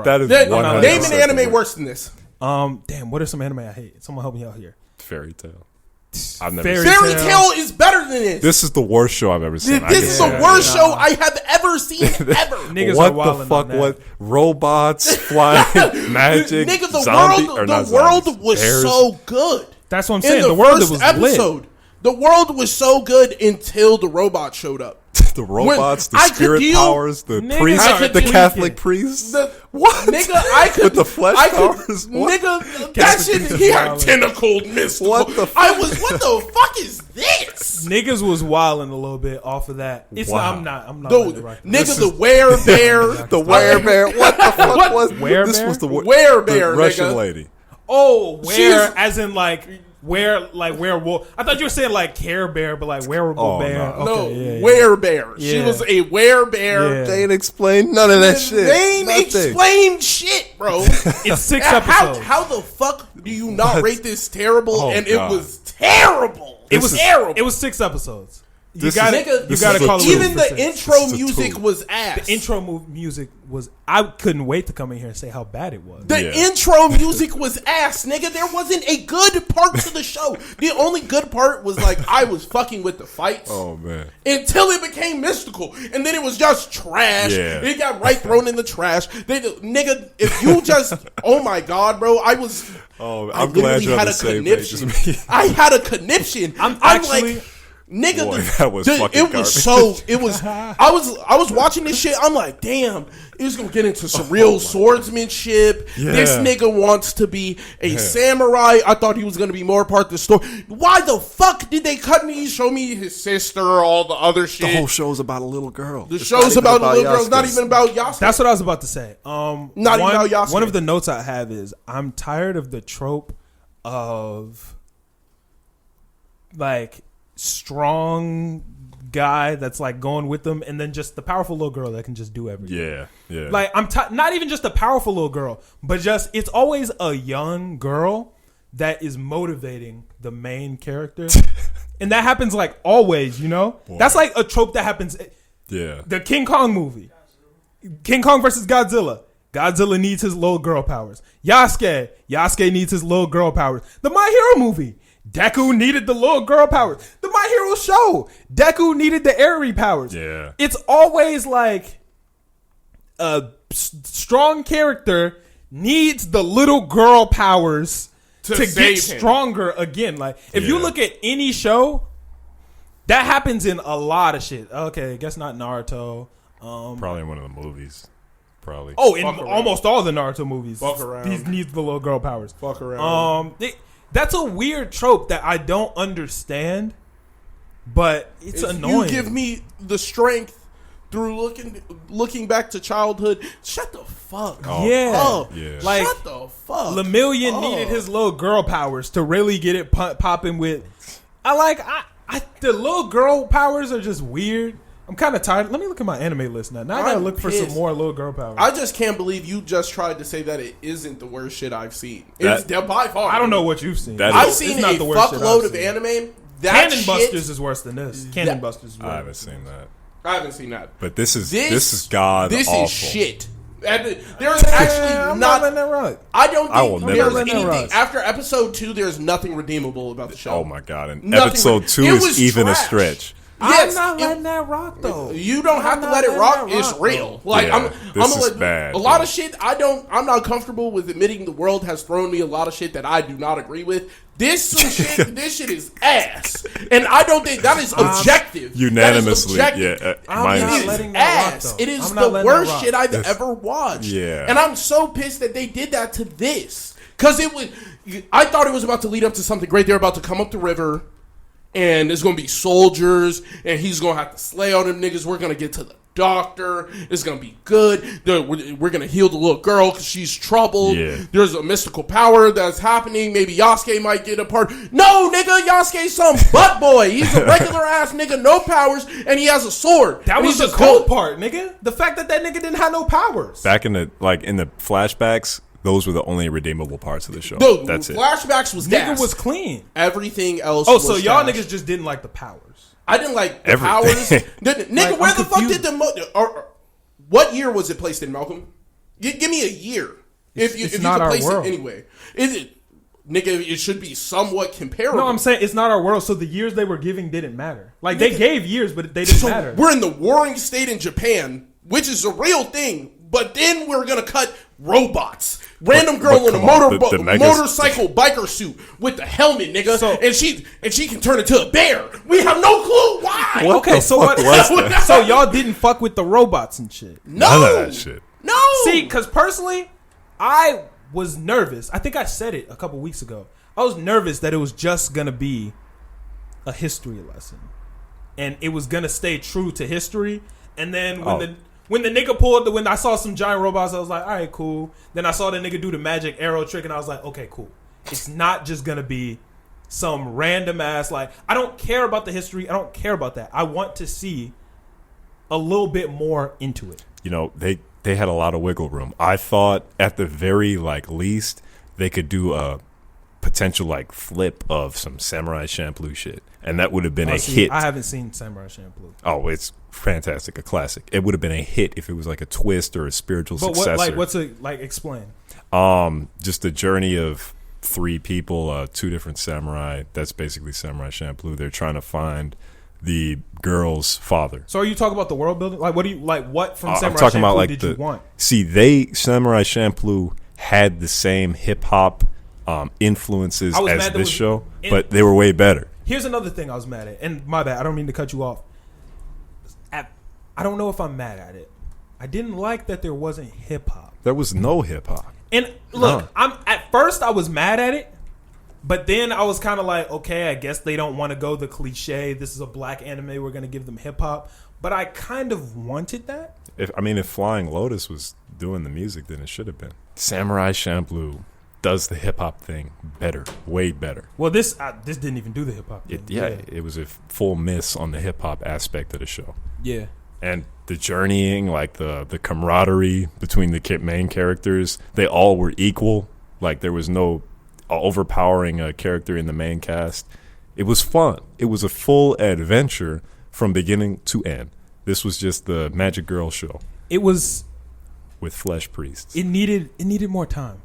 That is name an anime worse than this. Damn, what are some anime I hate? Someone help me out here. Fairy Tail. Fairy Tail is better than this. This is the worst show I've ever seen. This is the worst show I have ever seen ever. Niggas what are the fuck? What robots flying, magic, nigga, the world was so good. That's what I'm saying. The world was lit. The world was so good until the robot showed up. The robots, the I could spirit deal- powers, the Nigga, priests, I could the deal- Catholic priests. What? Nigga, I could With the flesh powers? What? Nigga, that shit. He had tentacled mystical. What the I was. What the fuck is this? Niggas was wilding a little bit off of that. It's Wow. I'm not. Dude, right. nigga, the werebear. The werebear. What the fuck was Werebear? This was the Werebear, the Russian nigga. lady. Oh, where She's- as in like werewolf. I thought you were saying like Care Bear, but like wearable Oh, bear. no. No, Okay, yeah. werebear. She Yeah. was a werebear. Yeah. They ain't explained none of that shit. They ain't Nothing. explained shit, bro. It's 6 episodes. How the fuck do you not What? rate this terrible? Oh, and God. it was terrible. It was terrible. It was 6 episodes. You This got is- to this You got to is a call it two. Even for the 6. intro This is a music two. was ass. The intro music was. I couldn't wait to come in here and say how bad it was. The Yeah. intro music was ass, nigga. There wasn't a good part to the show. The only good part was like I was fucking with the fights. Oh man. Until it became mystical, and then it was just trash. Yeah. It got right thrown in the trash. Nigga, if you just, oh my god, bro, I Oh, I I'm glad literally you're on had the a same page conniption. as me. I had a conniption. I'm actually- like, nigga, Boy, that was fucking it was so. It was. I was watching this shit. I'm like, damn, it was gonna get into some real swordsmanship. Yeah. This nigga wants to be a samurai. I thought he was gonna be more part of the story. Why the fuck did they cut me? Show me his sister, all the other The shit. whole show's about a little girl. The show's about a little girl. It's not Yasuke. even about Yasuke. That's what I was about to say. Not even about Yasuke. One of the notes I have is I'm tired of the trope of like strong guy that's like going with them, and then just the powerful little girl that can just do everything. Yeah. Like not even just a powerful little girl, but just it's always a young girl that is motivating the main character, and that happens like always. You know, Boy. that's like a trope that happens. Yeah. The King Kong movie, King Kong versus Godzilla. Godzilla needs his little girl powers. Yasuke needs his little girl powers. The My Hero movie. Deku needed the little girl powers. The My Hero show. Deku needed the airy powers. Yeah. It's always like a strong character needs the little girl powers to get save him. stronger again. Like if you Yeah. look at any show, that happens in a lot of shit. Okay, I guess not Naruto. Probably in one of the movies. Probably. Oh, in Fuck around. almost all the Naruto movies, Fuck around. He needs the little girl powers. Fuck around. That's a weird trope that I don't understand, but it's If annoying. you give me the strength through looking back to childhood, shut the fuck Oh, yeah, up. yeah. like Shut the fuck Lemillion up. needed his little girl powers to really get it popping with. The little girl powers are just weird. I'm kind of tired. Let me look at my anime list now. Now I gotta I'm look for pissed. some more little girl powers. I just can't believe you just tried to say that it isn't the worst shit I've seen. That- It's by far. I don't know what you've seen. That I've is- seen It's not a the worst shit fuckload I've of seen. anime. That Cannon shit, Busters is worse than this. Cannon That- Busters is worse. I haven't seen that. I haven't seen that. But this is god This awful. is shit. And there is actually I'm not. letting that rock. I don't I will think never there's let that anything rise. after episode 2. There's nothing redeemable about the show. Oh my god. And Nothing episode with- 2 it is was even a trash. stretch. Yes, I'm not it- letting that rock though. You don't have to not let it letting rock. that It's rock, real. Like Yeah, I'm this gonna is bad, a lot dude. of shit. I'm not comfortable with admitting the world has thrown me a lot of shit that I do not agree with. This shit is ass, and I don't think that is objective. Unanimously, That is objective. yeah. I'm Mine not is It letting is that rock, ass. though. It is I'm not the letting that worst rock. shit I've ever watched. Yeah. And I'm so pissed that they did that to this. Because I thought it was about to lead up to something great. They're about to come up the river, and there's going to be soldiers, and he's going to have to slay all them niggas. We're going to get to the doctor. It's going to be good. We're going to heal the little girl because she's troubled. Yeah. There's a mystical power that's happening. Maybe Yasuke might get a part. No, nigga, Yasuke's some butt boy. He's a regular ass nigga, no powers, and he has a sword. That And was he's the just cool good. part, nigga. The fact that nigga didn't have no powers. Back in the flashbacks, those were the only redeemable parts of the show. Dude, That's it. flashbacks was Nigga gas. was clean. Everything else. Oh, was so y'all trash. niggas just didn't like the powers. I didn't like the Everything. powers. Nigga, Like, where I'm the fuck confused. did what year was it placed in, Malcolm? Give me a year. It's If you not could our place world. it anyway. Is it, nigga? It should be somewhat comparable. No, I'm saying it's not our world, so the years they were giving didn't matter. Like, they gave years, but they didn't so matter. we're in the warring state in Japan, which is a real thing. But then we're gonna cut robots. Random girl in a come on, the motorcycle biker suit with the helmet, nigga, and she can turn into a bear. We have no clue why. Okay, so what? So y'all didn't fuck with the robots and shit. No, none of that shit. No. See, because personally, I was nervous. I think I said it a couple weeks ago. I was nervous that it was just gonna be a history lesson, and it was gonna stay true to history. And then when the nigga pulled when I saw some giant robots, I was like, all right, cool. Then I saw the nigga do the magic arrow trick, and I was like, okay, cool. It's not just gonna be some random ass, like, I don't care about the history. I don't care about that. I want to see a little bit more into it. You know, they had a lot of wiggle room. I thought at the very least they could do a potential flip of some Samurai Champloo shit, and that would have been a hit. I haven't seen Samurai Champloo. Oh, it's fantastic, a classic. It would have been a hit if it was like a twist or a spiritual successor. What's a explain? Just the journey of three people, two different samurai. That's basically Samurai Champloo. They're trying to find the girl's father. So are you talking about the world building? Like, what do you what from Samurai I'm talking Champloo about did you want? See, Samurai Champloo had the same hip hop influences as this show, but they were way better. Here's another thing I was mad at, and my bad, I don't mean to cut you off. I don't know if I'm mad at it. I didn't like that there wasn't hip hop. There was no hip hop. And look, at first I was mad at it, but then I was kind of like, okay, I guess they don't want to go the cliche. This is a black anime. We're going to give them hip hop. But I kind of wanted that. If Flying Lotus was doing the music, then it should have been. Samurai Champloo does the hip hop thing better, way better. Well, this didn't even do the hip hop thing. It was a full miss on the hip hop aspect of the show. Yeah. And the journeying, the camaraderie between the main characters, they all were equal. Like, there was no overpowering character in the main cast. It was fun. It was a full adventure from beginning to end. This was just the Magic Girl show. It was with flesh priests. It needed more time.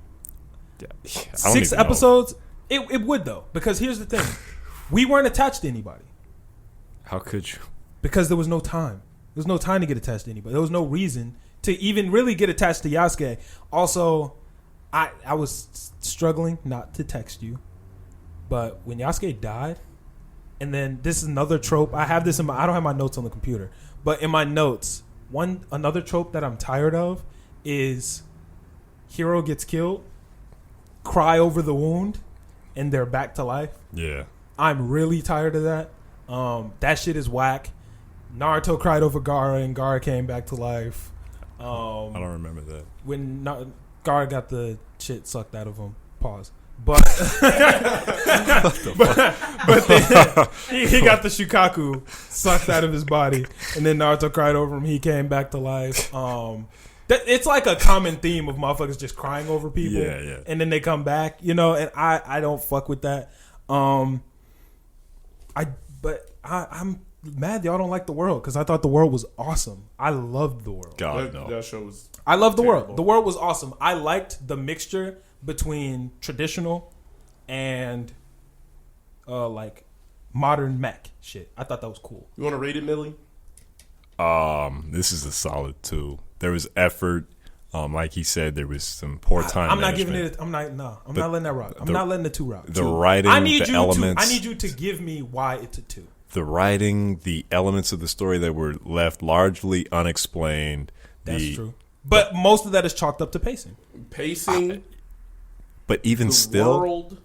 Yeah. 6 episodes. It would though, because here's the thing: we weren't attached to anybody. How could you? Because there was no time. There was no time to get attached to anybody. There was no reason to even really get attached to Yasuke. Also, I was struggling not to text you, but when Yasuke died, and then this is another trope. I have this I don't have my notes on the computer, but in my notes, another trope that I'm tired of is hero gets killed, cry over the wound, and they're back to life. Yeah. I'm really tired of that. That shit is whack. Naruto cried over Gaara, and Gaara came back to life. I don't remember that. When Gaara got the shit sucked out of him. Pause. But but then he got the Shukaku sucked out of his body, and then Naruto cried over him. He came back to life. It's like a common theme of motherfuckers just crying over people, and then they come back, and I don't fuck with that. I'm mad y'all don't like the world, because I thought the world was awesome. I loved the world. That show was. I loved the world. The world was awesome. I liked the mixture between traditional and modern mech shit. I thought that was cool. You want to rate it, Millie? This is a solid 2. There was effort. Like he said, there was some poor time. I'm not giving it. I'm not letting that rock. I'm not letting the 2 rock. The writing, I need you to give me why it's a 2. The writing, the elements of the story that were left largely unexplained. That's true. But most of that is chalked up to pacing. But even still, world,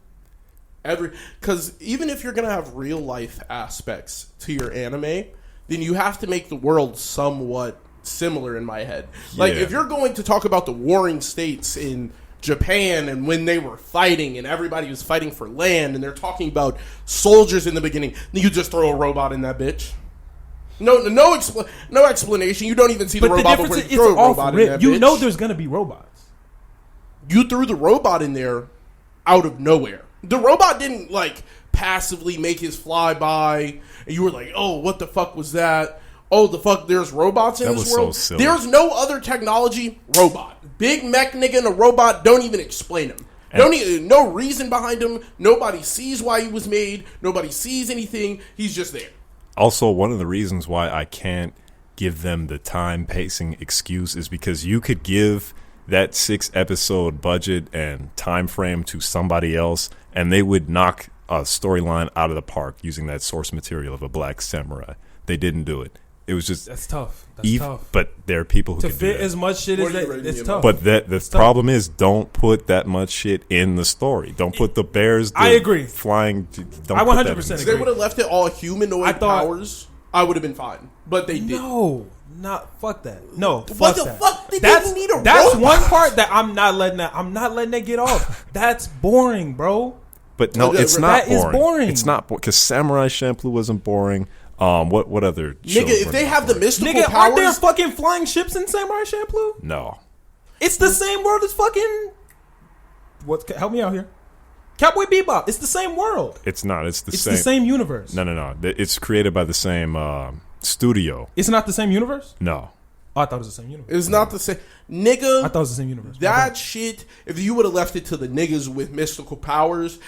because even if you're gonna have real life aspects to your anime, then you have to make the world somewhat similar. In my head, if you're going to talk about the warring states in Japan and when they were fighting and everybody was fighting for land, and they're talking about soldiers in the beginning, then you just throw a robot in that bitch. No explanation. You don't even see the robot before you throw a robot in that bitch. You know there's gonna be robots. You threw the robot in there out of nowhere. The robot didn't passively make his flyby, and you were like, "Oh, what the fuck was that? Oh, the fuck! There's robots in this world. So silly. There's no other technology. Robot, big mech nigga, and a robot. Don't even explain him. No reason behind him. Nobody sees why he was made. Nobody sees anything. He's just there." Also, one of the reasons why I can't give them the time pacing excuse is because you could give that 6-episode budget and time frame to somebody else, and they would knock a storyline out of the park using that source material of a black samurai. They didn't do it. It was just That's tough. That's tough. But there are people who To can fit do that. as much shit as What are you that, rating it's it tough. But the problem is, don't put that much shit in the story. Don't put the bears. I agree. Flying. Don't I put that 100% in the If agree. they would have left it all humanoid I thought- powers, I would have been fine. But they didn't. No, not fuck that. No, fuck What the that. fuck? They That's didn't need a that's robot. one part that I'm not letting that get off. That's boring, bro. But no, Okay, it's not that is boring. boring. It's not because Samurai Champloo wasn't boring. What other? Nigga, shows if were they not have the boring? mystical Nigga, aren't there powers, fucking flying ships in Samurai Champloo? No. It's the same world as fucking. Help me out here. Cowboy Bebop. It's the same world. It's not. It's It's the same universe. No. It's created by the same studio. It's not the same universe? No. Oh, I thought it was the same universe. it's not the same. Nigga, I thought it was the same universe. that shit, if you would have left it to the niggas with mystical powers,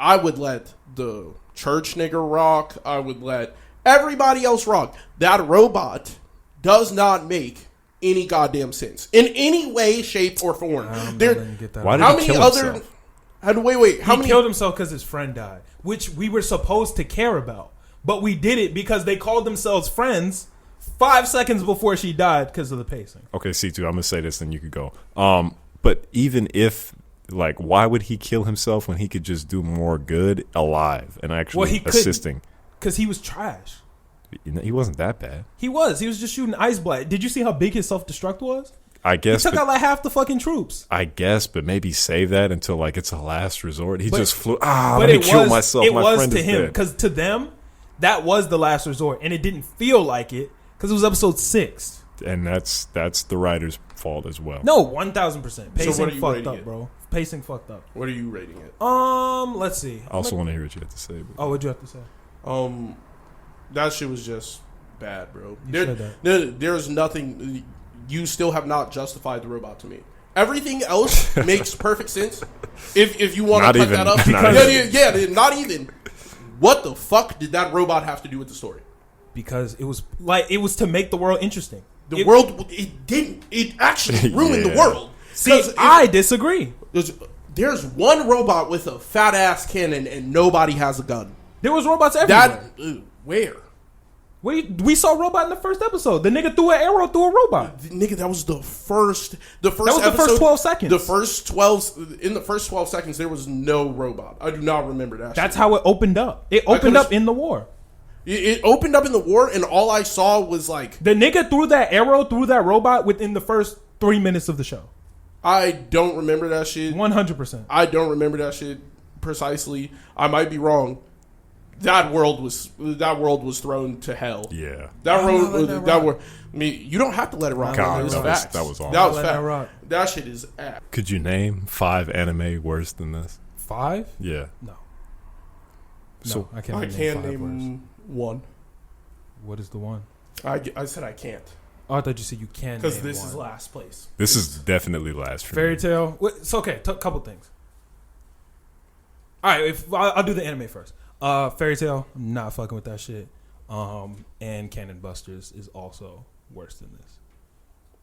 I would let the church nigga rock. I would let everybody else rock. That robot does not make any goddamn sense in any way, shape, or form. I'm not There, letting you get that Why out. did how he many kill other? himself? Wait. How He many? killed himself because his friend died, which we were supposed to care about. But we did it because they called themselves friends 5 seconds before she died because of the pacing. Okay, C2, I'm gonna say this, then you could go. But even if, like, why would he kill himself when he could just do more good alive and actually Well, he couldn't. assisting? Because he was trash. He wasn't that bad. He was just shooting ice blast. Did you see how big his self-destruct was? I He guess. took But, out like half the fucking troops. I guess, but maybe save that until like it's a last resort. He But- just flew. But Let me it kill was myself. it My was friend to is him dead. because to them that was the last resort, and it didn't feel like it because it was episode 6. And that's the writer's fault as well. No, 1000%. So what Pacing are you fucked rating up, it? bro. Pacing fucked up. What are you rating it? Let's see. I also want to hear what you have to say. But Oh, what'd you have to say? That shit was just bad, bro. You said that. There's nothing. You still have not justified the robot to me. Everything else makes perfect sense. If you want Not to cut even- that up, not yeah, not even. What the fuck did that robot have to do with the story? Because it was to make the world interesting. The world, it didn't. It actually ruined the Yeah. world. See, 'Cause I disagree. there's one robot with a fat ass cannon and nobody has a gun. There was robots everywhere. Where? We saw a robot in the first episode. The nigga threw an arrow through a robot. Nigga, that was the first. was the episode, first 12 seconds. The first 12 in the first 12 seconds, there was no robot. I do not remember that. That's shit. how it opened up. It opened up in the war. It opened up in the war, and all I saw was like, The nigga threw that arrow through that robot within the first 3 minutes of the show. I don't remember that shit. 100%. I don't remember that shit precisely. I might be wrong. That world was thrown to hell. yeah, That I'm not road, letting that that rock. were. I mean, you don't have to let it rock. God, It was that was- facts. that was awful. That was Let that fact. rock. That shit is ass. could you name 5 anime worse than this? 5? Yeah. No. So I can't I name can't 5 name words. one. What is the one? I said I can't Oh, I thought you said you can because name this one. is last place. this is definitely last for Fairy me. Tale. It's okay. Couple things. All right, I'll do the anime first. Fairy Tale, I'm not fucking with that shit. And Cannon Busters is also worse than this.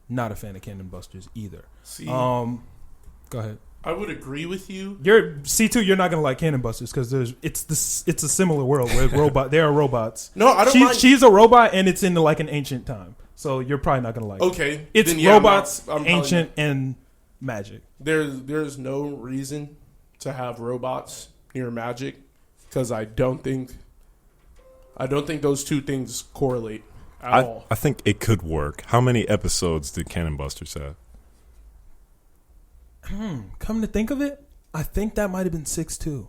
Not a fan of Cannon Busters either. See, Go ahead. I would agree with you. You're C2. You're not gonna like Cannon Busters because it's a similar world where there are robots. No, I don't mind. She's a robot and it's in like an ancient time. So you're probably not gonna like it. Okay, It's then yeah, robots, I'm probably ancient, and magic. There's no reason to have robots near magic because I don't think those two things correlate at all. I think it could work. How many episodes did Cannon Busters have? Come to think of it, I think that might have been 6 too,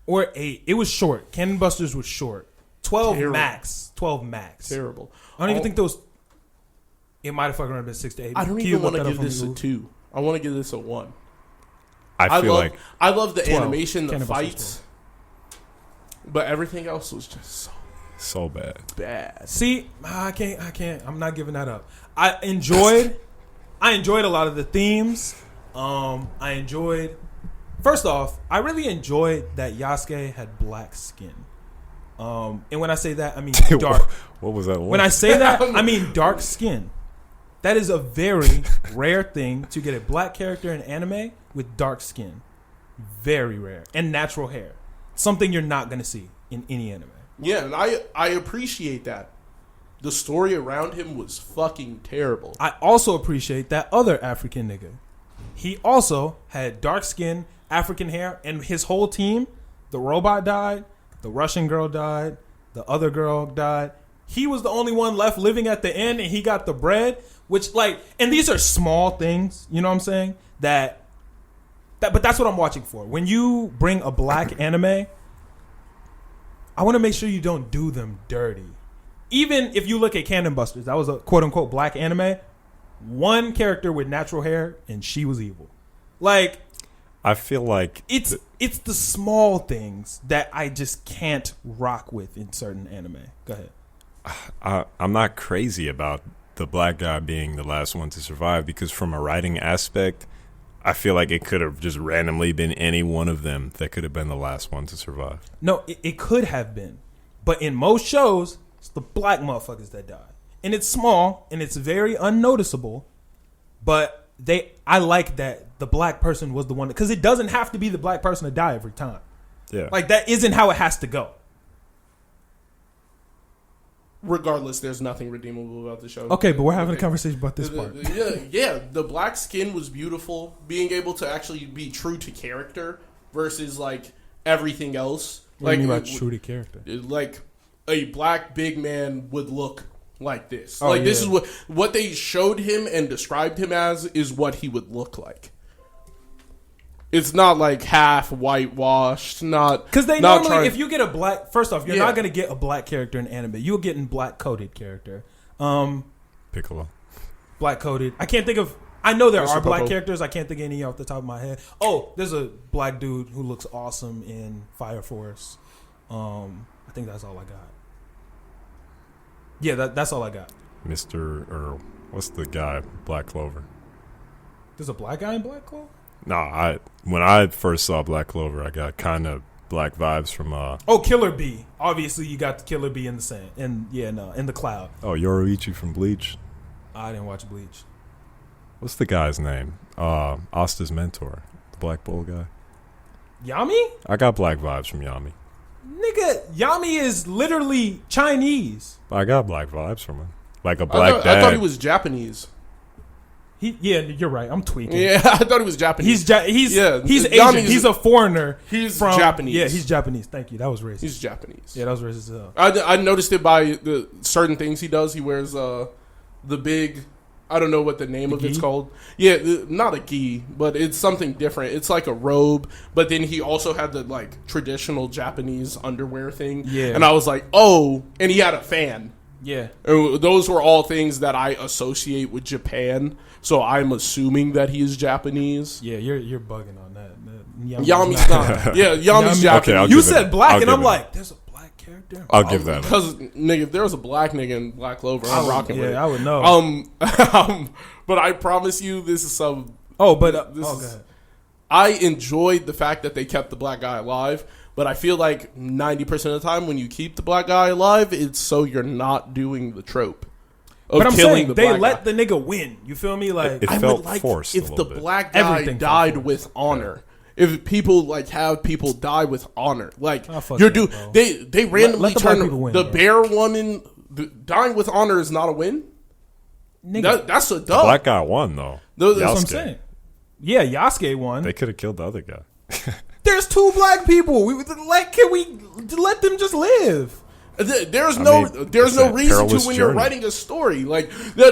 or 8. It was short. Cannon Busters was short. 12 Terrible. max. 12 max. Terrible. I don't even think those. It might have fucking been 6 to 8. I don't Can you even look want to that up give for me, this a Lou? 2. I want to give this a 1. I feel like I love the 12. animation, the Cannon Busters fights, but everything else was just so so bad. bad. See, I can't. I'm not giving that up. I enjoyed a lot of the themes. I enjoyed. First off, I really enjoyed that Yasuke had black skin. And when I say that, I mean dark. What was that one? When I say that, I mean dark skin. That is a very rare thing to get a black character in anime with dark skin. Very rare. And natural hair. Something you're not going to see in any anime. Yeah, and I appreciate that. The story around him was fucking terrible. I also appreciate that other African nigga. He also had dark skin, African hair, and his whole team, the robot died, the Russian girl died, the other girl died. He was the only one left living at the end, and he got the bread, which, like, and these are small things, you know what I'm saying? But that's what I'm watching for. When you bring a black anime, I want to make sure you don't do them dirty. Even if you look at Cannon Busters, that was a quote-unquote black anime. One character with natural hair, and she was evil. Like, I feel like it's the small things that I just can't rock with in certain anime. Go ahead. I'm not crazy about the black guy being the last one to survive, because from a writing aspect, I feel like it could have just randomly been any one of them that could have been the last one to survive. No, it could have been. But in most shows, it's the black motherfuckers that die. And it's small, and it's very unnoticeable. But I like that the black person was the one. Because it doesn't have to be the black person to die every time. Yeah. Like, that isn't how it has to go. Regardless, there's nothing redeemable about the show. Okay, but we're having a conversation about this part. Yeah, the black skin was beautiful. Being able to actually be true to character versus, like, everything else. What do you mean by true to character? Like, a black big man would look like this. Oh, like, yeah. this is what they showed him and described him as is what he would look like. It's not like half whitewashed, not because they not normally, if you get a black, first off, you're not going to get a black character in anime. You'll get a black coated character. Piccolo. Black coated. I can't think of. I know there Mr. are black Popo. characters. I can't think of any off the top of my head. Oh, there's a black dude who looks awesome in Fire Force. I think that's all I got. Yeah, that's all I got. What's the guy? Black Clover. There's a black guy in Black Clover? No, when I first saw Black Clover, I got kind of black vibes from Killer Bee. Obviously, you got the Killer Bee in the sand, in the cloud. Yoruichi from Bleach. I didn't watch Bleach. What's the guy's name? Asta's mentor, the Black Bull guy. Yami? I got black vibes from Yami. Nigga, Yami is literally Chinese. I got black vibes from him, like a black dad. I thought he was Japanese. Yeah, you're right. I'm tweaking. Yeah, I thought he was Japanese. He's Asian. He's a foreigner. He's from Japanese. Yeah, he's Japanese. Thank you. That was racist. He's Japanese. Yeah, that was racist as hell. I noticed it by the certain things he does. He wears the big. I don't know what the name of it's called. Yeah, not a gi, but it's something different. It's like a robe, but then he also had the like traditional Japanese underwear thing. Yeah, and I was like, oh, and he had a fan. Yeah, and those were all things that I associate with Japan. So I'm assuming that he is Japanese. Yeah, you're bugging on that. Yami's not. Yeah, Yami's Japanese. Okay, you said black, and I'm like, there's a black character. I'll give that. Because nigga, if there was a black nigga in Black Clover, I'm rocking with it. Yeah, I would know. But I promise you, this is some. Oh, but go ahead. I enjoyed the fact that they kept the black guy alive. But I feel like 90% of the time when you keep the black guy alive, it's so you're not doing the trope. But I'm saying they let the nigga win. You feel me? Like, it I felt would like forced if a the little bit. black guy Everything died felt with honor. If people like have people die with honor, like fuck you're that, bro. they randomly let the black turn people win, the bro. bear woman dying with honor is not a win. nigga, That's a The dub. black guy won though. That's that's what I'm Yasuke. saying. Yeah, Yasuke won. They could have killed the other guy. There's two black people. Can we let them just live? There's it's no that reason to perilous when you're journey. writing a story. Like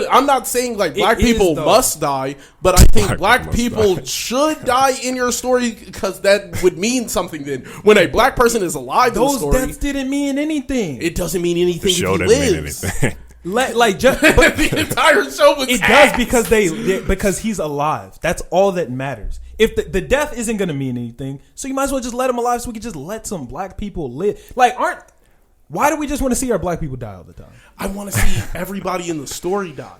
I'm not saying like black It is, people though. must die, but I think Black black people must people should die in your story because that would mean something. Then when a black person is alive in the Those story, deaths didn't mean anything. it doesn't mean anything The if show he didn't mean lives. anything. But the entire show was it ass. does because he's alive. That's all that matters. If the death isn't going to mean anything, so you might as well just let him alive so we can just let some black people live. Why do we just want to see our black people die all the time? I want to see everybody in the story die.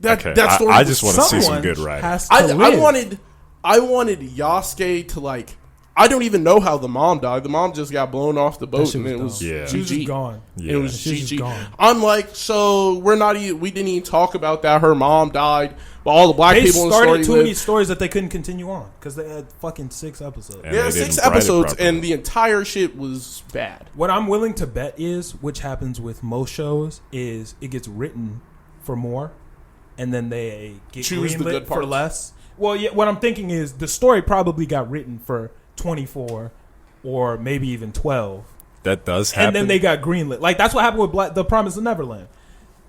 That story. I just want to see some Someone good writing. has to I live. wanted Yasuke to like. I don't even know how the mom died. The mom just got blown off the boat, and it was Yeah. She was GG. just gone. Yeah. It was She's just GG. gone. I'm like, so we didn't even talk about that. Her mom died, but all the black They people in the started story too many lived. stories that they couldn't continue on because they had fucking 6 episodes. And There they are 6 didn't write it episodes, properly. and the entire shit was bad. What I'm willing to bet is, which happens with most shows, is it gets written for more, and then they get Choose the greenlit good for parts. less. Well, yeah, what I'm thinking is the story probably got written for 24 or maybe even 12, That does happen. and then they got greenlit. Like that's what happened with The Promise of Neverland.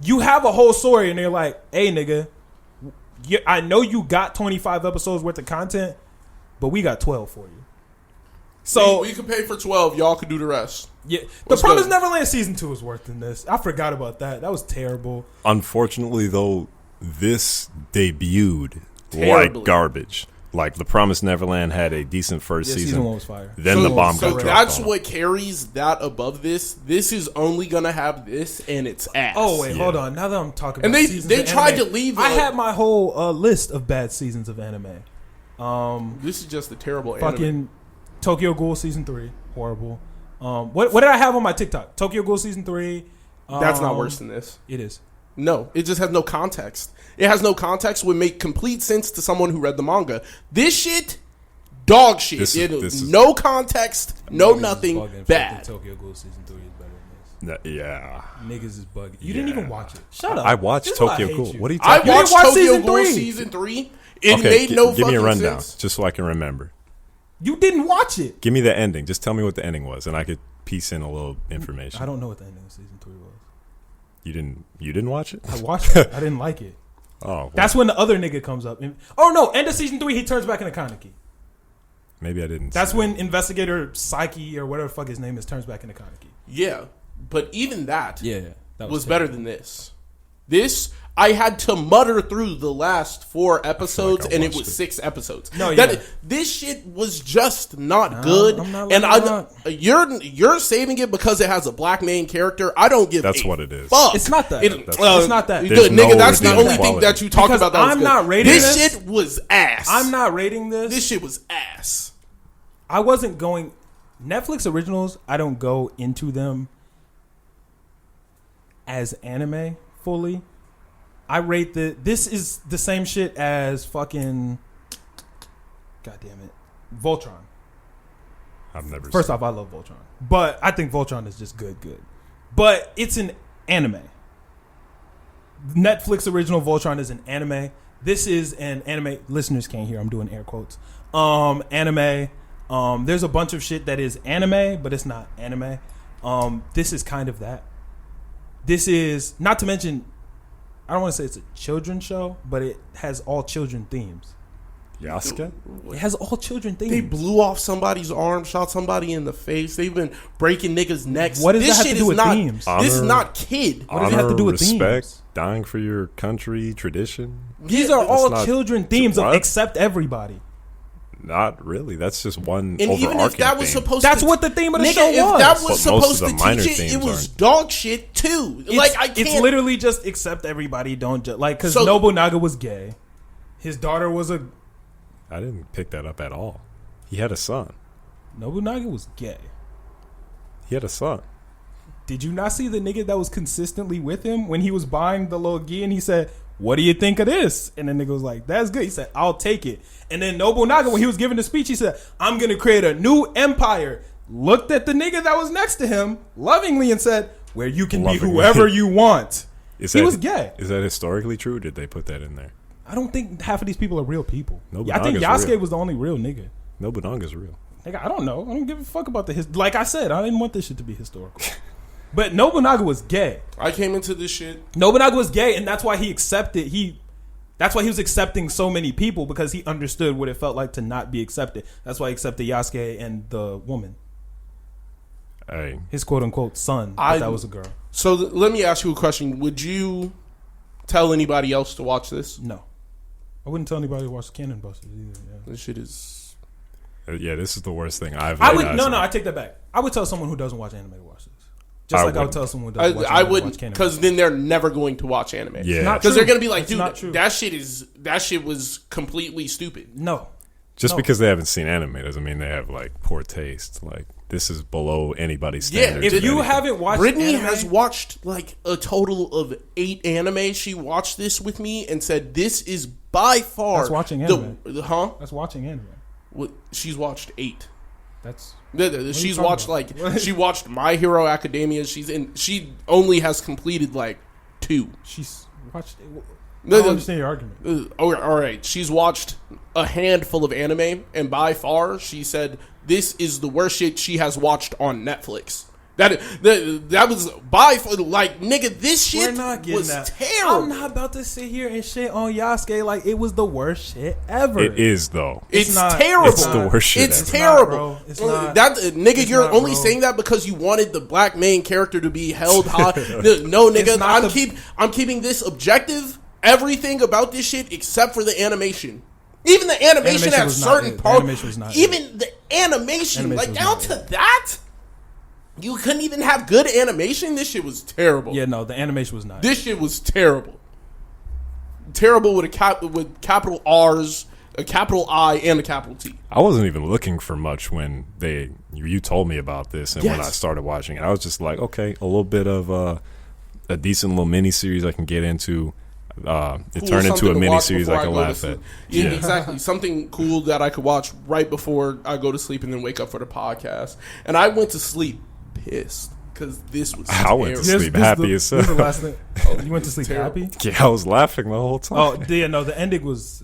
You have a whole story, and they're like, "Hey, nigga, I know you got 25 episodes worth of content, but we got 12 for you." So we could pay for 12. Y'all could do the rest. yeah, The What's Promise good? Neverland season 2 is worse than this. I forgot about that. That was terrible. Unfortunately, though, this debuted Terribly. like garbage. Like The Promised Neverland had a decent first Yeah, season. season 1 was fire. Then the bomb got dropped. that's on what carries that above this. This is only gonna have this and its ass. Oh wait, Yeah. hold on. Now that I'm talking And about they seasons of tried anime, to leave I it- had my whole list of bad seasons of anime. This is just a terrible Fucking anime. Tokyo Ghoul season 3, horrible. What did I have on my TikTok? Tokyo Ghoul season 3. That's not worse than this. It is. No, it just has no context. It has no context. Would make complete sense to someone who read the manga. This shit, dog shit. This is- No context, no Niggas is nothing, bugging. bad. Fucking Tokyo Ghoul season 3 is better than Yeah. this. Niggas is bugging. You Yeah. didn't even watch it. Shut up. I watched This is why I Tokyo hate Ghoul. you. What are you I talking You watched didn't watch Tokyo season Ghoul 3? season 3. It Okay, made no give me a fucking rundown, sense. just so I can remember. You didn't watch it. Give me the ending. Just tell me what the ending was, and I could piece in a little information. I don't know what the ending of season 3 was. You didn't watch it? I watched it. I didn't like it. Oh, well, That's when the other nigga comes up. Oh no! End of season 3, he turns back into Kaneki. maybe I didn't. That's see when Investigator Psyche or whatever the fuck his name is turns back into Kaneki. Yeah, but even that That was better than this. This, I had to mutter through the last 4 episodes, I and it watched was it. 6 episodes. No, That- yeah. This shit was just not good. I'm not and letting you're saving it because it has a black main character. I don't give. That's a what it is. Fuck. It's not that. It- It's not that. Good, There's nigga, no that's the redeeming only thing quality. that you talked Because about. That was I'm good. not rating this. this. Shit was ass. I'm not rating this. This shit was ass. I wasn't going. Netflix originals, I don't go into them as anime fully. I rate this is the same shit as fucking. God damn it, Voltron. I've never. First seen off, I love Voltron, but I think Voltron is just good. But it's an anime. Netflix original Voltron is an anime. This is an anime. Listeners can't hear. I'm doing air quotes. Anime. There's a bunch of shit that is anime, but it's not anime. This is kind of that. This is not to mention. I don't want to say it's a children's show, but it has all children themes. Yasuke. It has all children themes. They blew off somebody's arm, shot somebody in the face. They've been breaking niggas' necks. What does this that have shit to do is with not, themes? This is Honor- not kid. What does it have to do with respect, themes? dying for your country, tradition. These are all not- children themes of What? accept everybody. Not really. That's just one And even overarching if that was theme. supposed That's to... what the theme of the Nigga, show if was. that But was most supposed of to the minor teach it, it themes was aren't. dog shit too. I can't... It's literally just accept everybody, don't judge. Like, because So- Nobunaga was gay. His daughter was a... I didn't pick that up at all. He had a son. Nobunaga was gay. He had a son. Did you not see the nigga that was consistently with him when he was buying the little gi and he said, "What do you think of this?" And the nigga was like, "That's good." He said, "I'll take it." And then Nobunaga, when he was giving the speech, he said, "I'm going to create a new empire." Looked at the nigga that was next to him lovingly and said, "Where you can Lovingly. be whoever you want." He That, was gay. Is that historically true? Or did they put that in there? I don't think half of these people are real people. Nobunaga's I think Yasuke real. was the only real nigga. Nobunaga's real. Nigga, I don't know. I don't give a fuck about the like I said, I didn't want this shit to be historical. But Nobunaga was gay. I came into this shit... Nobunaga was gay, and that's why he accepted. That's why he was accepting so many people, because he understood what it felt like to not be accepted. That's why he accepted Yasuke and the woman, Hey, his quote unquote son. But that was a girl. So let me ask you a question. Would you tell anybody else to watch this? No, I wouldn't tell anybody to watch Cannon Busters either. Yeah. This shit is... yeah, this is the worst thing I've. I would ever no. seen. I take that back. I would tell someone who doesn't watch anime to watch this. Just like I would tell someone who doesn't watch I anime to wouldn't, watch Cannon because Busters. then they're never going to watch anime. Yeah. Not Because they're true. gonna be like, That's not dude, true. that shit was completely stupid. No, Just because they haven't seen anime doesn't mean they have like poor taste. Like this is below anybody's standards. If you haven't watched Brittany anime, has watched like a total of 8 anime. She watched this with me and said this is by far That's watching anime. That's watching anime. Well, she's watched 8. That's She's watched she watched My Hero Academia. She only has completed like 2. She's watched. I don't understand your argument. All right. She's watched a handful of anime, and by far, she said this is the worst shit she has watched on Netflix. That was by far, like, nigga, this shit was terrible. I'm not about to sit here and shit on Yasuke like it was the worst shit ever. It is though. It's terrible. It's the worst shit. It's ever. terrible. It's not. Nigga, you're not, only bro. saying that because you wanted the black main character to be held high. No, nigga, I'm keeping this objective. Everything about this shit except for the animation. Even the animation at certain parts. Even the animation, like down to that. You couldn't even have good animation. This shit was terrible. Yeah, no, the animation was not. This shit was terrible. Terrible with with capital R's, a capital I, and a capital T. I wasn't even looking for much when you told me about this, and when I Yes. started watching it, I was just like, okay, a little bit of a decent little mini series I can get into. It turned into a mini series I can laugh at. Yeah, exactly. Something cool that I could watch right before I go to sleep and then wake up for the podcast. And I went to sleep pissed because this was I went to sleep happy as hell. This is the last thing. You went to sleep happy? Yeah, I was laughing the whole time. Oh, yeah, no, the ending was...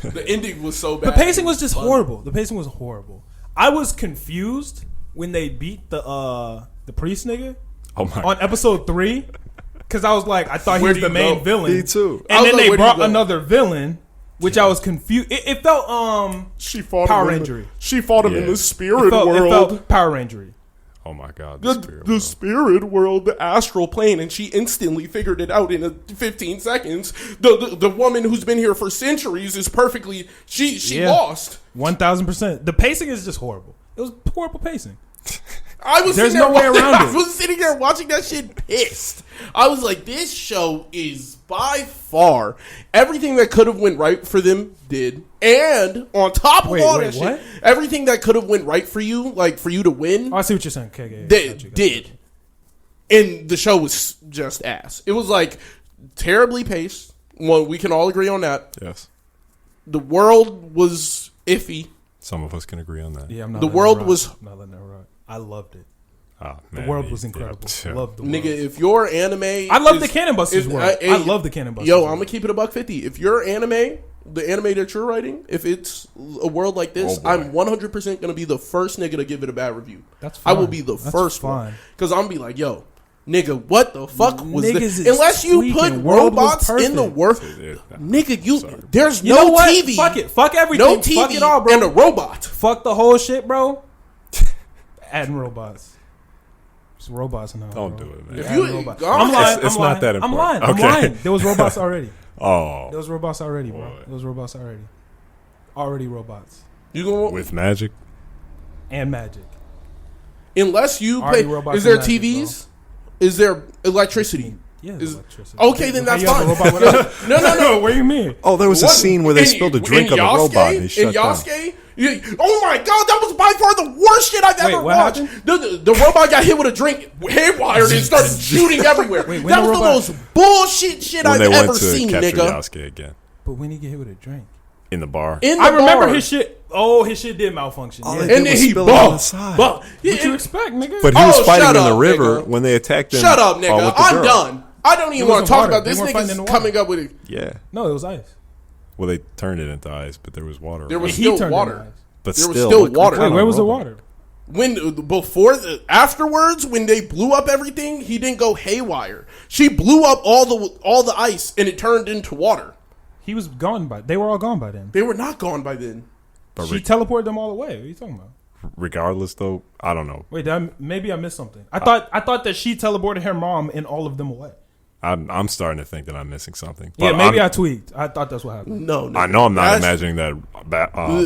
the ending was so bad. The pacing was just horrible. The pacing was horrible. I was confused when they beat the priest nigga on episode 3 because I was like, I thought he was the main villain. Me too. And then they brought another villain, which I was confused. It felt she fought Power him Rangery. She fought him in the spirit world. It felt Power Rangery. Oh my god, The spirit world, the astral plane, and she instantly figured it out in 15 seconds. The woman who's been here for centuries is perfectly she lost 1,000%. The pacing is just horrible. It was horrible pacing. There's no way around it. I was sitting there watching that shit pissed. I was like, this show is by far everything that could have went right for them did. And on top of all that shit, everything that could have went right for you, like for you to win. Oh, I see what you're saying. Okay, they did. And the show was just ass. It was like terribly paced. Well, we can all agree on that. Yes. The world was iffy. Some of us can agree on that. Yeah, I'm not. The world was. I'm not letting that rock. I loved it. Oh, the world was incredible. Yeah. Loved the world. Nigga, if your anime, I love the Cannon Busters world. I love the Cannon Busters. Yo, I'm gonna keep it $150. If your anime, the anime that you're writing, if it's a world like this, I'm 100% gonna be the first nigga to give it a bad review. That's fine. I will be the first one because I'm gonna be like, yo, nigga, what the fuck was this? Is Unless you put robots in the world, nigga, there's no TV. Fuck it. Fuck everything. No TV fuck it all, bro. And a robot. Fuck the whole shit, bro. Adding robots. It's robots now. Don't bro. do it, man. If you, I'm lying. It's not that important. I'm lying. There was robots already. Oh. There was robots already, bro. There was robots already. Already robots. You go with magic and magic. Unless you pay. Is there TVs? Is there electricity? Yeah, electricity. Okay, then that's fine. No. What do you mean? Oh, there was a scene where they spilled a drink on a robot and he shut down. Oh my god, that was by far the worst shit I've ever watched. The robot got hit with a drink, hairwired, and started shooting everywhere. That was the most bullshit shit I've ever seen, nigga. Yasuke again. But when he get hit with a drink? In the bar. I remember his shit. Oh, his shit did malfunction. Oh, yeah. And then he bumped. What you expect, nigga? But he was fighting in the river when they attacked him. Shut up, nigga. I'm done. I don't even want to talk about this. Nigga's coming up with it. Yeah. No, it was ice. Well, they turned it into ice, but there was water. There was still water. But there was still water. Wait, where was the water? Afterwards, when they blew up everything, he didn't go haywire. She blew up all the ice, and it turned into water. He was gone they were all gone by then. They were not gone by then. But she teleported them all away. What are you talking about? Regardless, though, I don't know. Wait, maybe I missed something. I thought that she teleported her mom and all of them away. I'm starting to think that I'm missing something. Yeah, maybe I tweaked. I thought that's what happened. No, I know I'm not imagining that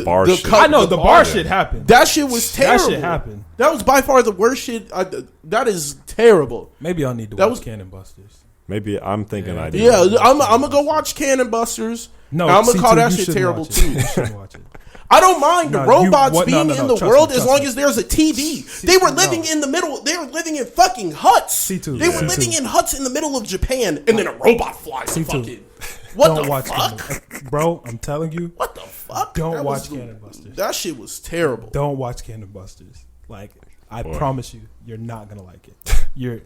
bar shit. I know the bar shit happened. That shit was terrible. That shit happened. That was by far the worst shit. That is terrible. Maybe I'll need to watch Cannon Busters. Maybe I'm thinking I did. Yeah, I'm gonna go watch Cannon Busters. No, I'm gonna call that shit terrible too. You shouldn't watch it. I don't mind the robots being in the world as long me. as there's a TV. They were living in the middle. They were living in fucking huts. C2. They were living in huts in the middle of Japan, and then a robot flies. Fucking. What don't the watch fuck, bro? I'm telling you. What the fuck? Don't watch Cannon Busters. That shit was terrible. Don't watch Cannon Busters. Like, I promise you, you're not gonna like it. Do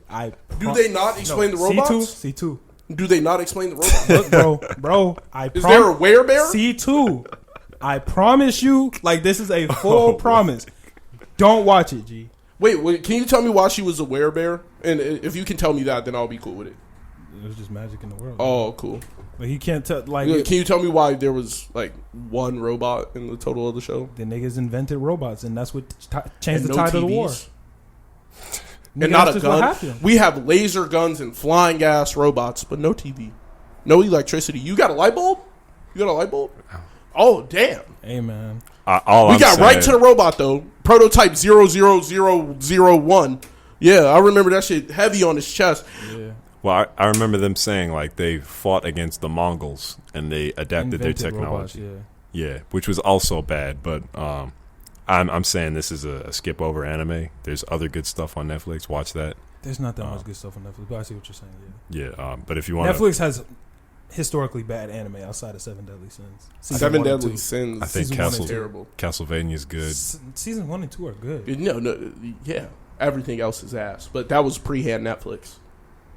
they not explain the robots? C2. Do they not explain the robots? Look, bro. Is there a werebear? C2. I promise you, like, this is a full promise. Don't watch it, G. Wait, can you tell me why she was a werebear? And if you can tell me that, then I'll be cool with it. It was just magic in the world. Oh, cool. Like, you can't tell. Like, can you tell me why there was like one robot in the total of the show? The niggas invented robots, and that's what changed the tide of the war. And not a gun. We have laser guns and flying ass robots, but no TV, no electricity. You got a light bulb? Oh, damn. Hey, man. We got right to the robot though. Prototype 00001. Yeah, I remember that shit heavy on his chest. Yeah. Well, I remember them saying like they fought against the Mongols and they adapted their technology. Robots, yeah, which was also bad. But I'm saying this is a skip over anime. There's other good stuff on Netflix. Watch that. There's not that much good stuff on Netflix, but I see what you're saying. Yeah, but if you want, Netflix has historically bad anime outside of Seven Deadly Sins. Seven Deadly Sins. I think terrible. Castlevania is good. Season 1 and 2 are good. No, yeah. Everything else is ass. But that was pre-hand Netflix.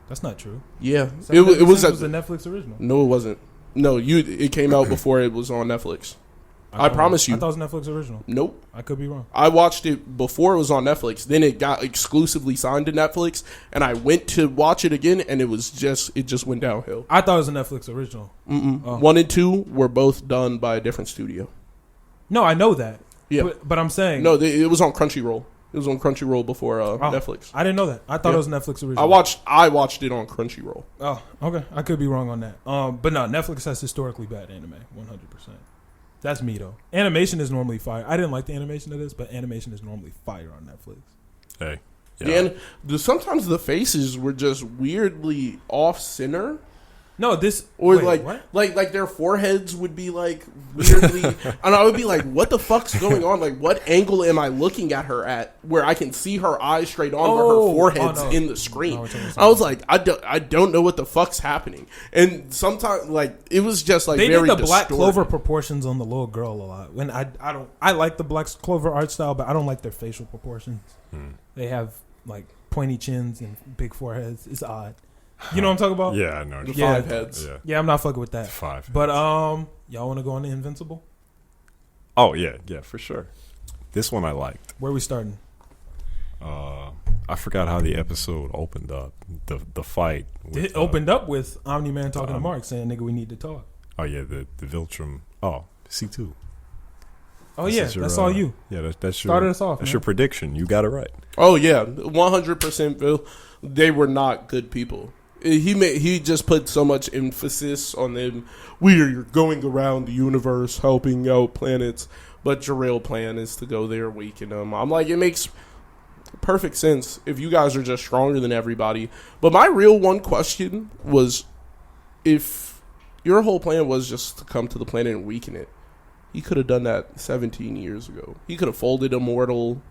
That's not true. Yeah, it was a Netflix original. No, it wasn't. No, it came out before it was on Netflix. I promise you. I thought it was Netflix original. Nope. I could be wrong. I watched it before it was on Netflix. Then it got exclusively signed to Netflix, and I went to watch it again, and it just went downhill. I thought it was a Netflix original. Oh. 1 and 2 were both done by a different studio. No, I know that. Yeah, but I'm saying it was on Crunchyroll. It was on Crunchyroll before Netflix. I didn't know that. I thought it was Netflix original. I watched it on Crunchyroll. Oh, okay. I could be wrong on that. But no, Netflix has historically bad anime, 100%. That's me though. Animation is normally fire. I didn't like the animation of this, but animation is normally fire on Netflix. Hey, yeah. And sometimes the faces were just weirdly off center. No, this or wait, like their foreheads would be like weirdly, and I would be like, "What the fuck's going on? Like, what angle am I looking at her at where I can see her eyes straight on, where her forehead's in the screen?" I was like, I don't know what the fuck's happening. And sometimes, like, it was just like they very did the Black distorted. Clover proportions on the little girl a lot. When I like the Black Clover art style, but I don't like their facial proportions. They have like pointy chins and big foreheads. It's odd. You know what I'm talking about? Yeah, I know. The 5 heads. Yeah, I'm not fucking with that. 5 heads. But y'all want to go on to Invincible? Oh yeah, for sure. This one I liked. Where are we starting? I forgot how the episode opened up. The fight. It opened up with Omni-Man talking to Mark, saying, "Nigga, we need to talk." Oh yeah, the Viltrum. Oh, C2. Oh yeah, that's all you. Yeah, that's your. Started us off. That's your prediction. You got it right. Oh yeah, 100%. Bill, they were not good people. He just put so much emphasis on them. We're going around the universe helping out planets, but your real plan is to go there, weaken them. I'm like, it makes perfect sense if you guys are just stronger than everybody. But my real one question was, if your whole plan was just to come to the planet and weaken it, he could have done that 17 years ago. He could have folded Immortal,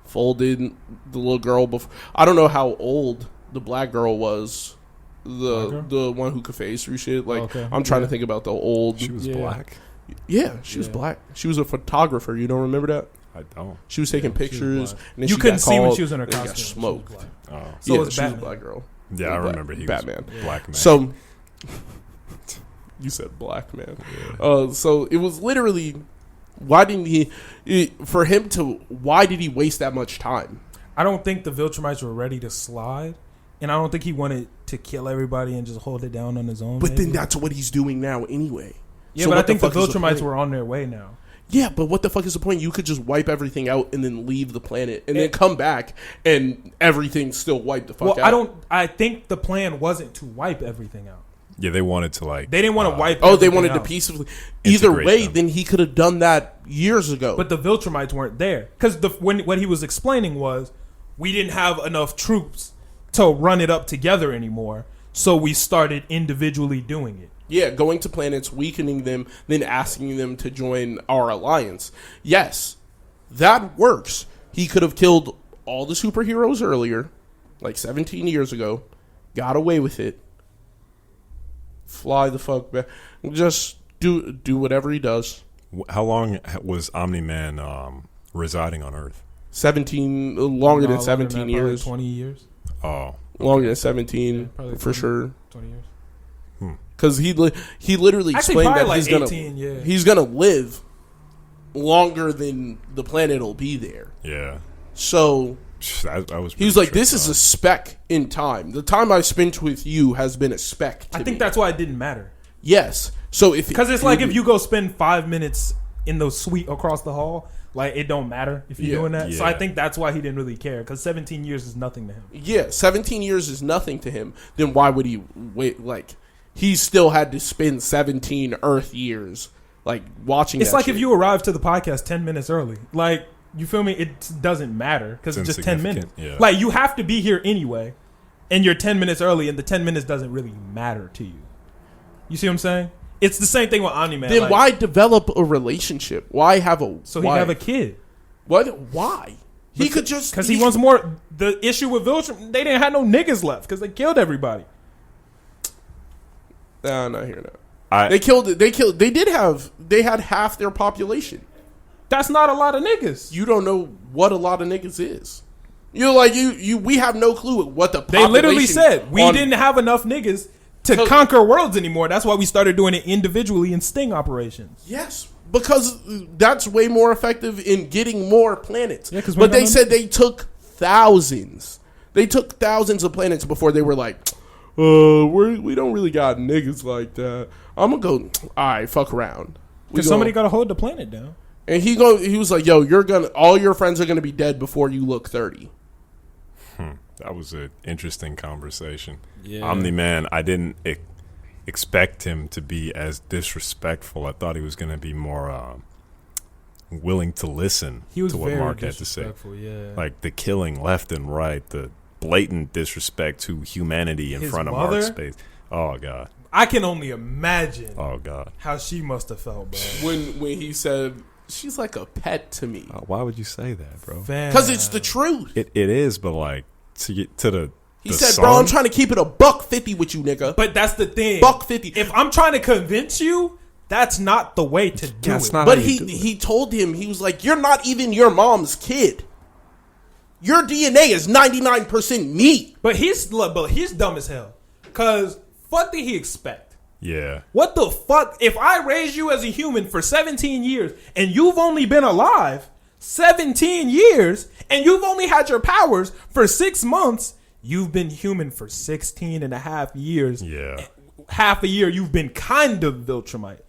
folded the little girl before. I don't know how old the black girl was. The one who could phase through shit. Like, I'm trying to think about the old. She was black. Yeah, she was black. She was a photographer. You don't remember that? I don't. She was taking pictures. And then you she couldn't got see when called, she was in her and costume. got smoked. Oh. So yeah, was she was a Batman. black girl. Yeah, I remember he Batman. was black man. So you said black man. Yeah. So it was literally, why didn't he? For him to, why did he waste that much time? I don't think the Viltrumites were ready to slide, and I don't think he wanted to kill everybody and just hold it down on his own. But then that's what he's doing now anyway. Yeah, so but I think the fuck is Viltrumites were on their way now. Yeah, but what the fuck is the point? You could just wipe everything out and then leave the planet and then come back and everything's still wiped the fuck out. I think the plan wasn't to wipe everything out. Yeah, they wanted to like. They didn't want to wipe. They wanted out. to peacefully. Either way, them. then he could have done that years ago. But the Viltrumites weren't there because what he was explaining was we didn't have enough troops to run it up together anymore, so we started individually doing it. Yeah, going to planets, weakening them, then asking them to join our alliance. Yes, that works. He could have killed all the superheroes earlier, like 17 years ago, got away with it, fly the fuck back, just do whatever he does. How long was Omni-Man residing on Earth? Longer than 17 years. 20 years. Oh, okay. Longer than 17, Yeah, for sure. 20 years. Because he literally Actually, explained that probably he's like gonna 18, yeah. he's gonna live longer than the planet will be there. Yeah. So That was he was like, "This is a speck in time. The time I spent with you has been a speck to I think me." that's why it didn't matter. Yes. So Because it's like if you go spend 5 minutes in the suite across the hall, like it don't matter if you're Yeah. doing that. So Yeah. I think that's why he didn't really care. Because 17 years is nothing to him. 17 years is nothing to him, then why would he wait? Like, he still had to spend 17 Earth years, like, watching It's that like shit. if you arrived to the podcast 10 minutes early. Like, you feel me? It doesn't matter because it's It's just 10 minutes. insignificant, yeah. Like, you have to be here anyway, and you're 10 minutes early, and the 10 minutes doesn't really matter to you. You see what I'm saying? It's the same thing with Omni-Man. Then like, why develop a relationship? Why have a... So he'd why? have a kid. What? Why? He could just... Because he wants more. The issue with Viltrum, they didn't have no niggas left because they killed everybody. Nah, I'm not hearing that. They had half their population. That's not a lot of niggas. You don't know what a lot of niggas is. You're like, we have no clue what the They population... literally said, we on- didn't have enough niggas to So- conquer worlds anymore. That's why we started doing it individually in sting operations. Yes, because that's way more effective in getting more planets. Yeah, 'cause we but they don't said they took thousands. They took thousands of planets before they were like, we don't really got niggas like that. I'm gonna go. All right, fuck around. Because somebody got to hold the planet down. And he was like, yo, all your friends are gonna be dead before you look 30. That was an interesting conversation. Yeah. Omni-Man, I didn't expect him to be as disrespectful. I thought he was going to be more willing to listen He was to what very Mark had to say. disrespectful, yeah. Like the killing left and right, the blatant disrespect to humanity in His front of mother? Mark's face. Oh, God. I can only imagine Oh, God. how she must have felt, bro. When he said she's like a pet to me, Why would you say that, bro? because it's the truth. It is, but like to get to the He the said, song, bro, I'm trying to keep it $150 with you, nigga. But that's the thing. $150. If I'm trying to convince you, that's not the way to do That's it. not- But how you do it. he told him, he was like, you're not even your mom's kid. Your DNA is 99% me. But he's dumb as hell. Because what did he expect? Yeah. What the fuck? If I raised you as a human for 17 years and you've only been alive 17 years and you've only had your powers for 6 months, you've been human for 16 and a half years. Yeah. Half a year you've been kind of Viltrumite.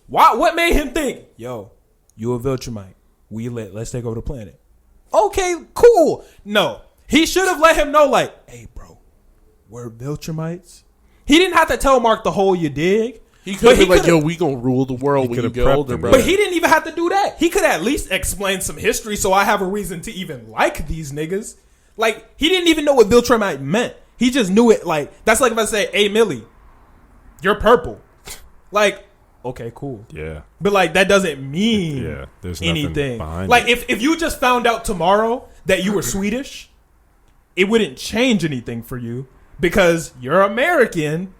What made him think, yo, you a Viltrumite. Let's take over the planet. Okay, cool. No. He should have let him know, like, hey, bro, we're Viltrumites. He didn't have to tell Mark the whole, you dig? He could have been like, yo, we gonna rule the world when you could've get prepped older, him, bro. But he didn't even have to do that. He could at least explain some history so I have a reason to even like these niggas. Like, he didn't even know what Viltrumite meant. He just knew it. Like, that's like if I say, hey, Millie, you're purple. Like, okay, cool. Yeah. But, like, that doesn't mean There's nothing anything. behind Like, it. if you just found out tomorrow that you were Swedish, it wouldn't change anything for you because you're American.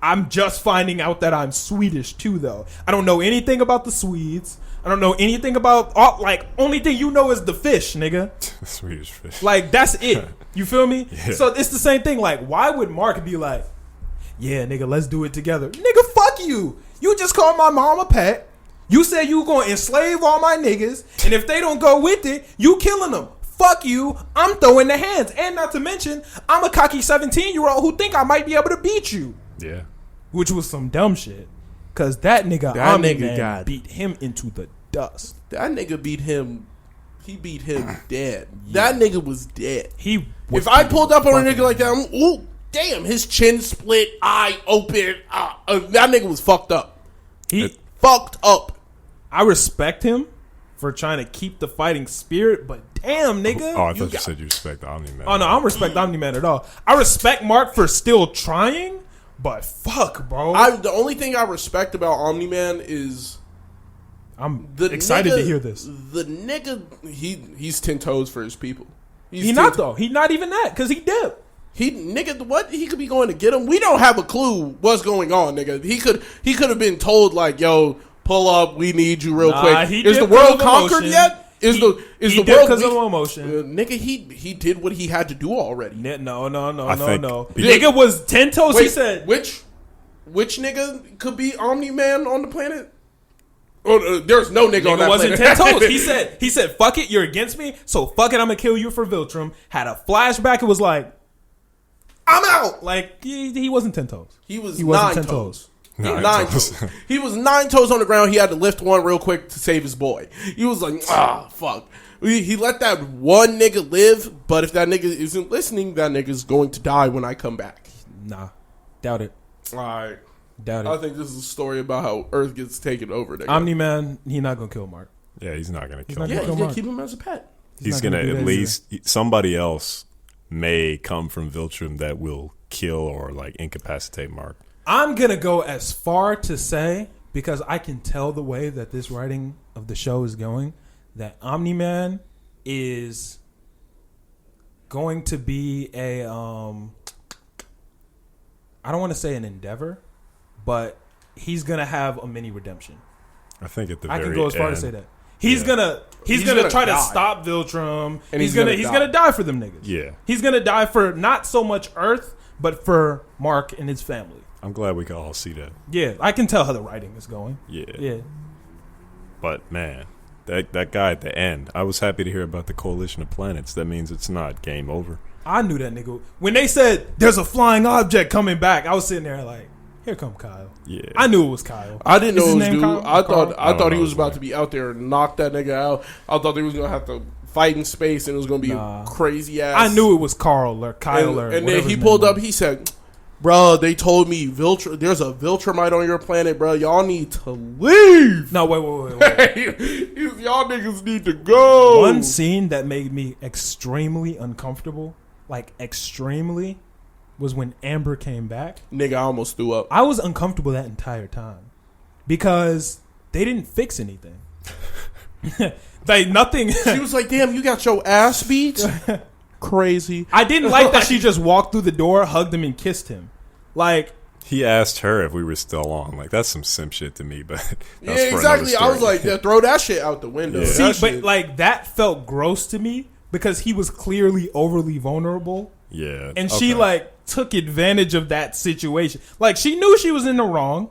I'm just finding out that I'm Swedish too, though. I don't know anything about the Swedes. I don't know anything about only thing you know is the fish, nigga. Swedish fish. Like, that's it. You feel me? Yeah. So it's the same thing. Like, why would Mark be like, yeah, nigga, let's do it together? Nigga, fuck you. You just called my mom a pet. You said you gonna enslave all my niggas, and if they don't go with it, you killing them. Fuck you. I'm throwing the hands. And not to mention, I'm a cocky 17-year-old who think I might be able to beat you. Yeah. Which was some dumb shit. Cause that nigga beat him into the dust. That nigga beat him. He beat him dead. That nigga was dead. If I pulled up on a nigga like that, ooh, damn, his chin split, eye open. That nigga was fucked up. Fucked up. I respect him for trying to keep the fighting spirit, but damn, nigga. Oh, I thought you said you respect the Omni-Man. Oh, no, I don't respect Omni-Man at all. I respect Mark for still trying, But fuck, bro. The only thing I respect about Omni-Man is I'm excited to hear this. The nigga, he's 10 toes for his people. He's not though. He's not even that because he dipped. What he could be going to get him. We don't have a clue what's going on, nigga. He could have been told like, yo, pull up. We need you real quick. Is the world conquered yet? Is the world because of emotion? Nigga, he did what he had to do already. No. Yeah. Nigga was 10 toes. Wait, he said which nigga could be Omni-Man on the planet? Oh, there's no nigga on that wasn't planet. 10 toes. He said, fuck it, you're against me, so fuck it, I'm gonna kill you for Viltrum. Had a flashback. It was like, I'm out. Like he wasn't 10 toes. He was 9 10 toes. Nine toes. He was 9 toes on the ground. He had to lift one real quick to save his boy. He was like, fuck. He let that one nigga live, but if that nigga isn't listening, that nigga's going to die when I come back. Nah, doubt it. All right. Doubt it. I think this is a story about how Earth gets taken over. Omni-Man, he not gonna kill Mark. Yeah, he's not gonna kill not him. Yeah, he's going to keep him as a pet. He's gonna at least somebody else may come from Viltrum that will kill or like incapacitate Mark. I'm gonna go as far to say, because I can tell the way that this writing of the show is going, that Omni-Man is going to be a I don't want to say an endeavor, but he's gonna have a mini redemption. I think at the very I can go as far end, to say that he's gonna try to stop Viltrum, and he's gonna die for them niggas. Yeah, he's gonna die for not so much Earth, but for Mark and his family. I'm glad we can all see that. Yeah, I can tell how the writing is going. Yeah. But man, that guy at the end, I was happy to hear about the coalition of planets. That means it's not game over. I knew that nigga. When they said there's a flying object coming back, I was sitting there like, here come Kyle. Yeah, I knew it was Kyle. I didn't know it was dude. Kyle? I thought he was about to be out there and knock that nigga out. I thought they was gonna have to fight in space and it was gonna be crazy ass. I knew it was Carl or Kyle and then he pulled up. He said, "Bro, they told me there's a Viltrumite on your planet, bro. Y'all need to leave." No, wait. Y'all niggas need to go. One scene that made me extremely uncomfortable, like extremely, was when Amber came back. Nigga, I almost threw up. I was uncomfortable that entire time because they didn't fix anything. Like nothing. She was like, "Damn, you got your ass beat." Crazy. I didn't like that she just walked through the door, hugged him, and kissed him. Like he asked her if we were still on. Like that's some simp shit to me, but yeah, exactly. I was like, yeah, throw that shit out the window. Yeah. See, but like that felt gross to me because he was clearly overly vulnerable. Yeah, and she like took advantage of that situation. Like she knew she was in the wrong,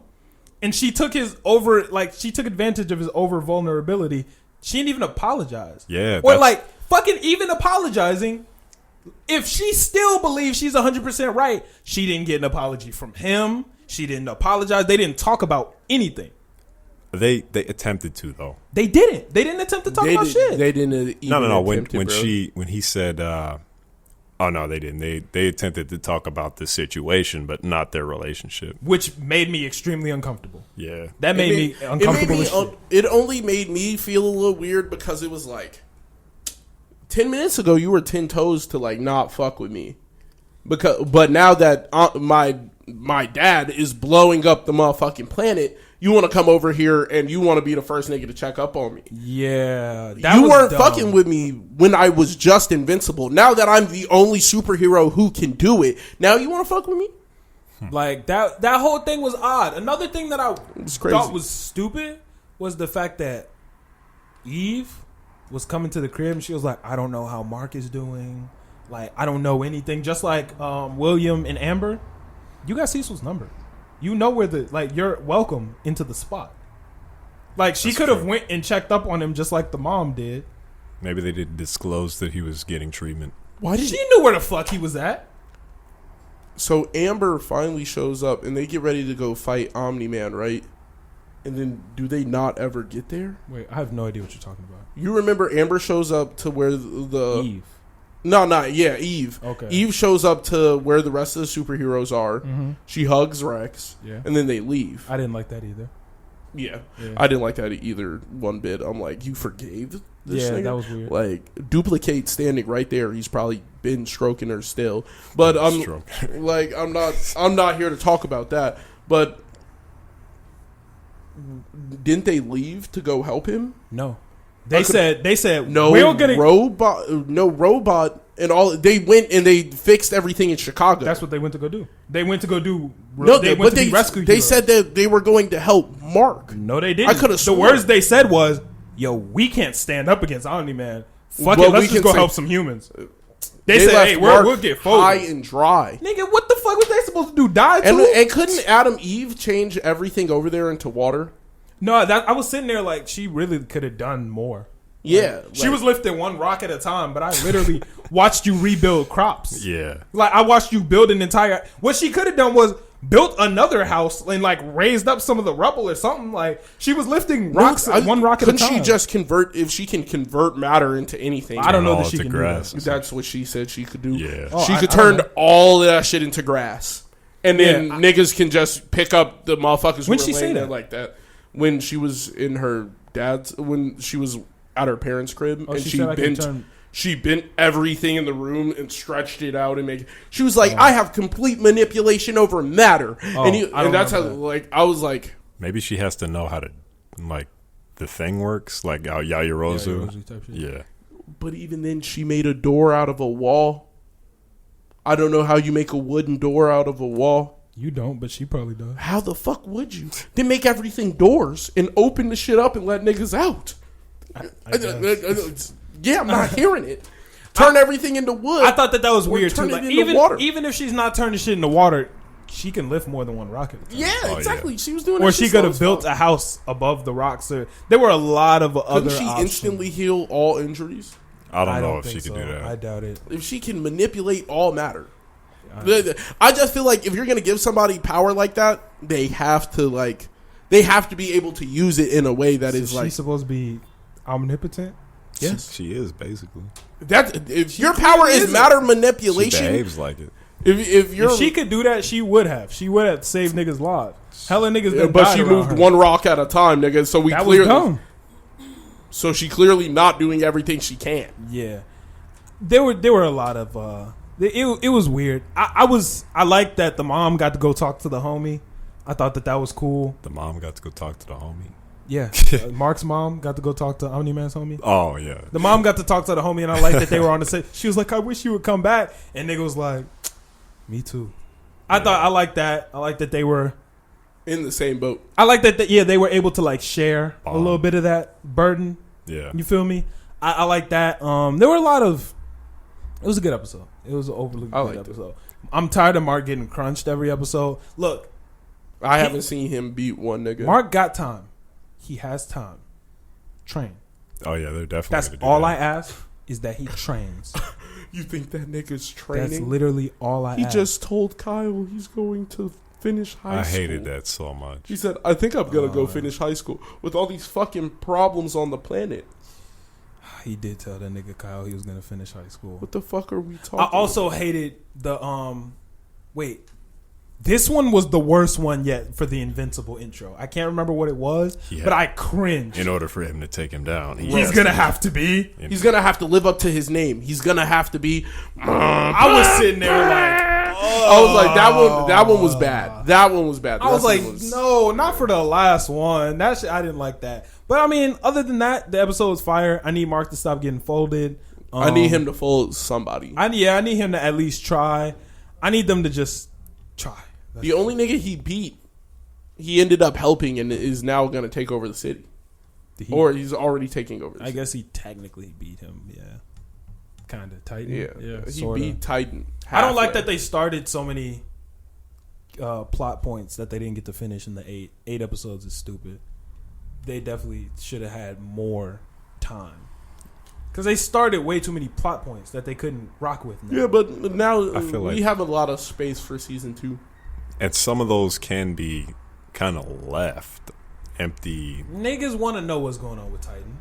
and she took advantage of his over vulnerability. She didn't even apologize. Yeah, or like fucking even apologizing. If she still believes she's 100% right, she didn't get an apology from him. She didn't apologize. They didn't talk about anything. They attempted to though. They didn't. They didn't attempt to talk about shit. They didn't. No. When he said, oh no, they didn't. They attempted to talk about the situation, but not their relationship, which made me extremely uncomfortable. Yeah, that made me uncomfortable. It only made me feel a little weird because it was like 10 minutes ago you were 10 toes to like not fuck with me, but now that my dad is blowing up the motherfucking planet, you want to come over here and you want to be the first nigga to check up on me. Yeah, you weren't fucking with me when I was just invincible. Now that I'm the only superhero who can do it, now you want to fuck with me? Like that whole thing was odd. Another thing that I thought was stupid was the fact that Eve was coming to the crib and she was like, I don't know how Mark is doing. Like, I don't know anything. Just like William and Amber, you got Cecil's number. You know where you're welcome into the spot. Like, she could have went and checked up on him just like the mom did. Maybe they didn't disclose that he was getting treatment. She knew where the fuck he was at. So Amber finally shows up and they get ready to go fight Omni-Man, right? And then do they not ever get there? Wait, I have no idea what you're talking about. You remember Amber shows up to where the Eve. Eve. Okay. Eve shows up to where the rest of the superheroes are. Mm-hmm. She hugs Rex. Yeah. And then they leave. I didn't like that either. Yeah. I didn't like that either one bit. I'm like, you forgave this nigga? That was weird. Like, Duplicate standing right there. He's probably been stroking her still. But I'm not here to talk about that. But didn't they leave to go help him? No. They said no robot and all. They went and they fixed everything in Chicago. That's what they went to go do. They went to go do. No, they went to be rescue They heroes. said that they were going to help Mark. No, they didn't. I could have. The words they said was, "Yo, we can't stand up against Omni-Man. Fuck Well, it, let's just go say- help some humans." They said, left "Hey, Mark we'll get high folded." and dry. Nigga, what the fuck was they supposed to do? Die too? And couldn't Adam Eve change everything over there into water? No, I was sitting there like she really could have done more. Yeah, She was lifting one rock at a time, but I literally watched you rebuild crops. Yeah. Like, I watched you build an entire... What she could have done was built another house and, like, raised up some of the rubble or something. Like, she was lifting rocks, one rock at a time. Couldn't she just convert... If she can convert matter into anything... I don't know that she can grass. do that. That's what she said she could do. Yeah. She could turn all of that shit into grass. And then Yeah, niggas can just pick up the motherfuckers When who she were say laying there that? like that. When she was in her dad's... When she was at her parents' crib. Oh, and she said I can turn... She bent everything in the room and stretched it out and made. She was like, "I have complete manipulation over matter," and that's how. Like, I was like, maybe she has to know how to, like, the thing works, like how Yaoyorozu. type shit. Yeah. but even then, she made a door out of a wall. I don't know how you make a wooden door out of a wall. You don't, but she probably does. How the fuck would you? Then make everything doors and open the shit up and let niggas out. Yeah, I'm not hearing it. Turn everything into wood. I thought that was or weird too. turn Like, it into water. even if she's not turning shit into water, she can lift more than one rocket. Yeah, exactly. Yeah. She was doing. Or that she shit could slow have as built fuck. a house above the rocks. There were a lot of other Couldn't she options. instantly heal all injuries? I don't know if think she could so. do that. I doubt it. If she can manipulate all matter. I just feel like if you're going to give somebody power like that, they have to be able to use it in a way that is she's supposed to be omnipotent. yes. She is, basically. That if your power is matter She manipulation, behaves like it. if you're If she could do that, she would have. She would have saved niggas' lives. Hella niggas done but died she around moved her. one rock at a time, nigga. So That was dumb. So she clearly not doing everything she can. Yeah, there were a lot of. It was weird. I liked that the mom got to go talk to the homie. I thought that was cool. The mom got to go talk to the homie. Yeah, Mark's mom got to go talk to Omni-Man's homie. Oh, yeah. The mom got to talk to the homie, and I liked that they were on the set. She was like, "I wish you would come back," and nigga was like, "Me too." I like that. I like that they were In the same boat. I like that. They were able to like share a little bit of that burden. Yeah. You feel me? I like that. There were a lot of. It was a good episode. It was an overly good episode. I'm tired of Mark getting crunched every episode. Look, I haven't seen him beat one nigga. Mark got time. He has time. Train. Oh, yeah, they're definitely That's gonna do all that. I ask is that he trains. You think that nigga's training? That's literally all I He ask. just told Kyle he's going to finish high school. I hated that so much. He said, "I think I'm gonna go finish high school with all these fucking problems on the planet." He did tell that nigga Kyle he was gonna finish high school. What the fuck are we talking? I also hated the wait. This one was the worst one yet for the Invincible intro. I can't remember what it was, but I cringed. In order for him to take him down, He's gonna have to be. He's gonna have to live up to his name. He's gonna have to be. I was sitting there like, I was like, that one was bad. That one was bad. I was like, That no, not for the last one. That shit, I didn't like that. But I mean, other than that, the episode was fire. I need Mark to stop getting folded. I need him to fold somebody. I need him to at least try. I need them to just try. The only nigga he beat, he ended up helping and is now going to take over the city. Or he's already taking over the city. I guess he technically beat him, yeah. Kind of. Titan. Yeah. He sorta. beat Titan. I don't like halfway. that they started so many plot points that they didn't get to finish in the 8 episodes is stupid. They definitely should have had more time. Because they started way too many plot points that they couldn't rock with now. Yeah, but now I feel we like- have a lot of space for season 2. And some of those can be kind of left empty. Niggas want to know what's going on with Titan.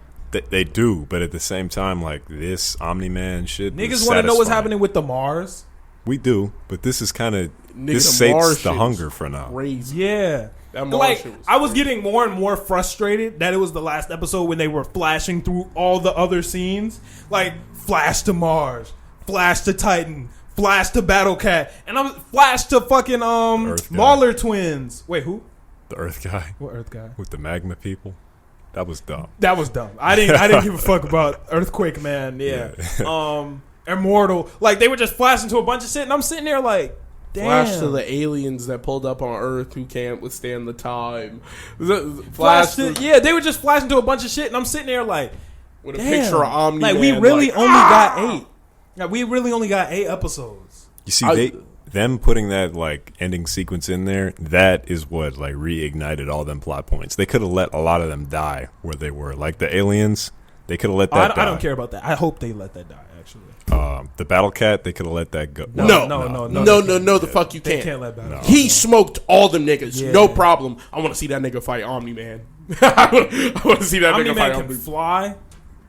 They do, but at the same time, like this Omni-Man shit. Niggas want to know what's happening with the Mars. We do, but this is kind of Nigga, this the Mars sates the shit hunger was for now. Crazy. Yeah. That Mars Like, shit was I was crazy. getting more and more frustrated that it was the last episode when they were flashing through all the other scenes. Like, flash to Mars, Flash to Titan, Flash to Battle Cat, and I'm Flash to fucking Mauler twins. Wait, who? The Earth guy. What Earth guy? With the magma people. That was dumb. That was dumb. I didn't give a fuck about Earthquake Man. Yeah. Immortal. Like they were just flashing to a bunch of shit, and I'm sitting there like, damn. Flash to the aliens that pulled up on Earth who can't withstand the time. Flash to, yeah, they were just flashing to a bunch of shit, and I'm sitting there like, with a damn. picture of Omni. Like we really only got 8. Like we really only got 8 episodes. You see, them putting that like ending sequence in there, that is what like reignited all them plot points. They could have let a lot of them die where they were. Like the aliens, they could have let that die. I don't care about that. I hope they let that die, actually. The Battle Cat, they could have let that go. No, the fuck you can't. They can't let Battle Cat. He smoked all them niggas. Yeah. No problem. I want to see that nigga fight Omni-Man. I want to see that nigga fight Omni-Man can fly.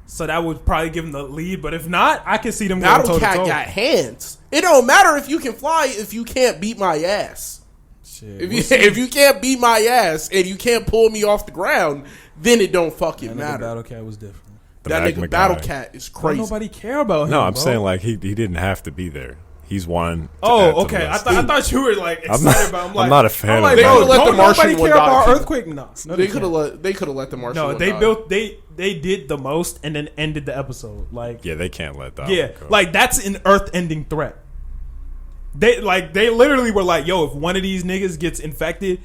So that would probably give him the lead, but if not, I can see them going toe-to-toe. Battle Cat got hands. It don't matter if you can fly if you can't beat my ass. Shit, if you can't beat my ass and you can't pull me off the ground, then it don't fucking matter. Battle Cat was different. That nigga Battle Cat is crazy. Don't nobody care about him. No, I'm saying like he didn't have to be there. He's one. Oh, okay. I thought you were like excited about him. I'm not a fan. Like, of bro, that. Let the Martian care about Earthquake. No, they could have let the Martian. No, they built. They did the most and then ended the episode. Like, yeah, they can't let that. Yeah, go. Like that's an Earth-ending threat. They literally were like, yo, if one of these niggas gets infected,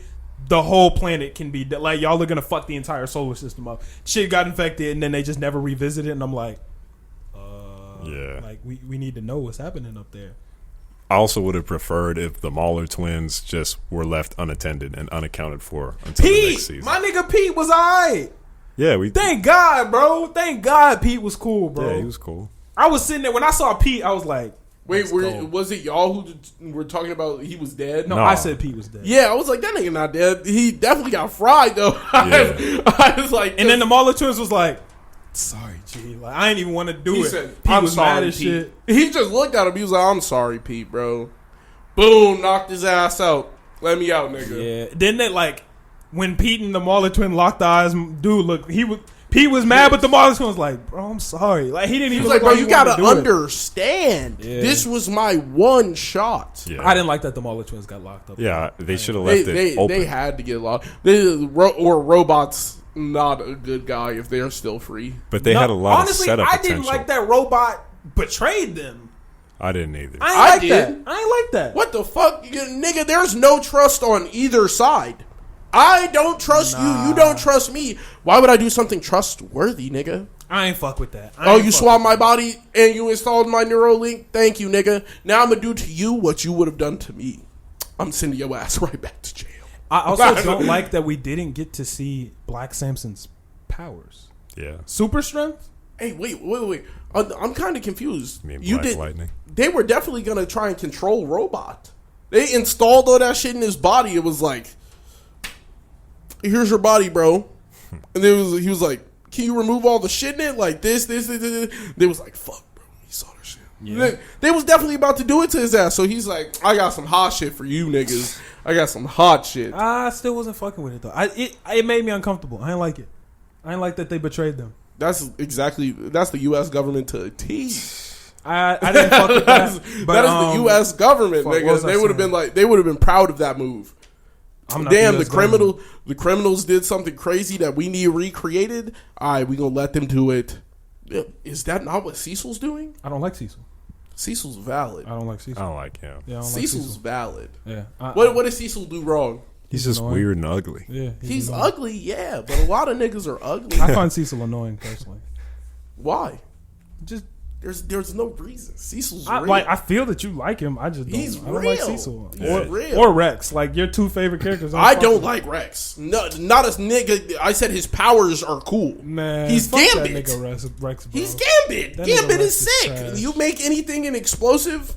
the whole planet can be like, y'all are gonna fuck the entire solar system up. Shit got infected and then they just never revisited. And I'm like, yeah, like we need to know what's happening up there. I also would have preferred if the Mauler twins just were left unattended and unaccounted for until the next season. My nigga Pete was alright. Yeah, thank God, bro. Thank God Pete was cool, bro. Yeah, he was cool. I was sitting there when I saw Pete. I was like, wait, was it y'all who were talking about he was dead? No, I said Pete was dead. Yeah, I was like, that nigga not dead. He definitely got fried though. Yeah. I was like, and then the Mauler twins was like, sorry, G. Like I didn't even want to do it. Said, Pete I'm was sorry, mad as Pete. shit. He just looked at him. He was like, I'm sorry, Pete, bro. Boom, knocked his ass out. Let me out, nigga. Yeah. Then they like when Pete and the Mauler twin locked eyes. Dude, look, Pete was mad, but the Mauler twin was like, bro, I'm sorry. Like he didn't even. He was like, bro, you gotta understand. Yeah. This was my one shot. Yeah. I didn't like that the Mauler twins got locked up. Yeah, they should have left it open. They had to get locked. Or robots. Not a good guy if they're still free. But they had a lot of setup I potential. didn't like that robot betrayed them. I didn't either. I ain't like that. What the fuck, nigga? There's no trust on either side. I don't trust you. You don't trust me. Why would I do something trustworthy, nigga? I ain't fuck with that. You swapped my body and you installed my Neuralink? Thank you, nigga. Now I'm going to do to you what you would have done to me. I'm sending your ass right back to jail. I also don't like that we didn't get to see Black Samson's powers. Yeah. Super strength? Hey, wait. I'm kind of confused. You mean Black Lightning? They were definitely going to try and control Robot. They installed all that shit in his body. It was like, here's your body, bro. And he was like, can you remove all the shit in it? Like this. They was like, fuck, bro. He saw that shit. Yeah. They was definitely about to do it to his ass. So he's like, I got some hot shit for you niggas. I got some hot shit. I still wasn't fucking with it though. It made me uncomfortable. I didn't like it. I didn't like that they betrayed them. That's the U.S. government to a T. I didn't fuck with that. But, that is the U.S. government, niggas. They would have been proud of that move. Damn, the criminals did something crazy that we need recreated. All right, we gonna let them do it. Is that not what Cecil's doing? I don't like Cecil. Cecil's valid. I don't like Cecil. I don't like him. Yeah, Cecil's valid. Yeah. What did Cecil do wrong? He's just annoying. weird and ugly. Yeah, he's ugly. Yeah, but a lot of niggas are ugly. I find Cecil annoying personally. Why? Just there's no reason. Cecil's real. Like I feel that you like him. I just don't. I don't like Cecil Real. or Rex. Like your two favorite characters. I don't like Rex. No, not as nigga. I said his powers are cool. Man, he's Gambit. That nigga Rex, bro. He's Gambit. That Gambit is Rex sick. trash. You make anything an explosive,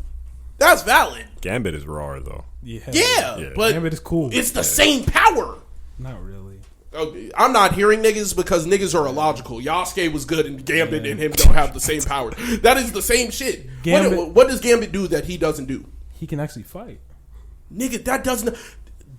that's valid. Gambit is raw though. Yeah, but Gambit is cool. It's the same power. Not really. Okay, I'm not hearing niggas because niggas are illogical. Yasuke was good and Gambit and him don't have the same power. That is the same shit. What does Gambit do that he doesn't do? He can actually fight. Nigga, that doesn't...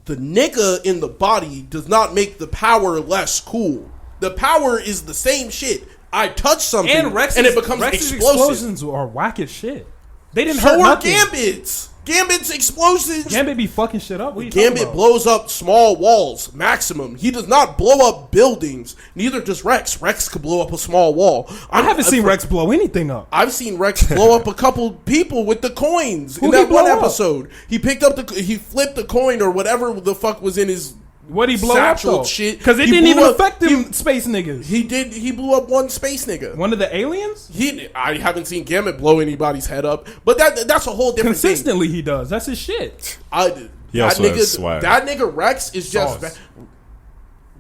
The nigga in the body does not make the power less cool. The power is the same shit. I touch something and it becomes Rex's explosive. explosions are whack as shit. They didn't so hurt are nothing. Gambit's. Gambit's explosives. Gambit be fucking shit up. What are you Gambit talking about? blows up small walls, maximum. He does not blow up buildings. Neither does Rex. Rex could blow up a small wall. I haven't seen Rex blow anything up. I've seen Rex blow up a couple people with the coins Who in he that one blow up? episode. He picked up he flipped the coin or whatever the fuck was in his What he blow up satchel though? shit. Because it He didn't blew even up- affect them space niggas. He blew up one space nigga. One of the aliens? I haven't seen Gambit blow anybody's head up, but that's a whole different thing. Consistently he does. That's his shit. He also has swag. That nigga Rex is just Sauce.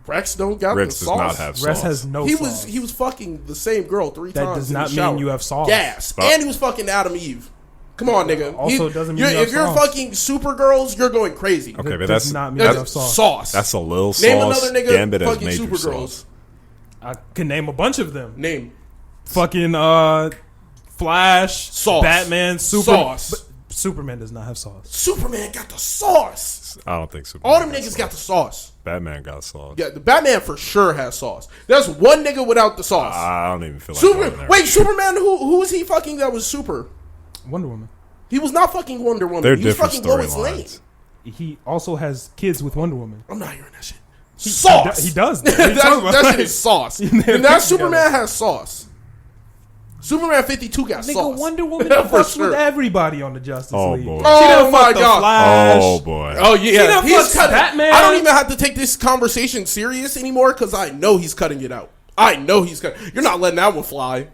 Rex don't got Rex the does sauce. not have Rex sauce. has no He sauce. was fucking the same girl 3 That times. does in not the shower. mean you have sauce. Gas, and he was fucking Adam Eve. Come on, nigga. Also doesn't mean you have if you're sauce. fucking super girls, you're going crazy. Okay, That but does that's not mean you have That's sauce. sauce. a little Name sauce. another nigga Gambit has fucking major super sauce. girls. I can name a bunch of them. Name Fucking Flash, Sauce. Batman, Superman. Sauce. But Superman does not have sauce. Superman got the sauce. I don't think Superman All them got niggas sauce. got the sauce. Batman got sauce. Yeah, the Batman for sure has sauce. There's one nigga without the sauce. I don't even feel like going there. Wait, Superman? Who was he fucking? That was super. Wonder Woman. He was not fucking Wonder Woman. They're He was different fucking Lois Lane. storylines. He also has kids with Wonder Woman. I'm not hearing that shit. Sauce. He does. What are you talking about? that shit is sauce. You never And that think Superman together. has sauce. Superman 52 got Nigga, sauce. Wonder Woman For fucks sure. with everybody on the Justice Oh, League. boy. She Oh, done my fuck the God. Flash. Oh boy. Oh She yeah, done he's fucked cutting. Batman. I don't even have to take this conversation serious anymore because I know he's cutting it out. I know he's cutting. You're not letting that one fly.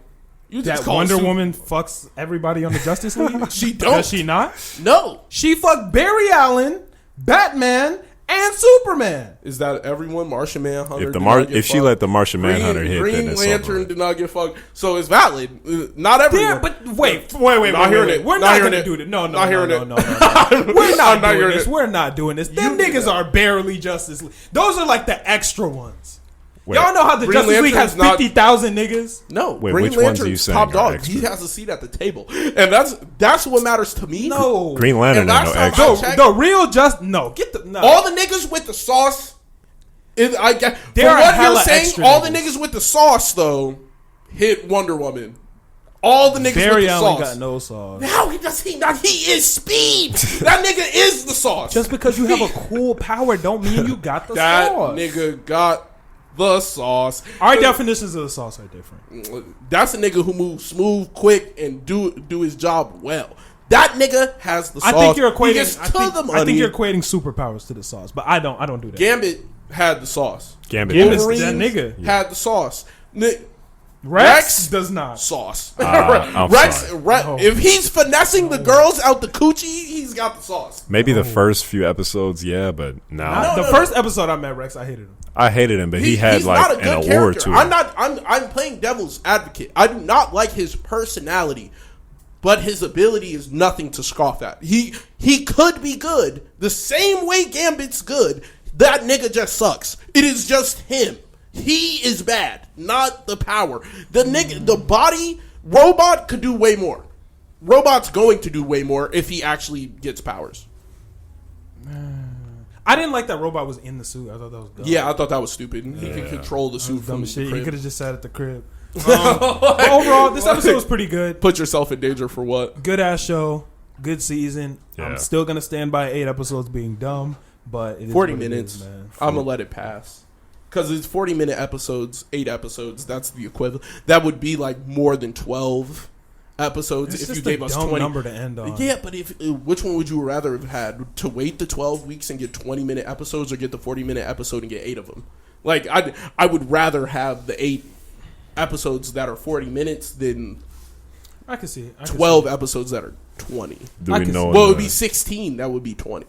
You just That call Wonder Super- Woman fucks everybody on the Justice League? She don't. Does she not? No. She fucked Barry Allen, Batman, and Superman. Is that everyone? Martian Manhunter. If she let the Martian Manhunter hit, then Green it's Lantern over. did not get fucked. So it's valid. Not everyone. Yeah, but wait. Not hearing it. We're Not not hearing gonna it. do that. No. Not hearing it. No. We're not I'm not doing hearing this. it. We're not doing this. Them You- niggas are barely Justice League. Those are like the extra ones. Wait, Y'all know how the Green Justice League has Lantern's not- 50,000 niggas? No, Wait, Green which ones are you Lantern's saying top are dog. extra? He has a seat at the table, and that's what matters to me. No. Green Lantern And ain't last no time extra. I checked- The real get the no. All the niggas with the sauce. I get for There are what you're hella saying. extra All the niggas. niggas with the sauce though hit Wonder Woman. All the niggas Barry with the Allen sauce. got no sauce. How does he not? He is speed. That nigga is the sauce. Just because you have a cool power don't mean you got the that sauce. nigga got the sauce. Our definitions of the sauce are different. That's a nigga who moves smooth, quick, and do his job well. That nigga has the sauce. I think you're equating. He gets to the money. I think you're equating superpowers to the sauce, but I don't do that. Gambit had the sauce. Gambit. Gambit's does. that nigga. Had the sauce. Rex does not. Sauce. I'm Rex, sorry. No. if he's finessing the girls out the coochie, he's got the sauce. Maybe the first few episodes, yeah, but now The first episode I met Rex, I hated him. I hated him, but he had he's like not a an good award character. to I'm him. not. I'm playing devil's advocate. I do not like his personality, but his ability is nothing to scoff at. He could be good the same way Gambit's good. That nigga just sucks. It is just him. He is bad, not the power. The nigga, the body robot could do way more. Robot's going to do way more if he actually gets powers. I didn't like that robot was in the suit. I thought that was dumb. Yeah, I thought that was stupid. He could control the suit Dumb from as the shit. He crib. could have just sat at the crib. But overall, this episode was pretty good. Put yourself in danger for what? Good ass show. Good season. Yeah. I'm still gonna stand by 8 episodes being dumb, but it is 40 what it minutes. is, man. I'm gonna let it pass because it's 40-minute episodes, 8 episodes. That's the equivalent. That would be like more than 12 episodes It's if you just gave a us dumb 20. number to end on. Yeah, but if which one would you rather have had? To wait the 12 weeks and get 20-minute episodes, or get the 40-minute episode and get 8 of them? Like I would rather have the 8 episodes that are 40 minutes than I can see it. 12 episodes that are 20. Do I we can know? see- Well, it would be 16. That would be 20.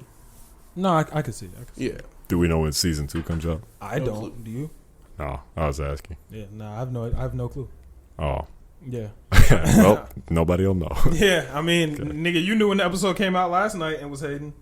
No, I can see it. I can see it. Yeah. Do we know when season 2 comes up? I No don't. clue. Do you? No, I was asking. Yeah. No, I have no clue. Oh, Yeah. well, nobody will know. Yeah. I mean, nigga, you knew when the episode came out last night and was hating.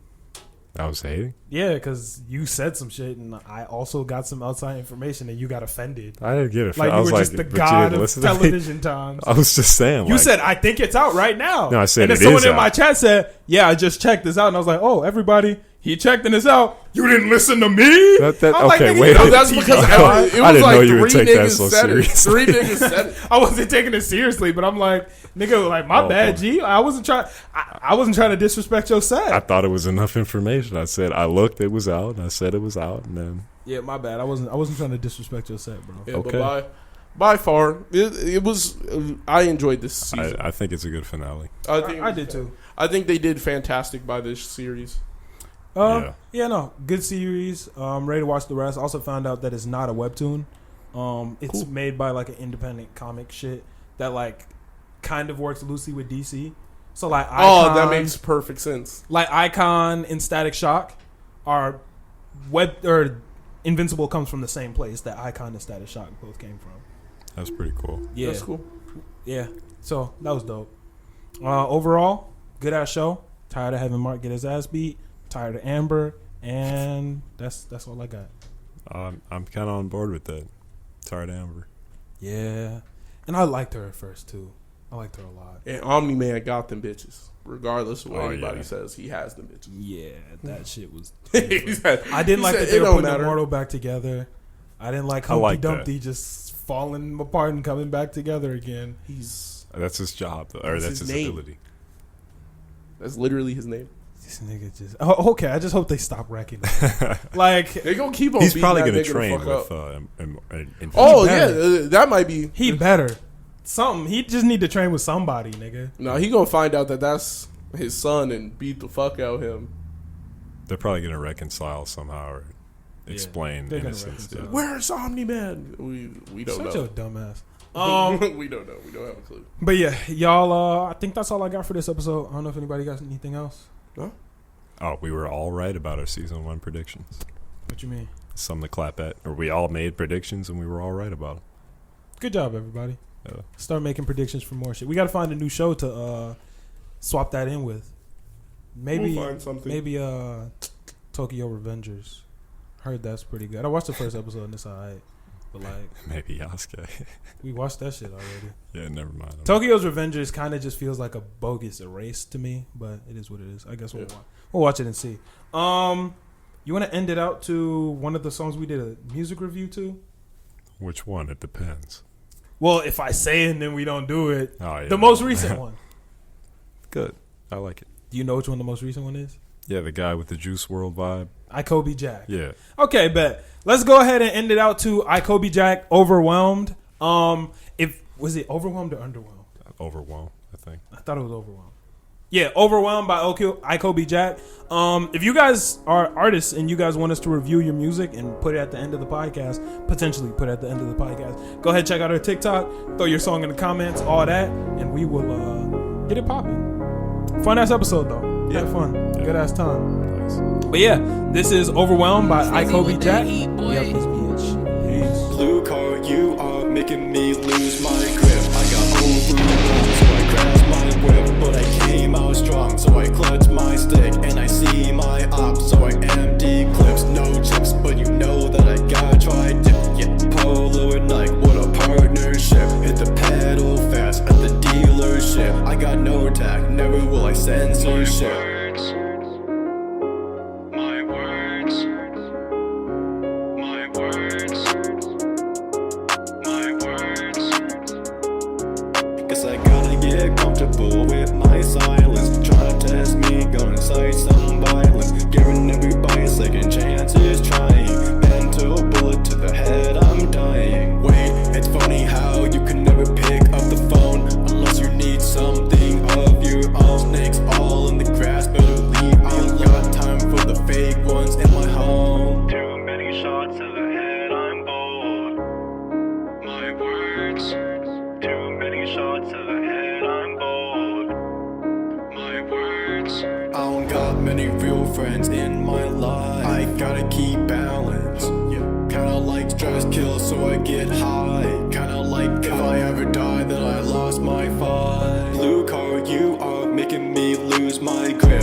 I was hating. Yeah, because you said some shit, and I also got some outside information, and you got offended. I didn't get it. Like I you was were like, just the but you god didn't of listen to me? television times. I was just saying. You like, said, I think it's out right now. No, I said and then it someone is in my out. chat said, yeah, I just checked this out. And I was like, oh, everybody, he checked and it's out. You didn't listen to me? Okay, nigga, wait. No, that's because it was I didn't like know you would three take that niggas so said it. seriously. 3 niggas said it. I wasn't taking it seriously, but I'm like, nigga, like my Oh, bad, boy. G. I wasn't trying. I wasn't trying to disrespect your set. I thought it was enough information. I said I looked, it was out, and I said it was out, and then Yeah, my bad. I wasn't trying to disrespect your set, bro. Yeah, Okay. but by far, it was. I enjoyed this season. I think it's a good finale. I did too. I think they did fantastic by this series. Yeah, no, good series. Ready to watch the rest. Also found out that it's not a webtoon. It's Cool. made by like an independent comic shit that like kind of works loosely with DC. So like, Icon, That makes perfect sense. like Icon and Static Shock are Invincible comes from the same place that Icon and Static Shock both came from. That's pretty cool. Yeah, That's cool. yeah. So that was dope. Overall, good ass show. Tired of having Mark get his ass beat. Tired of Amber, and that's all I got. I'm kind of on board with that. Tired Amber. Yeah, and I liked her at first too. I liked her a lot. And Omni Man got them bitches, regardless of what Oh, anybody yeah. says. He has them bitches. Yeah, that shit was. He said- I didn't he like said, that they "It were don't putting matter." Immortal back together. I didn't like I Humpty like that. Dumpty just falling apart and coming back together again. That's his job, though, or That's that's his his name. ability. That's literally his name. This nigga just. Oh, okay, I just hope they stop wrecking. Like They gonna keep on. He's beating probably that going to nigga train fuck with. up. Oh yeah, better. that might be. he better something. He just need to train with somebody, nigga. No, he gonna find out that that's his son and beat the fuck out of him. They're probably going to reconcile somehow or explain they're gonna innocence. reconcile. Yeah. Where's Omni Man? We don't Such know. a dumbass. We don't know. We don't have a clue. But yeah, y'all. I think that's all I got for this episode. I don't know if anybody got anything else. Oh, we were all right about our season 1 predictions. What you mean? Something to clap at. Or we all made predictions and we were all right about them. Good job, everybody. Yeah. Start making predictions for more shit. We got to find a new show to swap that in with. Maybe, We'll find something. maybe Tokyo Revengers. Heard that's pretty good. I watched the first episode and it's alright. But like, Maybe Yasuke. we watched that shit already. Yeah, never mind. Tokyo's Revengers kind of just feels like a bogus erase to me, but it is what it is. I guess we'll watch it and see. You want to end it out to one of the songs we did a music review to? Which one? It depends. Well, if I say it and then we don't do it, Oh, yeah. the most recent one. Good. I like it. Do you know which one the most recent one is? Yeah, the guy with the Juice WRLD vibe. Kobe Jack. Yeah. Okay, bet. Let's go ahead and end it out to Kobe Jack, Overwhelmed. Was it Overwhelmed or Underwhelmed? Overwhelmed, I think. I thought it was Overwhelmed. Yeah, Overwhelmed by Kobe Jack. If you guys are artists and you guys want us to review your music and put it at the end of the podcast, potentially put it at the end of the podcast, go ahead, check out our TikTok, throw your song in the comments, all that, and we will get it popping. Fun ass episode though. Yeah, fun. Yeah. Good ass time. Nice. But yeah, this is Overwhelmed by Kobe Jack. We out this bitch. Peace. Blue car, you are making me lose my grip. I got overwhelmed, so I grabbed my whip. But I came out strong, so I clutched my stick. And I see my ops, so I empty clips. No chips, but you know that I gotta try dip. Yeah, Polo and Nike, what a partnership. Hit the pedal fast at the dealership. I got no tack, never will I censorship. Guess I gotta get comfortable with my silence. Trying to test me, gonna incite some violence. Giving everybody second chances, trying. Mental bullet to the head, I'm dying. Wait, it's funny how you can never pick up the phone unless you need something of your own. Snakes all in the grass, better leave me alone. Got time for the fake ones in my home. Too many shots to the head, I'm bold. My words. Too many shots to the head, I'm bold. My words. I don't got many real friends in my life. I gotta keep balance. Kinda like stress kills, so I get high. Kinda like if I ever die, then I lost my fight. Blue car, you are making me lose my grip.